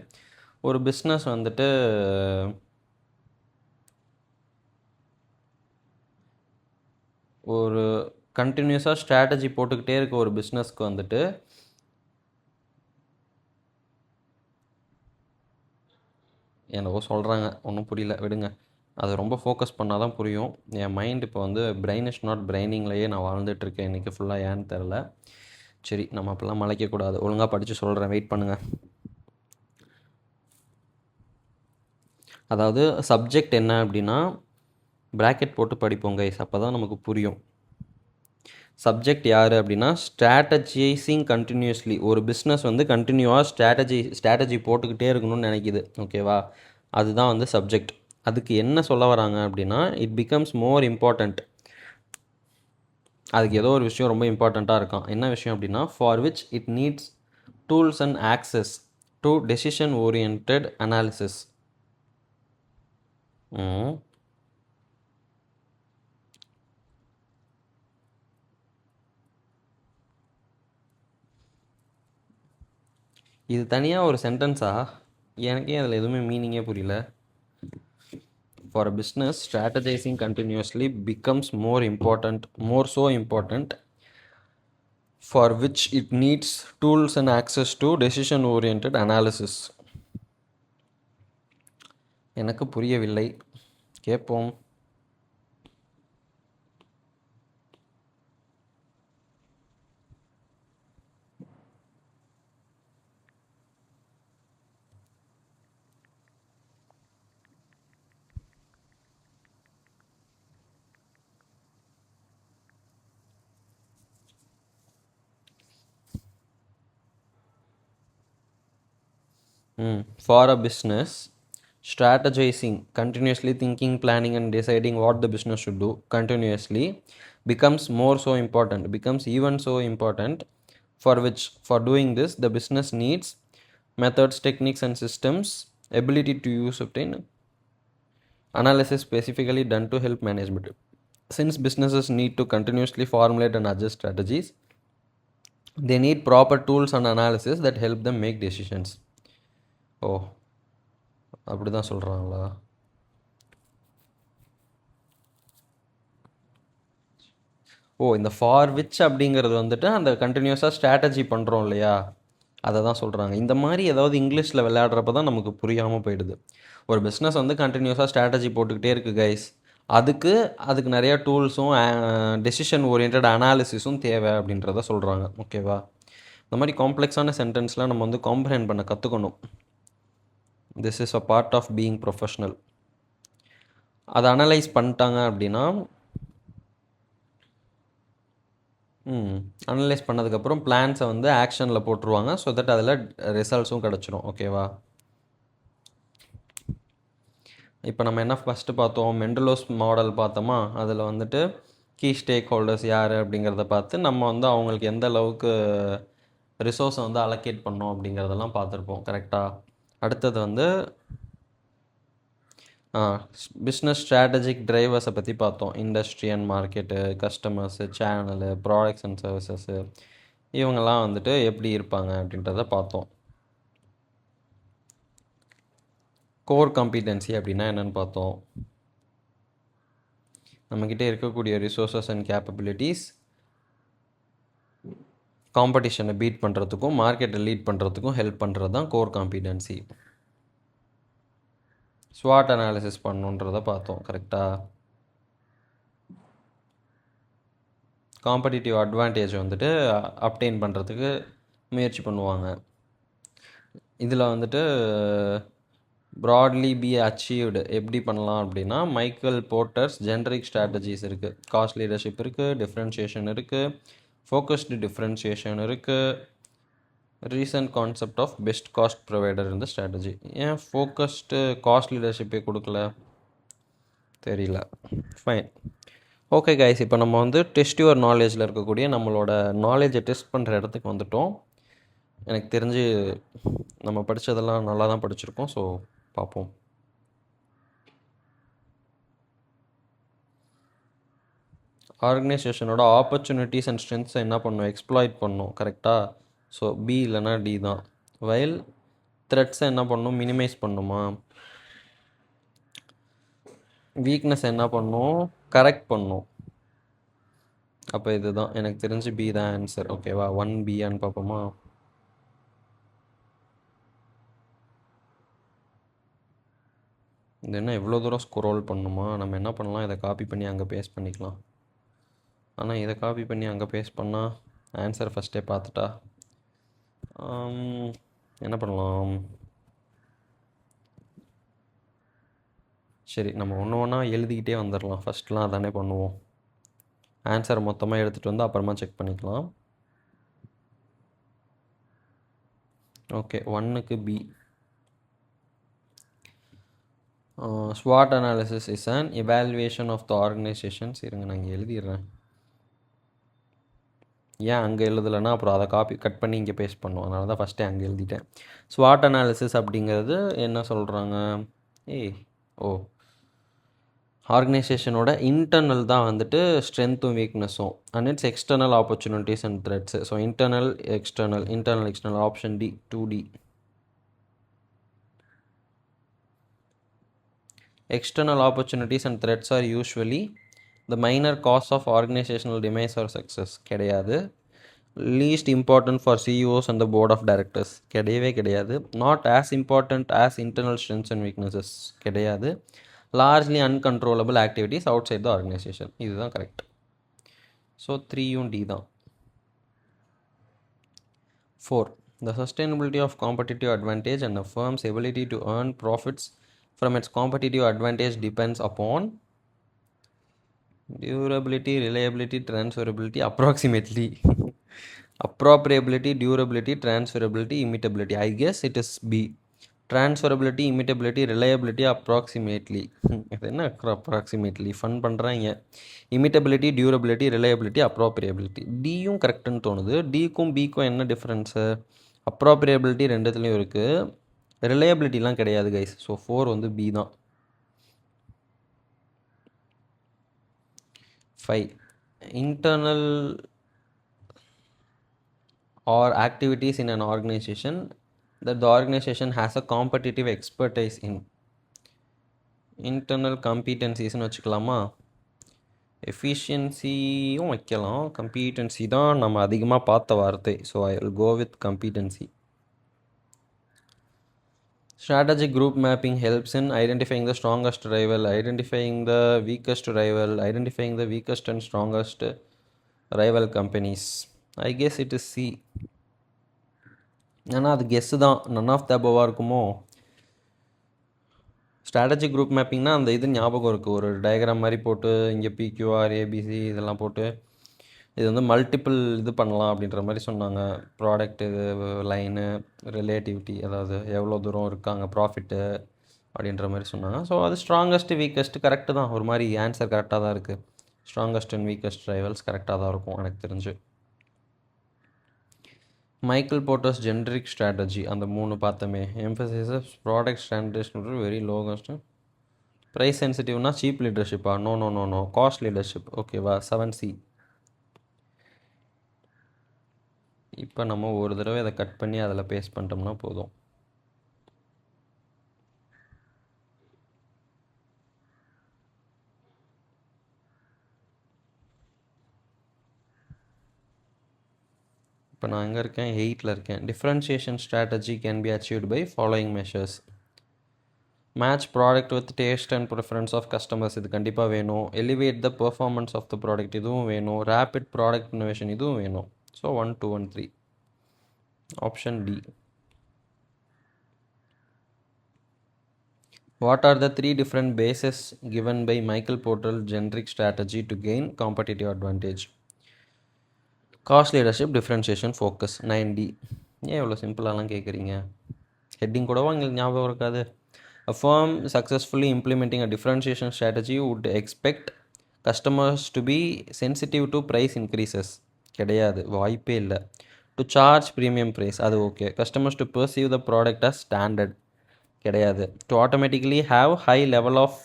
ஒரு பிஸ்னஸ் வந்துட்டு ஒரு கண்டினியூஸாக ஸ்ட்ராட்டஜி போட்டுக்கிட்டே இருக்க ஒரு பிஸ்னஸ்க்கு வந்துட்டு என்னவோ சொல்கிறாங்க, ஒன்றும் புரியல, விடுங்க. அது ரொம்ப ஃபோக்கஸ் பண்ணால் தான் புரியும். என் மைண்ட் இப்போ வந்து பிரெயின் இஸ் நாட் பிரெயினிங்லேயே நான் வாழ்ந்துட்டுருக்கேன் இன்றைக்கி ஃபுல்லாக. ஏன்னு தெரில. சரி, நம்ம அப்போல்லாம் மலைக்கக்கூடாது. ஒழுங்காக படித்து சொல்கிறேன், வெயிட் பண்ணுங்கள். அதாவது சப்ஜெக்ட் என்ன அப்படின்னா ப்ராக்கெட் போட்டு படிப்போம் கைஸ், அப்போ தான் நமக்கு புரியும். சப்ஜெக்ட் யார் அப்படின்னா ஸ்ட்ராட்டஜைசிங் கண்டினியூஸ்லி. ஒரு பிஸ்னஸ் வந்து கண்டினியூவாக ஸ்ட்ராட்டஜி போட்டுக்கிட்டே இருக்கணும்னு நினைக்கிது, ஓகேவா? அதுதான் வந்து சப்ஜெக்ட். அதுக்கு என்ன சொல்ல வராங்க அப்படின்னா, இட் பிகம்ஸ் மோர் இம்பார்ட்டண்ட். அதுக்கு ஏதோ ஒரு விஷயம் ரொம்ப இம்பார்ட்டண்ட்டாக இருக்கான். என்ன விஷயம் அப்படின்னா, for which it needs tools and access to decision oriented analysis. இது தனியாக ஒரு சென்டென்ஸா? எனக்கே அதில் எதுவுமே மீனிங்கே புரியல. For a business, strategizing continuously becomes more so important, for which it needs tools and access to decision-oriented analysis. எனக்கு புரியவில்லை. கேட்போம். For a business, strategizing, continuously thinking, planning, and deciding what the business should do continuously becomes even so important, for doing this, the business needs methods, techniques, and systems, ability to use obtain analysis specifically done to help management. Since businesses need to continuously formulate and adjust strategies, they need proper tools and analysis that help them make decisions. ஓ, அப்படி தான் சொல்கிறாங்களா? இந்த for which அப்படிங்கிறது வந்துட்டு அந்த கண்டினியூஸாக strategy பண்ணுறோம் இல்லையா, அதை தான் சொல்கிறாங்க. இந்த மாதிரி ஏதாவது இங்கிலீஷில் விளையாடுறப்ப தான் நமக்கு புரியாமல் போயிடுது. ஒரு பிஸ்னஸ் வந்து கண்டினியூஸாக ஸ்ட்ராட்டஜி போட்டுக்கிட்டே இருக்குது கைஸ். அதுக்கு நிறையா டூல்ஸும் டெசிஷன் ஓரியன்ட் அனாலிசிஸும் தேவை அப்படின்றத சொல்கிறாங்க. ஓகேவா? இந்த மாதிரி காம்ப்ளெக்ஸான சென்டென்ஸ்லாம் நம்ம வந்து காம்ப்ரிஹெண்ட் பண்ண கற்றுக்கணும். This is a part of being professional. அதை அனலைஸ் பண்ணிட்டாங்க அப்படின்னா, அனலைஸ் பண்ணதுக்கப்புறம் பிளான்ஸை வந்து ஆக்ஷனில் போட்டுருவாங்க. ஸோ தட் அதில் ரிசல்ட்ஸும் கிடச்சிரும். ஓகேவா? இப்போ நம்ம என்ன ஃபஸ்ட்டு பார்த்தோம், மெண்டலோஸ் மாடல் பார்த்தோமா. அதில் வந்துட்டு கீ ஸ்டேக் ஹோல்டர்ஸ் யார் அப்படிங்கிறத பார்த்து நம்ம வந்து அவங்களுக்கு எந்த அளவுக்கு ரிசோர்ஸை வந்து அலோகேட் பண்ணோம் அப்படிங்கிறதெல்லாம் பார்த்துருப்போம். கரெக்டாக? அடுத்தது வந்து பிஸ்னஸ் ஸ்ட்ராட்டஜிக் டிரைவர்ஸை பற்றி பார்த்தோம். Industry and market, customers, channel, products and services, இவங்கெல்லாம் வந்துட்டு எப்படி இருப்பாங்க அப்படின்றத பார்த்தோம். கோர் காம்பிடென்சி அப்படின்னா என்னென்னு பார்த்தோம். நம்மக்கிட்ட இருக்கக்கூடிய ரிசோர்ஸஸ் அண்ட் கேப்பபிலிட்டிஸ் காம்படிஷனை பீட் பண்ணுறதுக்கும் மார்க்கெட்டை லீட் பண்ணுறதுக்கும் ஹெல்ப் பண்ணுறது தான் கோர் காம்பிடென்சி. ஸ்வாட் அனாலிசிஸ் பண்ணுன்றதை பார்த்தோம். கரெக்டாக? காம்படிட்டிவ் அட்வான்டேஜ் வந்துட்டு அப்டெயின் பண்ணுறதுக்கு முயற்சி பண்ணுவாங்க. இதில் வந்துட்டு ப்ராட்லி பி அச்சீவ்டு எப்படி பண்ணலாம் அப்படின்னா, மைக்கேல் போர்ட்டர்ஸ் ஜென்ரிக் ஸ்ட்ராட்டஜிஸ் இருக்குது. காஸ்ட் லீடர்ஷிப் இருக்குது, டிஃப்ரென்ஷியேஷன் இருக்குது, ஃபோக்கஸ்டு டிஃப்ரென்ஷியேஷன் இருக்குது, recent concept of best cost provider இந்த ஸ்ட்ராட்டஜி. ஏன் ஃபோக்கஸ்டு காஸ்ட் லீடர்ஷிப்பே கொடுக்கல தெரியல. ஃபைன். ஓகே கைஸ், இப்போ நம்ம வந்து டெஸ்ட் யுவர் நாலேஜில் இருக்கக்கூடிய நம்மளோட நாலேஜை டெஸ்ட் பண்ணுற இடத்துக்கு வந்துட்டோம். எனக்கு தெரிஞ்சு நம்ம படித்ததெல்லாம் நல்லா தான் படிச்சிருக்கோம். ஸோ பார்ப்போம். ஆர்கனைசேஷனோட ஆப்பர்ச்சுனிட்டிஸ் அண்ட் ஸ்ட்ரென்த்ஸை என்ன பண்ணணும், எக்ஸ்ப்ளாய்ட் பண்ணணும். கரெக்டாக? ஸோ பி இல்லைனா டி தான். வைல் த்ரெட்ஸை என்ன பண்ணணும், மினிமைஸ் பண்ணணுமா. வீக்னஸ் என்ன பண்ணணும், கரெக்ட் பண்ணணும். அப்போ இதுதான் எனக்கு தெரிஞ்சு பி தான் ஆன்சர். ஓகேவா? 1Bன்னு பார்ப்போமா. இது என்ன இவ்வளோ தூரம் ஸ்க்ரோல் பண்ணணுமா? நம்ம என்ன பண்ணலாம், இதை காப்பி பண்ணி அங்கே பேஸ்ட் பண்ணிக்கலாம். ஆனால் இதை காப்பி பண்ணி அங்கே பேஸ்ட் பண்ணால் ஆன்சர் ஃபஸ்ட்டே பார்த்துட்டா என்ன பண்ணலாம். சரி, நம்ம ஒன்று ஒன்றா எழுதிக்கிட்டே வந்துடலாம். ஃபஸ்ட்லாம் அதானே பண்ணுவோம். ஆன்சரை மொத்தமாக எடுத்துகிட்டு வந்து அப்புறமா செக் பண்ணிக்கலாம். ஓகே, 1க்கு B. SWOT analysis is an evaluation of the organizations. இருங்க நான் இங்கே எழுதிடுறேன். ஏன் அங்கே எழுதலைன்னா அப்புறம் அதை கட் பண்ணி இங்கே பேஸ்ட் பண்ணுவோம். அதனால தான் ஃபஸ்ட்டே அங்கே எழுதிட்டேன். ஸ்வாட் அனாலிசிஸ் அப்படிங்கிறது என்ன சொல்கிறாங்க, ஆர்கனைசேஷனோட இன்டர்னல் தான் வந்துட்டு ஸ்ட்ரென்த்தும் வீக்னஸும் and its external opportunities and threats. So internal external option D 2D. External opportunities and threats are usually the minor cause of organizational demise or success. கிடையாது. Least important for CEOs and the board of directors. கிடையவே கிடையாது. Not as important as internal strengths and weaknesses. கிடையாது. Largely uncontrollable activities outside the organization. இதுதான் correct. So 3யும் D தான். 4. The sustainability of competitive advantage and a firm's ability to earn profits from its competitive advantage depends upon durability, reliability, transferability, approximately. Appropriability, durability, transferability, immutability. I guess it is B. Transferability, immutability, reliability, approximately. இது என்ன approximately fun பண்ணுறாங்க. Immutability, durability, reliability, appropriability. டியும் கரெக்டுன்னு தோணுது. டிக்கும் பிக்கும் என்ன difference? அப்ராப்ரியபிலிட்டி ரெண்டுத்துலேயும் இருக்குது, ரிலையபிலிட்டிலாம் கிடையாது guys. So 4 வந்து பி தான். 5. Internal or activities in an organization that the organization has a competitive expertise in. Internal கம்பீட்டன்சிஸ்னு வச்சுக்கலாமா? எஃபிஷியன்சியும் வைக்கலாம். கம்பீட்டன்சி தான் நம்ம அதிகமாக பார்த்த வார்த்தை. So I will go with competency. Strategic group mapping helps in identifying the strongest rival, identifying the weakest rival, identifying the weakest and strongest rival companies. I guess it is C. ஆனால் அது Guess தான். None of the அபோவாக இருக்குமோ? Strategic group மேப்பிங்னா அந்த இது ஞாபகம் இருக்குது, ஒரு diagram மாதிரி போட்டு இங்கே பிக்யூஆர் ஏபிசி இதெல்லாம் போட்டு இது வந்து மல்டிபிள் இது பண்ணலாம் அப்படின்ற மாதிரி சொன்னாங்க. ப்ராடக்ட்டு லைனு, ரிலேட்டிவிட்டி, அதாவது எவ்வளோ தூரம் இருக்காங்க ப்ராஃபிட்டு அப்படின்ற மாதிரி சொன்னாங்க. ஸோ அது ஸ்ட்ராங்கஸ்ட்டு வீக்கஸ்ட்டு கரெக்டு தான். ஒரு மாதிரி ஆன்சர் கரெக்டாக தான் இருக்குது. ஸ்ட்ராங்கஸ்ட் அண்ட் வீக்கஸ்ட் ரைவல்ஸ் கரெக்டாக தான் இருக்கும் எனக்கு தெரிஞ்சு. மைக்கேல் போர்ட்டர்ஸ் ஜென்ரிக் ஸ்ட்ராட்டஜி அந்த 3 பார்த்தோமே. Emphasis product standardisation very low cost. Price சென்சிட்டிவ்னா சீப் லீடர்ஷிப்பா? No cost leadership. ஓகேவா? 7C. இப்போ நம்ம ஒரு தடவை இதை கட் பண்ணி அதில் பேஸ்ட் பண்ணிட்டோம்னா போதும். இப்போ நான் எங்கே இருக்கேன்? 8ல் இருக்கேன். Differentiation strategy can be achieved by following measures. Match product with taste and preference of customers, இது கண்டிப்பாக வேணும். Elevate the performance of the product, இதுவும் வேணும். ரேபிட் ப்ராடக்ட் இன்னோவேஷன், இதுவும் வேணும். So 1, 2 and 3. Option D. What are the 3 different bases given by Michael Porter's generic strategy to gain competitive advantage? Cost leadership, differentiation, focus. 9D. ஏன் இவ்வளோ சிம்பிளாலாம் கேட்குறீங்க? Heading கூடவா எங்களுக்கு ஞாபகம் இருக்காது? A firm successfully implementing a differentiation strategy would expect customers to be sensitive to price increases. கிடையாது, வாய்ப்பே இல்லை. To charge premium price, அது okay. Customers to perceive the product as standard. கிடையாது. To automatically have high level of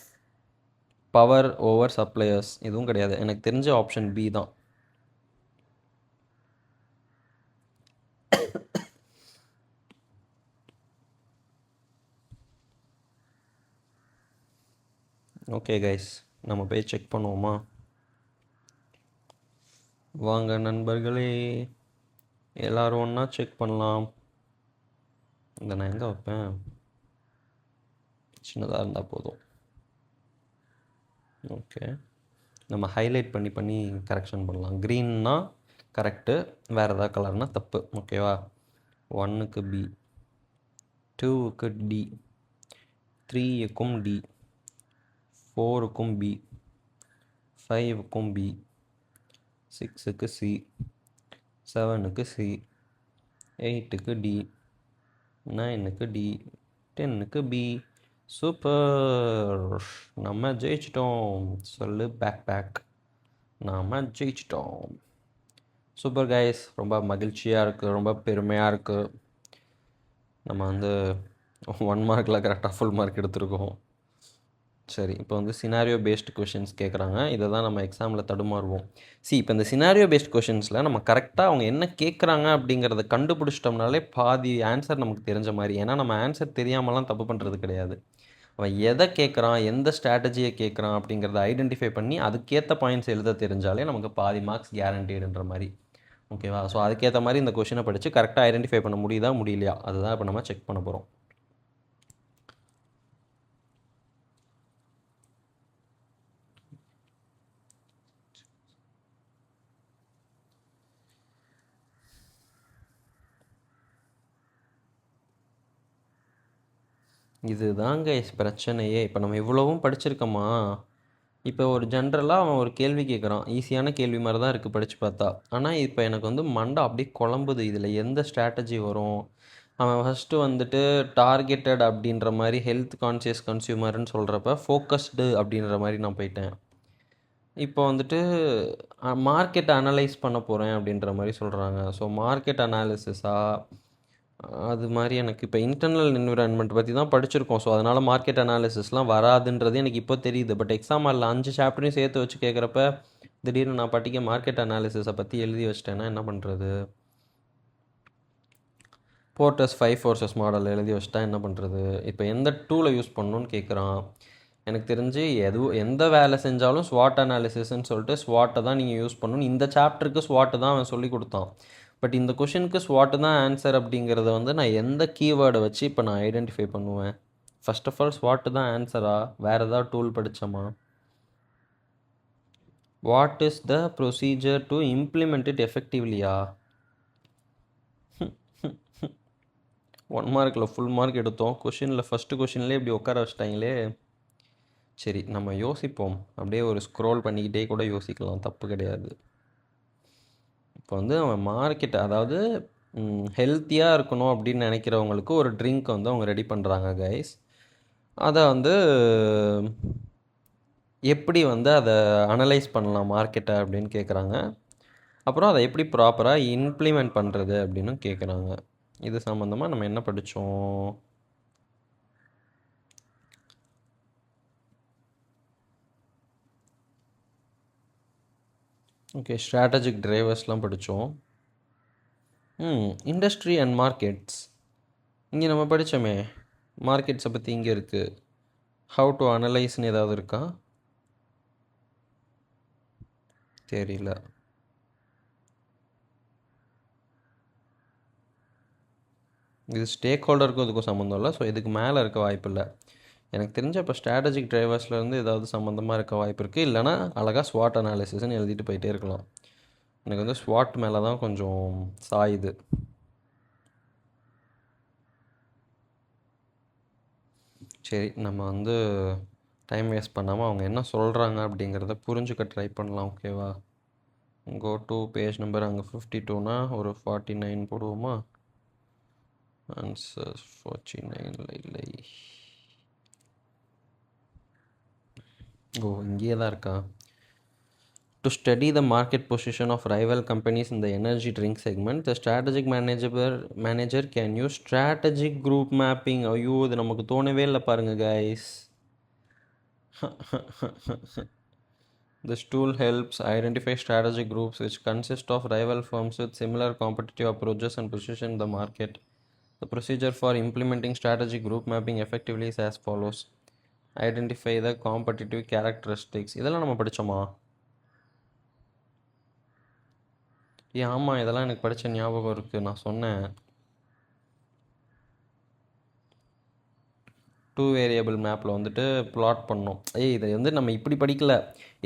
power over suppliers, இதுவும் கிடையாது. எனக்கு தெரிஞ்ச option B தான். ஓகே கைஸ், நம்ம போய் செக் பண்ணுவோமா? வாங்க நண்பர்களே, எல்லோரும் ஒன்றா செக் பண்ணலாம். இந்த நான் எங்கே வைப்பேன்? சின்னதாக இருந்தால் போதும். ஓகே, நம்ம ஹைலைட் பண்ணி பண்ணி கரெக்ஷன் பண்ணலாம். க்ரீன்னா கரெக்டு, வேறு ஏதாவது கலர்னால் தப்பு. ஓகேவா? 1க்கு பி, 2க்கு டி, 3க்கும் டி, 4க்கும் பி, 5க்கும் பி, 6க்கு சி, 7க்கு சி, 8க்கு டி, 9க்கு டி, 10க்கு பி. சூப்பர், நம்ம ஜெயிச்சிட்டோம். சொல்லு பேக். நாம் ஜெயிச்சிட்டோம். சூப்பர் கைஸ், ரொம்ப மகிழ்ச்சியாக இருக்குது, ரொம்ப பெருமையாக இருக்குது. நம்ம வந்து 1 மார்க்கில் கரெக்டாக ஃபுல் மார்க் எடுத்திருக்கோம். சரி, இப்போ வந்து சினாரியோ பேஸ்டு கொஷின்ஸ் கேட்குறாங்க. இதை தான் நம்ம எக்ஸாமில் தடுமாறுவோம். இப்போ இந்த சினாரியோ பேஸ்ட் கொஷின்ஸில் நம்ம கரெக்டாக அவங்க என்ன கேட்குறாங்க அப்படிங்கிறத கண்டுபிடிச்சிட்டோம்னாலே பாதி ஆன்சர் நமக்கு தெரிஞ்ச மாதிரி. ஏன்னா நம்ம ஆன்சர் தெரியாமலாம் தப்பு பண்ணுறது கிடையாது. அவன் எதை கேட்குறான், எந்த ஸ்ட்ராட்டஜியை கேட்குறான் அப்படிங்கிறத ஐடென்டிஃபை பண்ணி அதுக்கேற்ற பாயிண்ட்ஸ் எழுத தெரிஞ்சாலே நமக்கு பாதி மார்க்ஸ் கேரண்டீடுன்ற மாதிரி. ஓகேவா? ஸோ அதுக்கேற்ற மாதிரி இந்த கொஷினை படித்து கரெக்டாக ஐடென்டிஃபை பண்ண முடியுதா முடியலையா அதுதான் இப்போ நம்ம செக் பண்ண போகிறோம். இதுதாங்க பிரச்சனையே. இப்போ நம்ம இவ்வளவும் படிச்சிருக்கோமா, இப்போ ஒரு ஜென்ரலாக அவன் ஒரு கேள்வி கேட்குறான், ஈஸியான கேள்வி மாதிரி தான் இருக்குது படித்து பார்த்தா. ஆனால் இப்போ எனக்கு வந்து மண்டை அப்படியே குழம்புது, இதில் எந்த ஸ்ட்ராட்டஜி வரும். அவன் ஃபஸ்ட்டு வந்துட்டு டார்கெட்டட் அப்படின்ற மாதிரி ஹெல்த் கான்சியஸ் கன்சியூமர்னு சொல்கிறப்ப ஃபோக்கஸ்டு அப்படின்ற மாதிரி நான் போயிட்டேன். இப்போ வந்துட்டு மார்க்கெட் அனலைஸ் பண்ண போகிறேன் அப்படின்ற மாதிரி சொல்கிறாங்க. ஸோ மார்க்கெட் அனாலிசிஸா அது மாதிரி எனக்கு இப்போ இன்டர்னல் என்விரான்மெண்ட் பற்றி தான் படிச்சிருக்கோம். ஸோ அதனால் மார்க்கெட் அனாலிசிஸ்லாம் வராதுன்றது எனக்கு இப்போ தெரியுது. பட் எக்ஸாம் அதில் 5 சாப்டரையும் சேர்த்து வச்சு கேட்குறப்ப திடீர்னு நான் பாட்டிக்க மார்க்கெட் அனாலிசிஸை பற்றி எழுதி வச்சிட்டேன்னா என்ன பண்ணுறது? போர்ட்டர்ஸ் 5 ஃபோர்ஸஸ் மாடல் எழுதி வச்சிட்டா என்ன பண்ணுறது? இப்போ எந்த டூலை யூஸ் பண்ணணும்னு கேட்குறான். எனக்கு தெரிஞ்சு எந்த வேலை செஞ்சாலும் ஸ்வாட் அனாலிசிஸ்ன்னு சொல்லிட்டு ஸ்வாட்டை தான் நீங்கள் யூஸ் பண்ணணும். இந்த சாப்டருக்கு ஸ்வாட்டை தான் அவன் சொல்லி கொடுத்தான். பட் இந்த கொஷினுக்கு ஸ்வாட்டு தான் ஆன்சர் அப்படிங்கிறத வந்து நான் எந்த கீவேர்டை வச்சு இப்போ நான் ஐடென்டிஃபை பண்ணுவேன்? ஃபர்ஸ்ட் ஆஃப் ஆல் ஸ்வாட்டு தான் ஆன்சரா, வேறு ஏதாவது டூல் படித்தோமா? What is the procedure to implement it எஃபெக்டிவ்லியா? 1 மார்க்கில் ஃபுல் மார்க் எடுத்தோம், கொஷினில் ஃபஸ்ட்டு கொஷின்லேயே இப்படி உட்கார வச்சிட்டாங்களே. சரி, நம்ம யோசிப்போம். அப்படியே ஒரு ஸ்க்ரோல் பண்ணிக்கிட்டே கூட யோசிக்கலாம், தப்பு கிடையாது. இப்போ வந்து அவன் மார்க்கெட், அதாவது ஹெல்த்தியாக இருக்கணும் அப்படின்னு நினைக்கிறவங்களுக்கு ஒரு ட்ரிங்க் வந்து அவங்க ரெடி பண்ணுறாங்க கைஸ். அதை வந்து எப்படி வந்து அதை அனலைஸ் பண்ணலாம் மார்க்கெட்டை அப்படின்னு கேட்குறாங்க. அப்புறம் அதை எப்படி ப்ராப்பராக இம்ப்ளிமெண்ட் பண்ணுறது அப்படின்னு கேட்குறாங்க. இது சம்மந்தமாக நம்ம என்ன படித்தோம்? ஓகே, ஸ்ட்ராட்டஜிக் டிரைவர்ஸ்லாம் படித்தோம். இண்டஸ்ட்ரி அண்ட் மார்க்கெட்ஸ் இங்கே நம்ம படித்தோமே, மார்க்கெட்ஸை பற்றி இங்கே இருக்குது. ஹவு டு அனலைஸ்னு ஏதாவது இருக்கா? தெரியல. இது ஸ்டேக் ஹோல்டருக்கும் இதுக்கும் சம்மந்தம் இல்லை. ஸோ இதுக்கு மேலே இருக்க வாய்ப்பு இல்லை எனக்கு தெரிஞ்ச. இப்போ ஸ்ட்ராட்டஜிக் டிரைவர்ஸ்லேருந்து ஏதாவது சம்மந்தமாக இருக்க வாய்ப்பு இருக்குது. இல்லைனா அழகாக ஸ்வாட் அனாலிசிஸ்ன்னு எழுதிட்டு போயிட்டே இருக்கலாம். எனக்கு வந்து ஸ்வாட் மேலே தான் கொஞ்சம் சாயுது. சரி, நம்ம வந்து டைம் வேஸ்ட் பண்ணாமல் அவங்க என்ன சொல்கிறாங்க அப்படிங்கிறத புரிஞ்சுக்க ட்ரை பண்ணலாம். ஓகேவா? கோ டு பேஜ் நம்பர் அங்கே 52னா ஒரு 49 போடுவோமா? ஆன்சர் 49 இல்லை. ஓ, இங்கேயே தான் இருக்கா? To study the market position of rival companies in the energy drink segment, the strategic manager can use strategic group mapping. ஐயோ, இது நமக்கு தோணவே இல்லை பாருங்க guys. This tool helps identify strategic groups which consist of rival firms with similar competitive approaches and position the market. The procedure for implementing strategic group mapping effectively is as follows. Identify the competitive characteristics. இதெல்லாம் நம்ம படித்தோமா? ஆமாம், இதெல்லாம் எனக்கு படித்த ஞாபகம் இருக்குது. நான் சொன்னேன் 2 வேரியபிள் மேப்பில் வந்துட்டு ப்ளாட் பண்ணோம். இதை வந்து நம்ம இப்படி படிக்கல,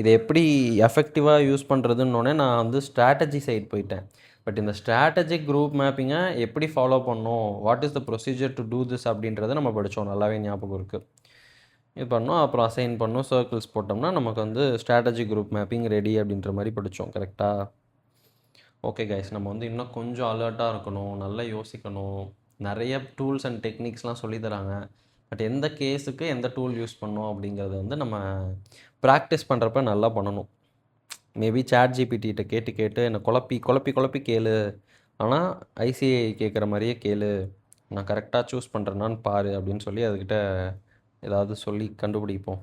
இதை எப்படி எஃபெக்டிவாக யூஸ் பண்ணுறதுன்னொடனே நான் வந்து ஸ்ட்ராட்டஜி சைட் போயிட்டேன். பட் இந்த ஸ்ட்ராட்டஜிக் குரூப் மேப்பிங்கை எப்படி ஃபாலோ பண்ணோம், what is the procedure to do this அப்படின்றத நம்ம படித்தோம், நல்லாவே ஞாபகம் இருக்குது. இது பண்ணோம், அப்புறம் அசைன் பண்ணோம், சர்க்கிள்ஸ் போட்டோம்னா நமக்கு வந்து ஸ்ட்ராட்டஜிக் குரூப் மேப்பிங் ரெடி அப்படின்ற மாதிரி படித்தோம். கரெக்டாக? ஓகே கைஸ், நம்ம வந்து இன்னும் கொஞ்சம் அலர்ட்டாக இருக்கணும், நல்லா யோசிக்கணும். நிறைய டூல்ஸ் அண்ட் டெக்னிக்ஸ்லாம் சொல்லித்தராங்க. பட் எந்த கேஸுக்கு எந்த டூல் யூஸ் பண்ணோம் அப்படிங்கிறத வந்து நம்ம ப்ராக்டிஸ் பண்ணுறப்ப நல்லா பண்ணணும். மேபி ChatGPT கேட்டு கேட்டு என்னை குழப்பி கேளு, ஆனால் ICAI கேட்குற மாதிரியே கேளு, நான் கரெக்டாக சூஸ் பண்ணுறேன்னான்னு பாரு அப்படின்னு சொல்லி அதுக்கிட்ட ஏதாவது சொல்லி கண்டுபிடிப்போம்.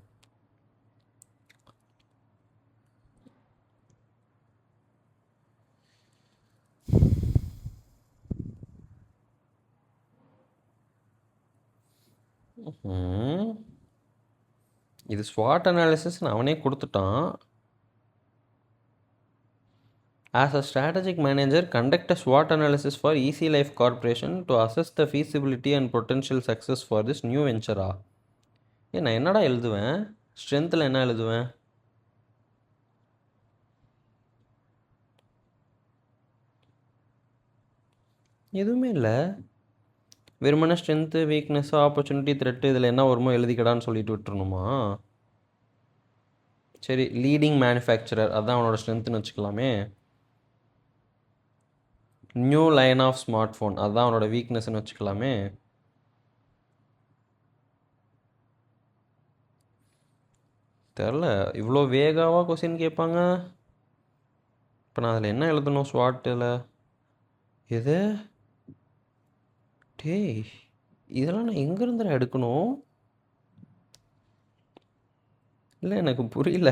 இது SWOT அனாலிசிஸ் அவனே கொடுத்துட்டான். As a strategic manager, conduct a SWOT analysis for Easy Life Corporation to assess the feasibility and potential success for this new venture. நான் என்னடா எழுதுவேன்? ஸ்ட்ரென்த்தில் என்ன எழுதுவேன்? எதுவுமே இல்லை. வெறுமனே ஸ்ட்ரென்த்து, வீக்னஸ்ஸு, ஆப்பர்ச்சுனிட்டி, த்ரெட்டு இதில் என்ன வருமோ எழுதிக்கடான்னு சொல்லிட்டு விட்டுருணுமா? சரி, லீடிங் மேனுஃபேக்சரர் அதுதான் அவனோட ஸ்ட்ரென்த்துன்னு வச்சுக்கலாமே. New line of smartphone அதுதான் அவனோட வீக்னஸ்ன்னு வச்சுக்கலாமே. தெரில, இவ்வளோ வேகாவாக கொஸ்டின் கேட்பாங்க. இப்போ நான் அதில் என்ன எழுதணும் ஸ்வாட்டில்? எது? டேய், இதெல்லாம் நான் எங்கேருந்து எடுக்கணும்? இல்லை, எனக்கு புரியல.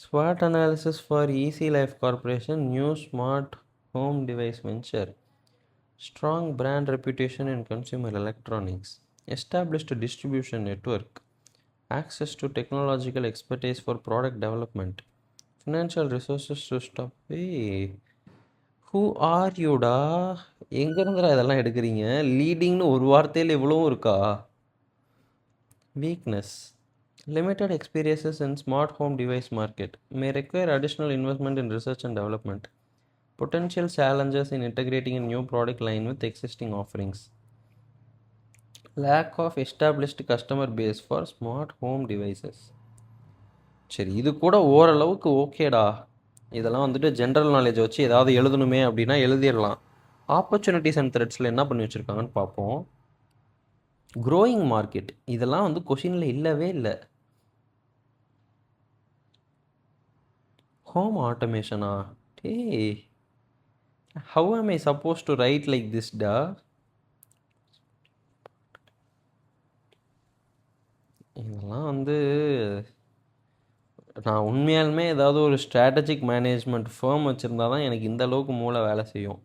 SWOT analysis for Easy Life Corporation, new smart home device venture, strong brand reputation in consumer electronics, established distribution network, access to technological expertise for product development, financial resources to stop. Hey, who are you டா? எங்கேருந்துடா இதெல்லாம் எடுக்கிறீங்க? லீடிங்னு ஒரு வார்த்தையில் இவ்வளவும் இருக்கா? Weakness. Limited experiences in smart home device market may require additional investment in research and development. Potential challenges in integrating a new product line with existing offerings. Lack of established customer base for smart home devices. சரி, இது கூட ஓரளவுக்கு ஓகேடா. இதெல்லாம் வந்துட்டு general knowledge வச்சு ஏதாவது எழுதணுமே அப்படின்னா எழுதிடலாம். ஆப்பர்ச்சுனிட்டிஸ் அண்ட் த்ரெட்ஸில் என்ன பண்ணி வச்சுருக்காங்கன்னு பார்ப்போம். க்ரோயிங் மார்க்கெட் இதெல்லாம் வந்து கொஷினில் இல்லவே இல்லை. ஹோம் ஆட்டோமேஷனா? டேய், ஹவ் ஆம் I suppose to right like this டா? இதெல்லாம் வந்து நான் உண்மையாலுமே ஏதாவது ஒரு ஸ்ட்ராட்டஜிக் மேனேஜ்மெண்ட் ஃபேம் வச்சுருந்தா தான் எனக்கு இந்த அளவுக்கு மூளை வேலை செய்யும்.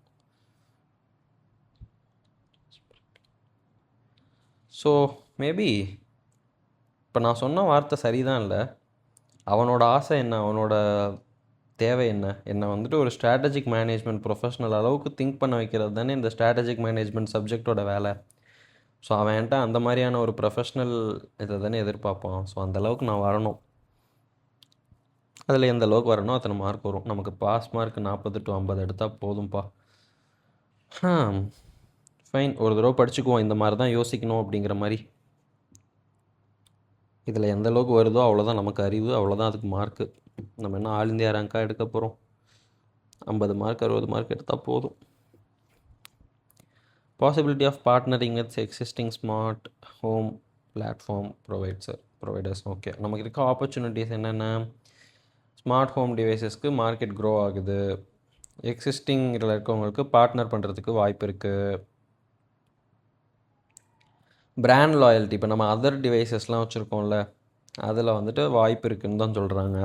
ஸோ மேபி இப்போ நான் சொன்ன வார்த்தை சரிதான் இல்லை. அவனோட ஆசை என்ன, அவனோட தேவை என்ன? என்னை வந்துட்டு ஒரு ஸ்ட்ராட்டஜிக் மேனேஜ்மெண்ட் ப்ரொஃபஷனல் அளவுக்கு திங்க் பண்ண வைக்கிறது தானே இந்த ஸ்ட்ராட்டஜிக் மேனேஜ்மெண்ட் சப்ஜெக்டோட வேலை. ஸோ அவன்கிட்ட அந்த மாதிரியான ஒரு ப்ரொஃபஷ்னல் இதை தானே எதிர்பார்ப்பான். ஸோ அந்தளவுக்கு நான் வரணும். அதில் எந்த அளவுக்கு வரணும் அத்தனை மார்க் வரும். நமக்கு பாஸ் மார்க் 40 to 50 எடுத்தால் போதும்ப்பா. ஃபைன், ஒரு தடவை படிச்சுக்குவோம். இந்த மாதிரி தான் யோசிக்கணும் அப்படிங்கிற மாதிரி. இதில் எந்த அளவுக்கு வருதோ அவ்வளோதான் நமக்கு அறிவு, அவ்வளோதான் அதுக்கு மார்க்கு. நம்ம என்ன ஆல் இந்தியா ரேங்காக எடுக்க போகிறோம்? 50 மார்க் 60 மார்க் எடுத்தால் போதும். Possibility of partnering with existing smart home platform providers. Okay, நமக்கு இருக்க ஆப்பர்ச்சுனிட்டிஸ் என்னென்ன? ஸ்மார்ட் ஹோம் டிவைசஸ்க்கு மார்க்கெட் க்ரோ ஆகுது. எக்ஸிஸ்டிங்கில் இருக்கவங்களுக்கு பார்ட்னர் பண்ணுறதுக்கு வாய்ப்பு இருக்குது. பிராண்ட் லாயல்ட்டி, இப்போ நம்ம அதர் டிவைசஸ்லாம் வச்சுருக்கோம்ல, அதில் வந்துட்டு வாய்ப்பு இருக்குதுன்னு தான் சொல்கிறாங்க.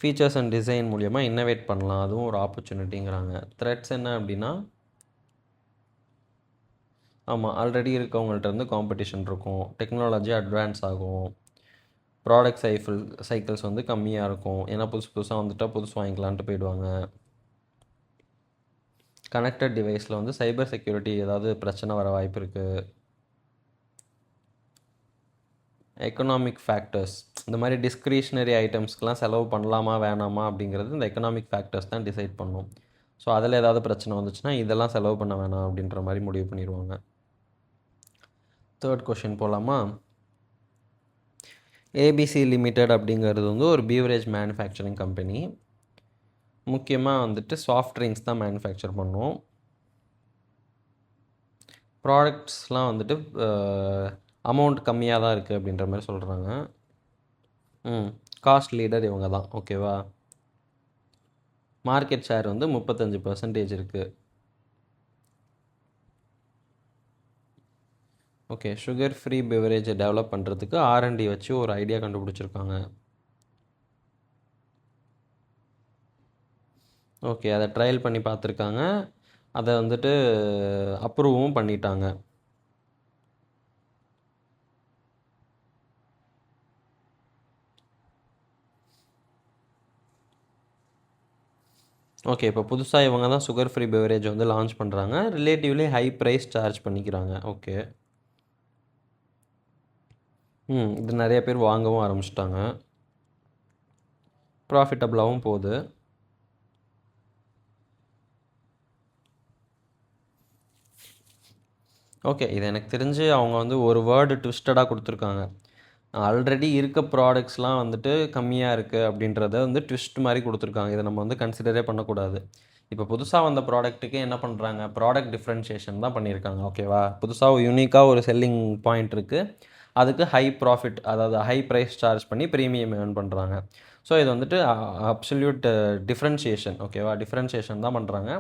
ஃபீச்சர்ஸ் அண்ட் டிசைன் மூலிமா இன்னோவேட் பண்ணலாம், அதுவும் ஒரு ஆப்பர்ச்சுனிட்டிங்கிறாங்க. த்ரெட்ஸ் என்ன அப்படின்னா, ஆமாம், ஆல்ரெடி இருக்கவங்கள்ட்ட இருந்து காம்படிஷன் இருக்கும், டெக்னாலஜி அட்வான்ஸ் ஆகும், ப்ராடக்ட் சைக்கிள்ஸ் வந்து கம்மியாக இருக்கும். ஏன்னா புதுசாக வந்துட்டால் புதுசு வாங்கிக்கலான்ட்டு போயிடுவாங்க. கனெக்டட் டிவைஸில் வந்து சைபர் செக்யூரிட்டி ஏதாவது பிரச்சனை வர வாய்ப்பு இருக்குது. எக்கனாமிக் ஃபேக்டர்ஸ், இந்த மாதிரி டிஸ்க்ரிஷ்னரி ஐட்டம்ஸ்க்கெலாம் செலவு பண்ணலாமா வேணாமா அப்படிங்கிறது இந்த எக்கனாமிக் ஃபேக்டர்ஸ் தான் டிசைட் பண்ணும். ஸோ அதில் ஏதாவது பிரச்சனை வந்துச்சுன்னா இதெல்லாம் செலவு பண்ண வேணாம் அப்படின்ற மாதிரி முடிவு பண்ணிடுவாங்க. தேர்ட் கொஷின் போகலாமா? ஏபிசி லிமிடெட் அப்படிங்கிறது வந்து ஒரு பீவரேஜ் மேனுஃபேக்சரிங் கம்பெனி. முக்கியமாக வந்துட்டு சாஃப்ட் ட்ரிங்க்ஸ் தான் மேனுஃபேக்சர் பண்ணும். ப்ராடக்ட்ஸ்லாம் வந்துட்டு அமௌண்ட் கம்மியாக தான் இருக்குது அப்படின்ற மாதிரி சொல்கிறாங்க. காஸ்ட் லீடர் இவங்க தான், ஓகேவா? மார்க்கெட் ஷேர் வந்து 35% இருக்குது. ஓகே, சுகர் ஃப்ரீ பெவரேஜை டெவலப் பண்ணுறதுக்கு R&D வச்சு ஒரு ஐடியா கண்டுபிடிச்சிருக்காங்க. ஓகே, அதை ட்ரையல் பண்ணி பார்த்துருக்காங்க. அதை வந்துட்டு அப்ரூவும் பண்ணிட்டாங்க. ஓகே, இப்போ புதுசாக இவங்க தான் சுகர் ஃப்ரீ பெவரேஜ் வந்து லான்ச் பண்ணுறாங்க. ரிலேட்டிவ்லி ஹை ப்ரைஸ் சார்ஜ் பண்ணிக்கிறாங்க. ஓகே. இது நிறைய பேர் வாங்கவும் ஆரம்பிச்சிட்டாங்க. ப்ராஃபிட்டபுளாகவும் போகுது. ஓகே, இது எனக்கு தெரிஞ்சு அவங்க வந்து ஒரு வேர்டு ட்விஸ்டடாக கொடுத்துருக்காங்க. ஆல்ரெடி இருக்க ப்ராடக்ட்ஸ்லாம் வந்துட்டு கம்மியாக இருக்குது அப்படின்றத வந்து ட்விஸ்ட் மாதிரி கொடுத்துருக்காங்க. இதை நம்ம வந்து கன்சிடரே பண்ணக்கூடாது. இப்போ புதுசாக வந்த ப்ராடக்ட்டுக்கு என்ன பண்ணுறாங்க, ப்ராடக்ட் டிஃப்ரென்ஷியேஷன் தான் பண்ணியிருக்காங்க. ஓகேவா, புதுசாக யூனிக்காக ஒரு செல்லிங் பாயிண்ட் இருக்குது, அதுக்கு ஹை ப்ராஃபிட், அதாவது ஹை ப்ரைஸ் சார்ஜ் பண்ணி ப்ரீமியம் ஏர்ன் பண்ணுறாங்க. ஸோ இது வந்துட்டு அப்சல்யூட் டிஃப்ரென்ஷியேஷன். ஓகேவா, டிஃப்ரென்ஷியேஷன் தான் பண்ணுறாங்க.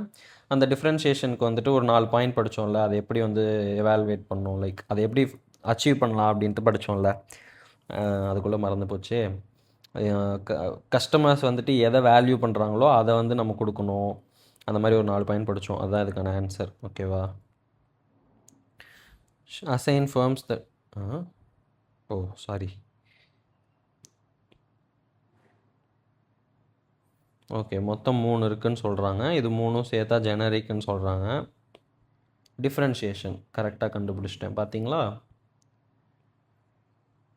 அந்த டிஃப்ரென்ஷியேஷனுக்கு வந்துட்டு ஒரு 4 பாயிண்ட் படித்தோம்ல, அதை எப்படி வந்து எவால்வேட் பண்ணணும், லைக் அதை எப்படி அச்சீவ் பண்ணலாம் அப்படின்ட்டு படித்தோம்ல, அதுக்குள்ளே மறந்து போச்சு. கஸ்டமர்ஸ் வந்துட்டு எதை வேல்யூ பண்ணுறாங்களோ அதை வந்து நம்ம கொடுக்கணும். அந்த மாதிரி ஒரு 4 பாயிண்ட் படித்தோம். அதுதான் இதுக்கான ஆன்சர். ஓகேவா. அசைன் ஃபர்ம்ஸ் த ஓ சாரி. ஓகே, மொத்தம் 3 இருக்குதுன்னு சொல்கிறாங்க. இது 3ம் சேர்த்தா ஜெனரிக்னு சொல்கிறாங்க. டிஃப்ரென்ஷியேஷன் கரெக்டாக கண்டுபிடிச்சிட்டேன், பார்த்தீங்களா.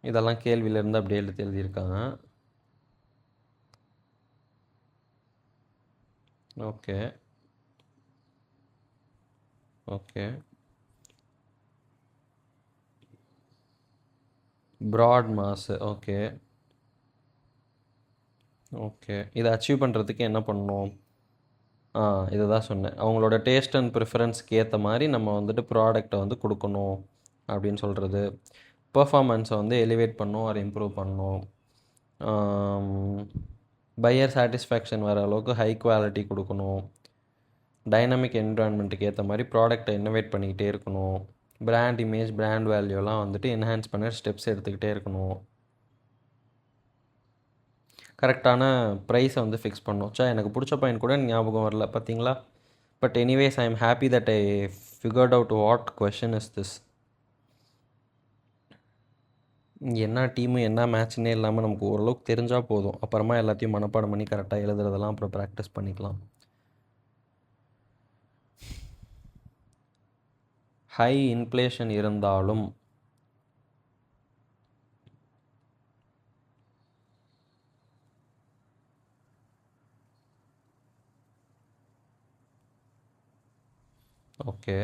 இதெல்லாம் கேள்வியிலேருந்து அப்படியே எடுத்து எழுதியிருக்காங்க. Okay okay. Broad mass. Okay okay. இதை அச்சீவ் பண்ணுறதுக்கு என்ன பண்ணணும்? இதை தான் சொன்னேன். அவங்களோட டேஸ்ட் அண்ட் ப்ரிஃபரன்ஸ்க்கு ஏற்ற மாதிரி நம்ம வந்துட்டு ப்ராடக்டை வந்து கொடுக்கணும் அப்படின்னு சொல்கிறது. பர்ஃபார்மன்ஸை வந்து எலிவேட் பண்ணணும், அதை இம்ப்ரூவ் பண்ணணும். பையர் சாட்டிஸ்ஃபேக்ஷன் வர அளவுக்கு ஹை குவாலிட்டி கொடுக்கணும். டைனமிக் என்விரான்மெண்ட்டுக்கு ஏற்ற மாதிரி ப்ராடக்டை இன்னோவேட் பண்ணிக்கிட்டே இருக்கணும். பிராண்ட் இமேஜ், பிராண்ட் வேல்யூலாம் வந்துட்டு என்ஹான்ஸ் பண்ண ஸ்டெப்ஸ் எடுத்துக்கிட்டே இருக்கணும். கரெக்டான ப்ரைஸை வந்து ஃபிக்ஸ் பண்ணணும். எனக்கு பிடிச்ச பாயிண்ட் கூட ஞாபகம் வரல, பார்த்தீங்களா. But anyways, I am happy that I figured out what question is this. என்ன டீமு என்ன மேட்ச்னே இல்லாமல் நமக்கு ஓரளவுக்கு தெரிஞ்சால் போதும். அப்புறமா எல்லாத்தையும் மனப்பாடம் பண்ணி கரெக்டாக எழுதுறதெல்லாம் அப்புறம் ப்ராக்டிஸ் பண்ணிக்கலாம். ஹை இன்ஃப்ளேஷன் இருந்தாலும் ஓகே.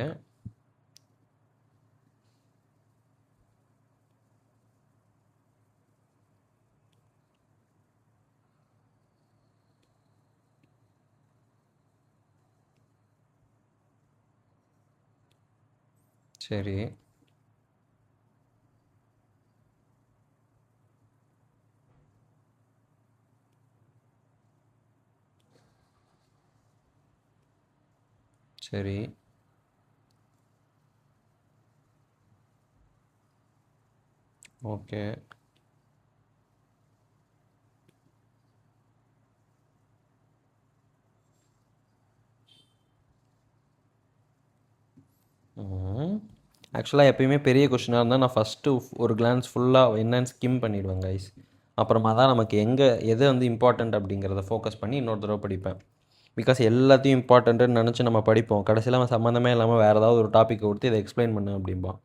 சரி. சரி. ஓகே. ஆக்சுவலாக எப்பயுமே பெரிய கொஷினாக இருந்தால் நான் ஃபஸ்ட்டு ஒரு கிளான்ஸ் ஃபுல்லாக என்னன்னு ஸ்கிம் பண்ணிவிடுவேன் கைஸ். அப்புறமா தான் நமக்கு எது வந்து இம்பார்ட்டண்ட் அப்படிங்கிறத ஃபோக்கஸ் பண்ணி இன்னொரு தடவை படிப்பேன். பிகாஸ் எல்லாத்தையும் இம்பார்ட்டண்ட்டுன்னு நினச்சி நம்ம படிப்போம், கடைசியில் அவன் சம்மந்தமே இல்லாமல் வேறு ஏதாவது ஒரு டாப்பிக் கொடுத்து இதை எக்ஸ்பிளைன் பண்ணு அப்படிம்பான்.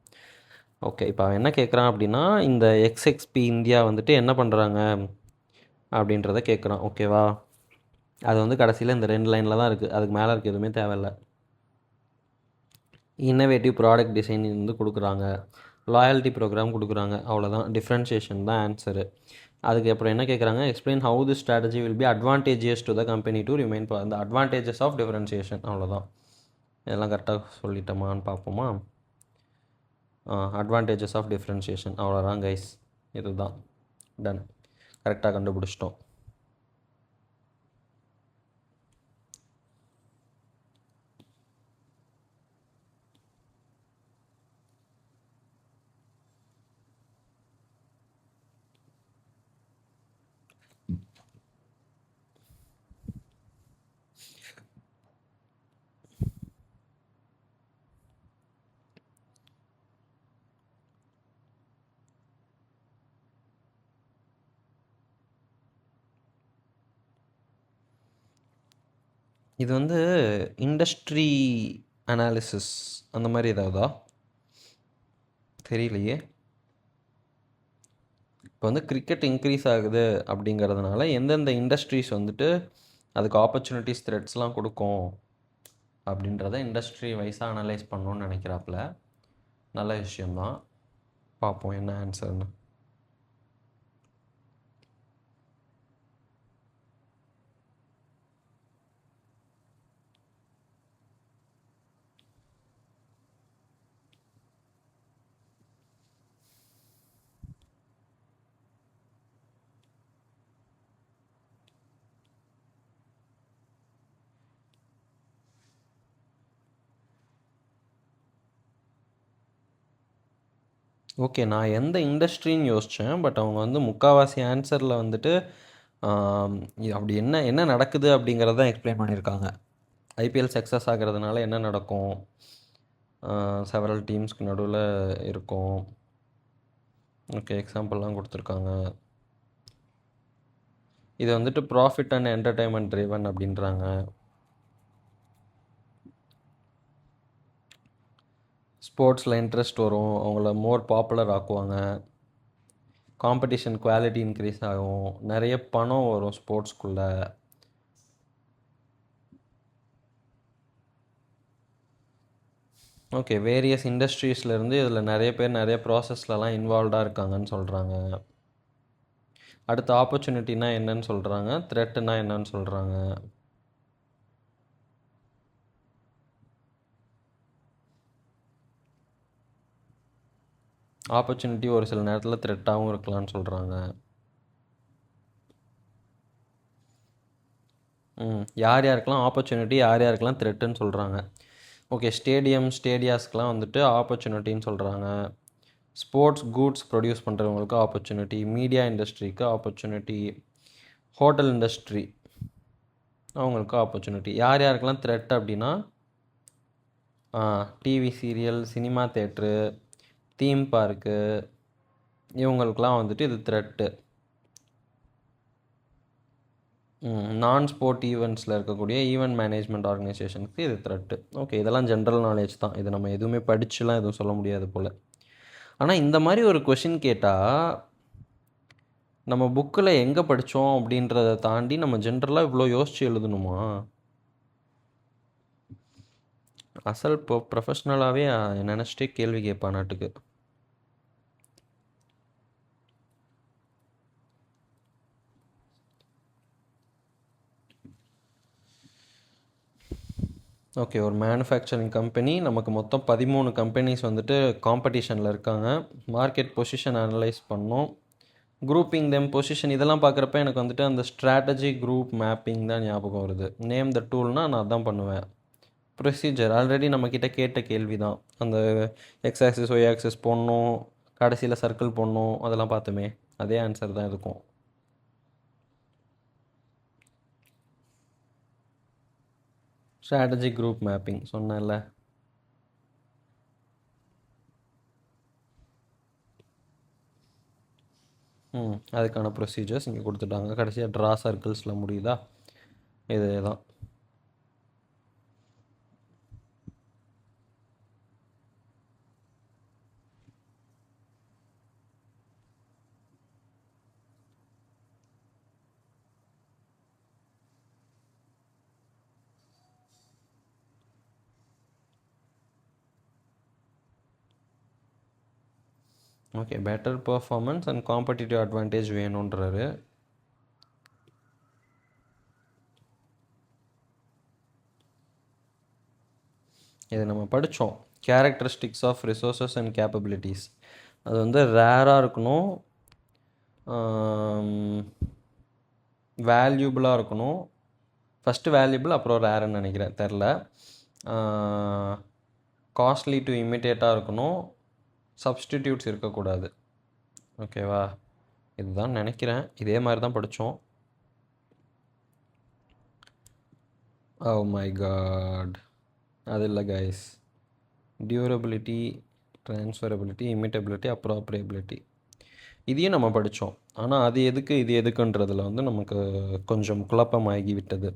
ஓகே, இப்போ அவன் என்ன கேட்குறான் அப்படின்னா, இந்த எக்ஸ்எக்ஸ்பி இந்தியா வந்துட்டு என்ன பண்ணுறாங்க அப்படின்றத கேட்குறான். ஓகேவா, அது வந்து கடைசியில் இந்த 2 லைனில் தான் இருக்குது, அதுக்கு மேலே இருக்குது எதுவுமே தேவையில்லை. இன்னோவேட்டிவ் ப்ராடக்ட் டிசைன் வந்து கொடுக்குறாங்க, லாயல்ட்டி ப்ரோக்ராம் கொடுக்குறாங்க, அவ்வளோதான். டிஃப்ரென்ஷியேஷன் தான் ஆன்சரு. அதுக்கு அப்புறம் என்ன கேட்குறாங்க, explain how the strategy will be advantageous to the company to remain அந்த அட்வான்டேஜஸ் ஆஃப் டிஃப்ரென்ஷியேஷன். அவ்வளோதான். இதெல்லாம் கரெக்டாக சொல்லிட்டோமான்னு பார்ப்போமா. அட்வான்டேஜஸ் ஆஃப் டிஃப்ரென்ஷியேஷன், அவ்வளோதான் கைஸ். இதுதான் டன். கரெக்டாக கண்டுபிடிச்சிட்டோம். இது வந்து இண்டஸ்ட்ரி அனாலிசிஸ் அந்த மாதிரி ஏதாவதா தெரியலையே. இப்போ வந்து கிரிக்கெட் இன்க்ரீஸ் ஆகுது அப்படிங்கிறதுனால எந்தெந்த இண்டஸ்ட்ரீஸ் வந்துட்டு அதுக்கு ஆப்பர்ச்சுனிட்டிஸ் த்ரெட்ஸ்லாம் கொடுக்கும் அப்படின்றத இண்டஸ்ட்ரி வைஸாக அனலைஸ் பண்ணணுன்னு நினைக்கிறாப்புல. நல்ல விஷயம்தான். பார்ப்போம் என்ன ஆன்சர்னு. ஓகே, நான் எந்த இண்டஸ்ட்ரின்னு யோசித்தேன். பட் அவங்க வந்து முக்கால்வாசி ஆன்சரில் வந்துட்டு அப்படி என்ன என்ன நடக்குது அப்படிங்கிறத தான் எக்ஸ்பிளைன் பண்ணியிருக்காங்க. ஐபிஎல் சக்ஸஸ் ஆகிறதுனால என்ன நடக்கும், செவரல் டீம்ஸ்க்கு நடுவில் இருக்கும். ஓகே, எக்ஸாம்பிள்லாம் கொடுத்துருக்காங்க. இது வந்துட்டு ப்ராஃபிட் அண்ட் என்டர்டைன்மெண்ட் ட்ரிவன் அப்படின்றாங்க. ஸ்போர்ட்ஸில் இன்ட்ரெஸ்ட் வரும், அவங்கள மோர் பாப்புலர் ஆக்குவாங்க, காம்படிஷன் குவாலிட்டி இன்க்ரீஸ் ஆகும், நிறைய பணம் வரும் ஸ்போர்ட்ஸ்குள்ளே. ஓகே, வேரியஸ் இண்டஸ்ட்ரீஸ்லேருந்து இதில் நிறைய பேர் நிறைய ப்ராசஸ்லலாம் இன்வால்வ்டாக இருக்காங்கன்னு சொல்கிறாங்க. அடுத்த ஆப்பர்ச்சுனிட்டினா என்னன்னு சொல்கிறாங்க, த்ரெட்டுனா என்னன்னு சொல்கிறாங்க. ஆப்பர்ச்சுனிட்டி ஒரு சில நேரத்தில் த்ரெட்டாகவும் இருக்கலாம்னு சொல்கிறாங்க. யார் யாருக்கெல்லாம் ஆப்பர்ச்சுனிட்டி, யார் யாருக்கெல்லாம் த்ரெட்டுன்னு சொல்கிறாங்க. ஓகே, ஸ்டேடியாஸ்க்கெலாம் வந்துட்டு ஆப்பர்ச்சுனிட்டின்னு சொல்கிறாங்க. ஸ்போர்ட்ஸ் கூட்ஸ் ப்ரொடியூஸ் பண்ணுறவங்களுக்கு ஆப்பர்ச்சுனிட்டி, மீடியா இண்டஸ்ட்ரிக்கு ஆப்பர்ச்சுனிட்டி, ஹோட்டல் இண்டஸ்ட்ரி அவங்களுக்கு ஆப்பர்ச்சுனிட்டி. யார் யாருக்கெல்லாம் த்ரெட் அப்படின்னா TV serial, cinema theatre, theme park, இவங்களுக்கெல்லாம் வந்துட்டு இது த்ரெட்டு. நான் ஸ்போர்ட் ஈவெண்ட்ஸில் இருக்கக்கூடிய ஈவெண்ட் மேனேஜ்மெண்ட் ஆர்கனைசேஷனுக்கு இது த்ரெட்டு. ஓகே, இதெல்லாம் ஜென்ரல் நாலேஜ் தான், இது நம்ம எதுவுமே படிச்சுலாம் எதுவும் சொல்ல முடியாது போல். ஆனால் இந்த மாதிரி ஒரு கொஷின் கேட்டால் நம்ம புக்கில் எங்கே படித்தோம் அப்படின்றத தாண்டி நம்ம ஜென்ரலாக இவ்வளோ யோசித்து எழுதணுமா? அசல் இப்போ ப்ரொஃபஷ்னலாகவே நினச்சிட்டே கேள்வி கேட்பான் நாட்டுக்கு. ஓகே, ஒரு மேனுஃபேக்சரிங் கம்பெனி, நமக்கு மொத்தம் 13 கம்பெனிஸ் வந்துட்டு காம்படிஷனில் இருக்காங்க. மார்க்கெட் பொசிஷன் அனலைஸ் பண்ணோம், குரூப்பிங் தெம் பொசிஷன், இதெல்லாம் பார்க்குறப்ப எனக்கு வந்துட்டு அந்த ஸ்ட்ராட்டஜி குரூப் மேப்பிங் தான் ஞாபகம் வருது. நேம் த டூல்னால் நான் அதான் பண்ணுவேன். ப்ரொசீஜர் ஆல்ரெடி நம்மக்கிட்ட கேட்ட கேள்வி தான். அந்த எக்ஸ் ஆக்சிஸ் ஒய் ஆக்சிஸ் போடணும், கடைசியில் சர்க்கிள் போடணும், அதெல்லாம் பார்த்துமே அதே ஆன்சர் தான் இருக்கும். ஸ்ட்ராட்டஜி குரூப் மேப்பிங் சொன்னேன்ல. அதுக்கான ப்ரொசீஜர்ஸ் இங்கே கொடுத்துட்டாங்க. கடைசியாக ட்ரா சர்க்கிள்ஸில் முடியுதா, இதே தான். Okay, better performance and competitive advantage வேணுன்றாரு. இதை நம்ம படித்தோம், characteristics of resources and capabilities. அது வந்து ரேராக இருக்கணும், வேல்யூபிளாக இருக்கணும். ஃபஸ்ட்டு வேல்யூபிள், அப்புறம் ரேருன்னு நினைக்கிறேன், தெரில. காஸ்ட்லி டு இமிட்டேட்டாக இருக்கணும், சப்ஸ்டிடியூட்ஸ் இருக்கக்கூடாது. ஓகேவா, இதுதான் நினைக்கிறேன், இதே மாதிரி தான் படித்தோம். ஓ மை காட், அது இல்லை கைஸ். டியூரபிலிட்டி, ட்ரான்ஸ்ஃபரபிலிட்டி, இமிட்டபிலிட்டி, அப்ராப்ரியபிலிட்டி, இதையும் நம்ம படித்தோம். ஆனால் அது எதுக்கு இது எதுக்குன்றதில் வந்து நமக்கு கொஞ்சம் குழப்பமாகி விட்டது.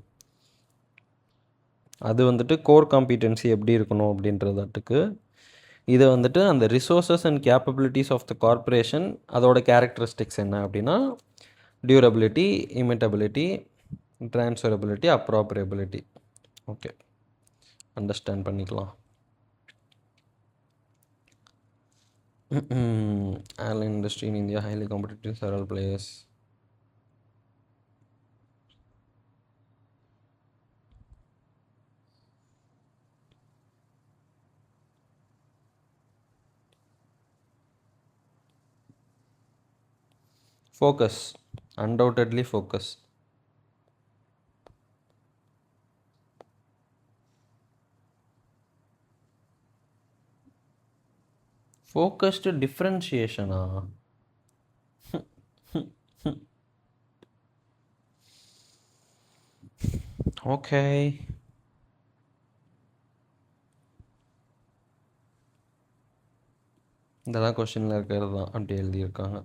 அது வந்துட்டு கோர் காம்பிடென்சி எப்படி இருக்கணும் அப்படின்றதுக்கு. இது வந்துட்டு அந்த resources and capabilities of the corporation, அதோட கேரக்டரிஸ்டிக்ஸ் என்ன அப்படின்னா durability, imitability, transferability, appropriability. Okay, understand பண்ணிக்கலாம். Airline industry in India highly competitive, several players. Focus, undoubtedly focus. Focused differentiation. Okay, இதெல்லாம் கொஸ்டினில் இருக்கிறது தான் அப்படி எழுதியிருக்காங்க.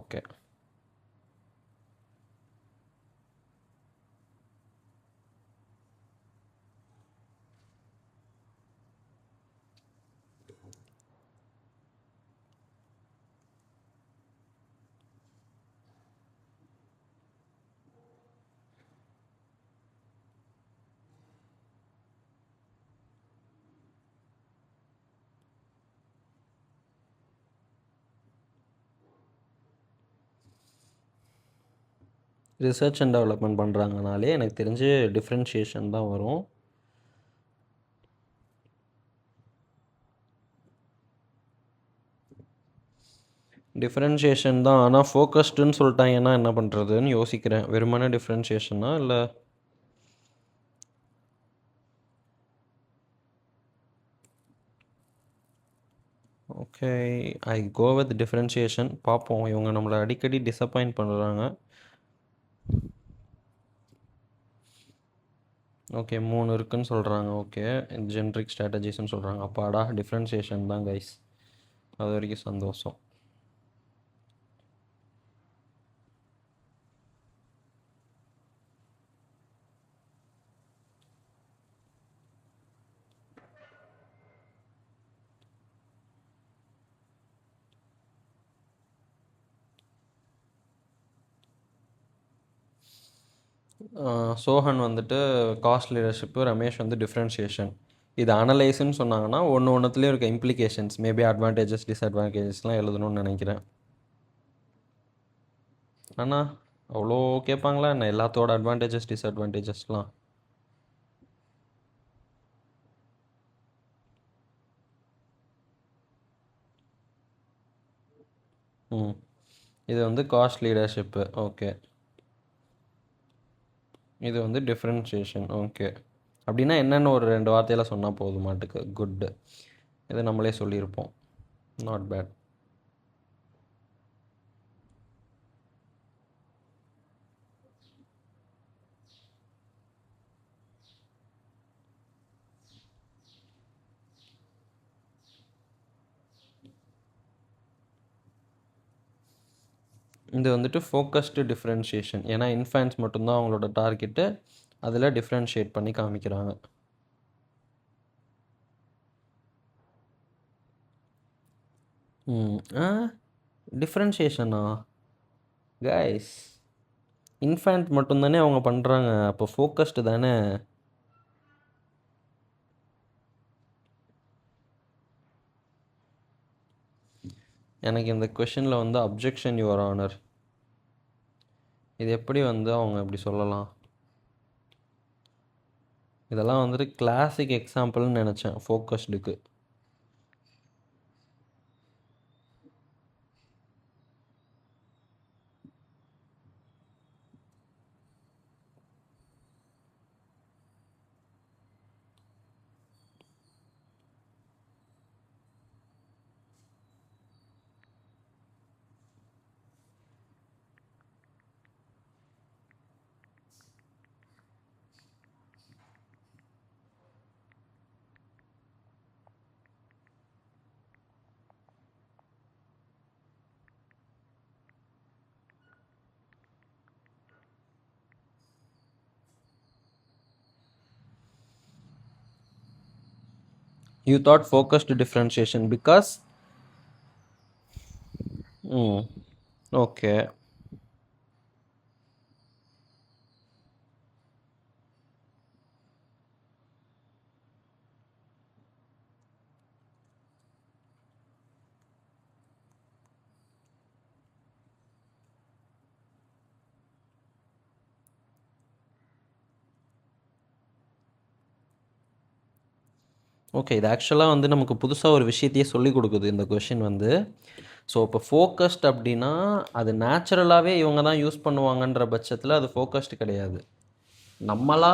ஓகே, ரிசர்ச் அண்ட் டெவலப்மெண்ட் பண்ணுறாங்கனாலே எனக்கு தெரிஞ்சு டிஃப்ரென்ஷியேஷன் தான் வரும். டிஃப்ரென்ஷியேஷன் தான், ஆனால் ஃபோக்கஸ்டுன்னு சொல்லிட்டாங்கன்னா என்ன பண்ணுறதுன்னு யோசிக்கிறேன். வெறுமனே டிஃப்ரென்ஷியேஷனா இல்லை okay, I go with differentiation. பார்ப்போம், இவங்க நம்மளை அடிக்கடி டிசப்பாயிண்ட் பண்ணுறாங்க. ஓகே, 3 இருக்குன்னு சொல்கிறாங்க. ஓகே, ஜென்ரிக் ஸ்ட்ராட்டஜிஸ்ன்னு சொல்கிறாங்க. அப்பாடா, டிஃப்ரென்ஷியேஷன் தான் கைஸ், அது வரைக்கும் சந்தோஷம். சோஹன் வந்துட்டு காஸ்ட் லீடர்ஷிப்பு, ரமேஷ் வந்து டிஃப்ரென்ஷியேஷன். இது அனலைஸ்ன்னு சொன்னாங்கன்னா ஒன்றுத்துலேயும் இருக்க இம்ப்ளிகேஷன்ஸ், மேபி அட்வான்டேஜஸ் டிஸ்அட்வான்டேஜஸ்லாம் எழுதணும்னு நினைக்கிறேன். ஆனால் அவ்வளோ கேட்பாங்களா என்ன எல்லாத்தோட அட்வான்டேஜஸ் டிஸ்அட்வான்டேஜஸ்லாம்? இது வந்து காஸ்ட் லீடர்ஷிப்பு. ஓகே, இது வந்து டிஃப்ரென்ஷியேஷன். ஓகே, அப்படின்னா என்னென்னு ஒரு 2 வார்த்தையில் சொன்னால் போதுமாட்டுக்கு. குட்டு, இதை நம்மளே சொல்லியிருப்போம். Not bad. இது வந்துட்டு ஃபோக்கஸ்டு டிஃப்ரென்ஷியேஷன். ஏன்னா இன்ஃபேன்ஸ் மட்டும்தான் அவங்களோட டார்கெட்டு, அதில் டிஃப்ரென்ஷியேட் பண்ணி காமிக்கிறாங்க. டிஃப்ரென்ஷியேஷனா கைஸ்? இன்ஃபேன்ட் மட்டும்தானே அவங்க பண்ணுறாங்க, அப்போ ஃபோக்கஸ்டு தானே. எனக்கு இந்த கொஷனில் வந்து அப்ஜெக்ஷன் யுவர் ஆனர். இது எப்படி வந்து அவங்க இப்படி சொல்லலாம்? இதெல்லாம் வந்துட்டு கிளாசிக் எக்ஸாம்பிள்னு நினச்சேன் ஃபோக்கஸ்டுக்கு. You thought focused differentiation because okay. Okay, இது ஆக்சுவலாக வந்து நமக்கு புதுசாக ஒரு விஷயத்தையே சொல்லிக் கொடுக்குது இந்த கொஷின் வந்து. ஸோ இப்போ ஃபோக்கஸ்ட் அப்படின்னா அது நேச்சுரலாகவே இவங்க தான் யூஸ் பண்ணுவாங்கன்ற பட்சத்தில் அது ஃபோக்கஸ்டு கிடையாது. நம்மளா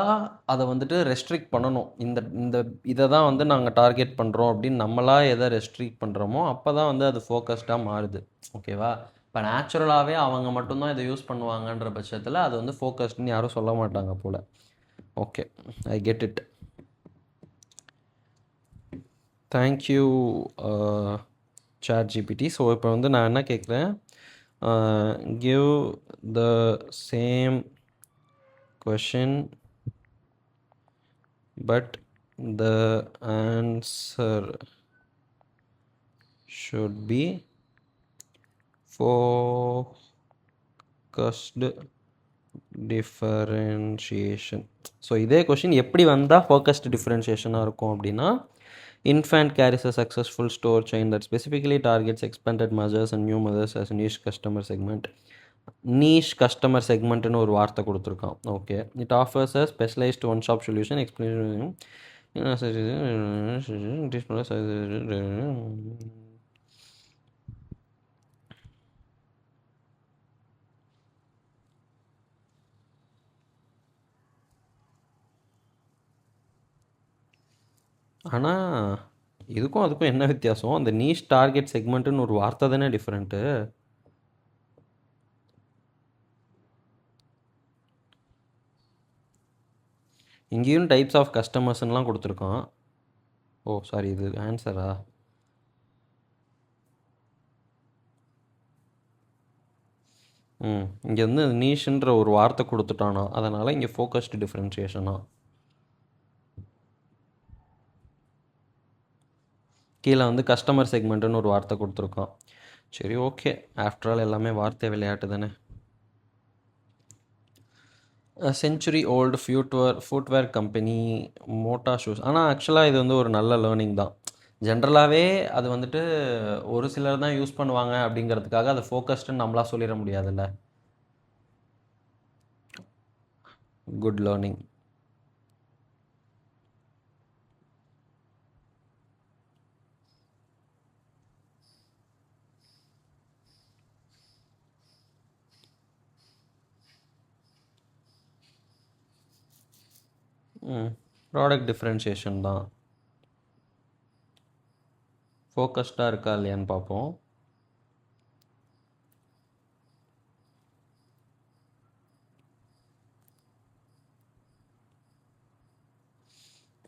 அதை வந்துட்டு ரெஸ்ட்ரிக்ட் பண்ணணும். இந்த இந்த இதை தான் வந்து நாங்கள் டார்கெட் பண்ணுறோம் அப்படின்னு நம்மளா எதை ரெஸ்ட்ரிக்ட் பண்ணுறோமோ அப்போ தான் வந்து அது ஃபோக்கஸ்டாக மாறுது. ஓகேவா? இப்போ நேச்சுரலாகவே அவங்க மட்டும்தான் இதை யூஸ் பண்ணுவாங்கன்ற பட்சத்தில் அது வந்து ஃபோக்கஸ்டுன்னு யாரும் சொல்ல மாட்டாங்க போல். Okay, I get it. Thank you ChatGPT. So இப்போ வந்து நான் என்ன கேட்குறேன், give the same question but the answer should be focused differentiation. So இதே கொஷின் எப்படி வந்தால் ஃபோக்கஸ்டு டிஃப்ரென்ஷியேஷனாக இருக்கும் அப்படின்னா, infant carries a successful store chain that specifically targets expanded mothers and new mothers as a niche customer segment. niche customer segmentனு ஒரு வார்த்தை கொடுத்துருக்கான். Okay, it offers a specialized one shop solution explaining ஆனால் இதுக்கும் அதுக்கும் என்ன வித்தியாசம்? அந்த நீஷ் டார்கெட் செக்மெண்ட்டுன்னு ஒரு வார்த்தை தானே டிஃப்ரெண்ட்டு. இங்கேயும் டைப்ஸ் ஆஃப் கஸ்டமர்ஸ்லாம் கொடுத்துருக்கான். ஓ சாரி, இது ஆன்சரா? இங்கே வந்து நீஷ்ன்ற ஒரு வார்த்தை கொடுத்துட்டானா, அதனால் இங்கே ஃபோக்கஸ்டு டிஃப்ரென்ஷியேஷனா. கீழே வந்து கஸ்டமர் செக்மெண்ட்டுன்னு ஒரு வார்த்தை கொடுத்துருக்கான். சரி, ஓகே, ஆஃப்டர் ஆல் எல்லாமே வார்த்தை விளையாட்டு தானே. செஞ்சுரி ஓல்டு ஃபுட்வேர் கம்பெனி மோட்டா ஷூஸ். ஆனால் ஆக்சுவலாக இது வந்து ஒரு நல்ல லேர்னிங் தான். ஜென்ரலாகவே அது வந்துட்டு ஒரு சிலர் தான் யூஸ் பண்ணுவாங்க அப்படிங்கிறதுக்காக அதை ஃபோக்கஸ்டுன்னு நம்மளாக சொல்லிட முடியாதுல்ல. Good learning. ப்ராடக்ட் டிஃப்ரென்ஷியேஷன் தான். ஃபோக்கஸ்டாக இருக்கா இல்லையான்னு பார்ப்போம்.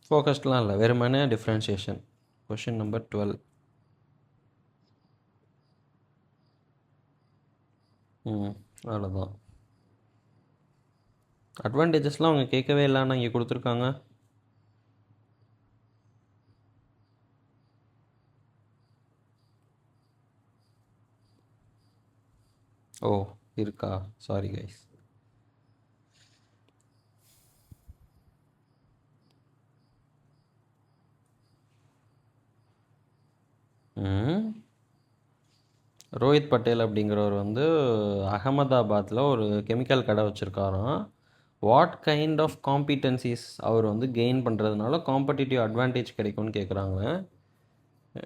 ஃபோக்கஸ்ட்லாம் இல்லை, வெறுமனே டிஃப்ரென்ஷியேஷன். Question number 12. அவ்வளோதான். அட்வான்டேஜஸ்லாம் அவங்க கேட்கவே இல்லைன்னா இங்கே கொடுத்துருக்காங்க. ஓ இருக்கா? Sorry guys. ரோஹித் பட்டேல் அப்படிங்கிறவர் வந்து அகமதாபாத்தில் ஒரு கெமிக்கல் கடை வச்சுருக்காராம். வாட் கைண்ட் ஆஃப் காம்பிட்டன்சிஸ் அவர் வந்து கெயின் பண்ணுறதுனால காம்படிட்டிவ் அட்வான்டேஜ் கிடைக்கும்னு கேட்குறாங்க.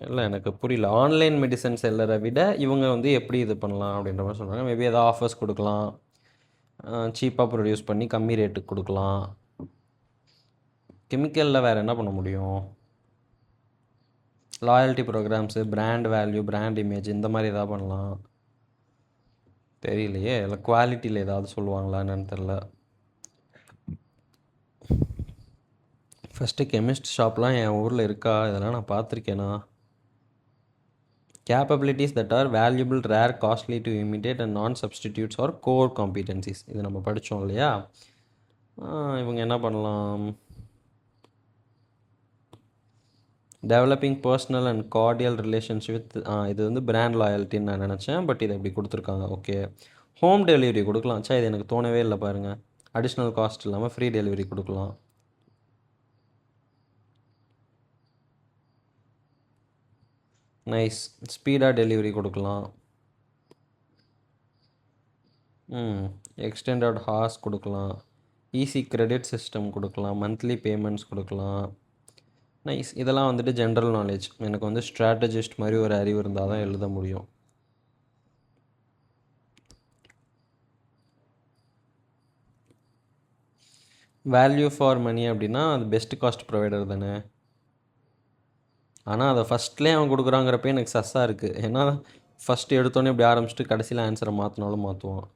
இல்லை, எனக்கு புரியல. ஆன்லைன் மெடிசன் செல்லரை விட இவங்க வந்து எப்படி இது பண்ணலாம் அப்படின்ற மாதிரி சொல்கிறாங்க. மேபி எதாவது ஆஃபர்ஸ் கொடுக்கலாம், சீப்பாக ப்ரொடியூஸ் பண்ணி கம்மி ரேட்டுக்கு கொடுக்கலாம். கெமிக்கலில் வேறு என்ன பண்ண முடியும்? Loyalty programs, brand value, brand image, இந்த மாதிரி எதாவது பண்ணலாம். தெரியலையே, இல்லை குவாலிட்டியில் ஏதாவது சொல்லுவாங்களா என்னன்னு தெரில. ஃபஸ்ட்டு கெமிஸ்ட் ஷாப்லாம் என் ஊரில் இருக்கா? இதெல்லாம் நான் பார்த்துருக்கேனா? Capabilities that are valuable, rare, costly to imitate and non substitutes are core competencies. இது நம்ம படித்தோம் இல்லையா? இவங்க என்ன பண்ணலாம்? Developing personal and cordial relationship with இது வந்து பிராண்ட் லாயல்ட்டின்னு நான் நினச்சேன். பட் இதை இப்படி கொடுத்துருக்காங்க. ஓகே, ஹோம் டெலிவரி கொடுக்கலாம். சே, இது எனக்கு தோணவே இல்லை பாருங்கள். அடிஷ்னல் காஸ்ட் இல்லாமல் ஃப்ரீ டெலிவரி கொடுக்கலாம். நைஸ். ஸ்பீடாக டெலிவரி கொடுக்கலாம். எக்ஸ்டெண்டட் ஹார்ஸ் கொடுக்கலாம். ஈஸி கிரெடிட் சிஸ்டம் கொடுக்கலாம். மந்த்லி பேமெண்ட்ஸ் கொடுக்கலாம். நைஸ். இதெல்லாம் வந்துட்டு ஜென்ரல் நாலேஜ். எனக்கு வந்து ஸ்ட்ராட்டஜிஸ்ட் மாதிரி ஒரு அறிவு இருந்தால் தான் எழுத முடியும். வேல்யூ ஃபார் மணி அப்படின்னா அது பெஸ்ட் காஸ்ட் ப்ரொவைடர் தானே. ஆனால் அதை ஃபஸ்ட்லேயே அவன் கொடுக்குறாங்கிறப்ப எனக்கு சஸ்ஸாக இருக்குது. ஏன்னா ஃபஸ்ட்டு எடுத்தோன்னே இப்படி ஆரம்பிச்சுட்டு கடைசியில் ஆன்சரை மாற்றினாலும் மாற்றுவான்.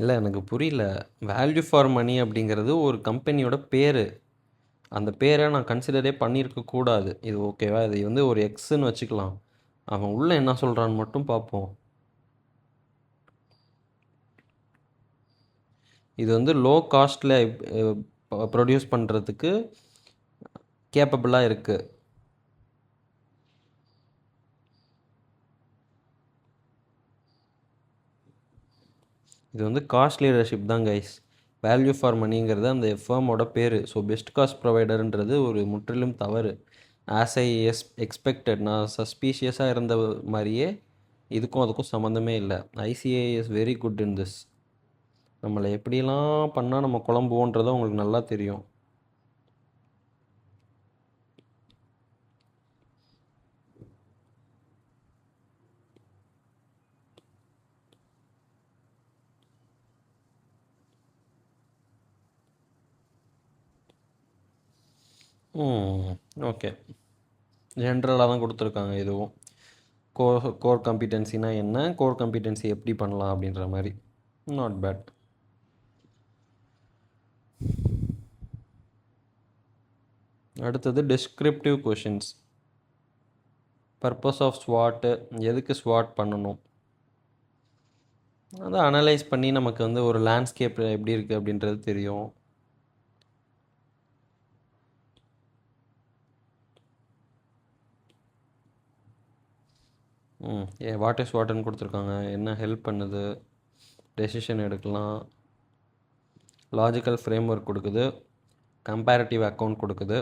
இல்லை, எனக்கு புரியல. வேல்யூ ஃபார் மணி அப்படிங்கிறது ஒரு கம்பெனியோட பேர். அந்த பேரை நான் கன்சிடரே பண்ணியிருக்கக்கூடாது. இது ஓகேவா? இது வந்து ஒரு எக்ஸுன்னு வச்சுக்கலாம். அவன் உள்ளே என்ன சொல்கிறான்னு மட்டும் பார்ப்போம். இது வந்து லோ காஸ்ட்டில் ப்ரொடியூஸ் பண்ணுறதுக்கு கேப்பபிளாக இருக்குது. இது வந்து காஸ்ட் லீடர்ஷிப் தான் கைஸ். வேல்யூ ஃபார் மணிங்கிறது அந்த ஃபேமோட பேர். ஸோ பெஸ்ட் காஸ்ட் ப்ரொவைடர்ன்றது ஒரு முற்றிலும் தவறு. ஆஸ் ஐ எக்ஸ்பெக்டட், நான் சஸ்பீஷியஸாக இருந்த மாதிரியே இதுக்கும் அதுக்கும் சம்மந்தமே இல்லை. ICI is very good in this. நம்மளை எப்படிலாம் பண்ணால் நம்ம குழம்புவோன்றதை உங்களுக்கு நல்லா தெரியும். ஓகே, ஜென்ரலாக தான் கொடுத்துருக்காங்க. இதுவும் கோர் கம்பிட்டன்சினா என்ன, கோர் கம்பிட்டன்சி எப்படி பண்ணலாம் அப்படின்ற மாதிரி. Not bad. அடுத்தது டிஸ்கிரிப்டிவ் கொஷின்ஸ். பர்பஸ் ஆஃப் ஸ்வாட்டு, எதுக்கு ஸ்வாட் பண்ணணும், அதை அனலைஸ் பண்ணி நமக்கு வந்து ஒரு லேண்ட்ஸ்கேப் எப்படி இருக்குது அப்படின்றது தெரியும். வாட் இஸ் வாட்னு கொடுத்துருக்காங்க. என்ன ஹெல்ப் பண்ணுது, டெசிஷன் எடுக்கலாம், லாஜிக்கல் ஃப்ரேம் ஒர்க் கொடுக்குது, கம்பேரிட்டிவ் அக்கௌண்ட் கொடுக்குது,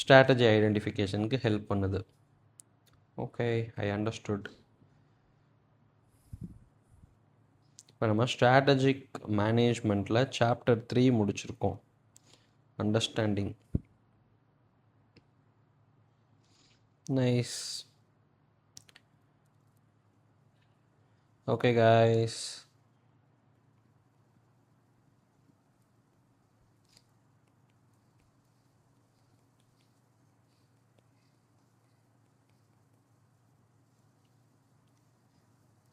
ஸ்ட்ராட்டஜி ஐடென்டிஃபிகேஷனுக்கு ஹெல்ப் பண்ணுது. Okay, I understood. இப்போ நம்ம ஸ்ட்ராட்டஜிக் மேனேஜ்மெண்ட்டில் சாப்டர் 3 முடிச்சிருக்கோம். Understanding. Nice. Okay guys.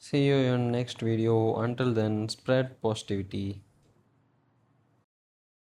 See you in next video. Until then, spread positivity.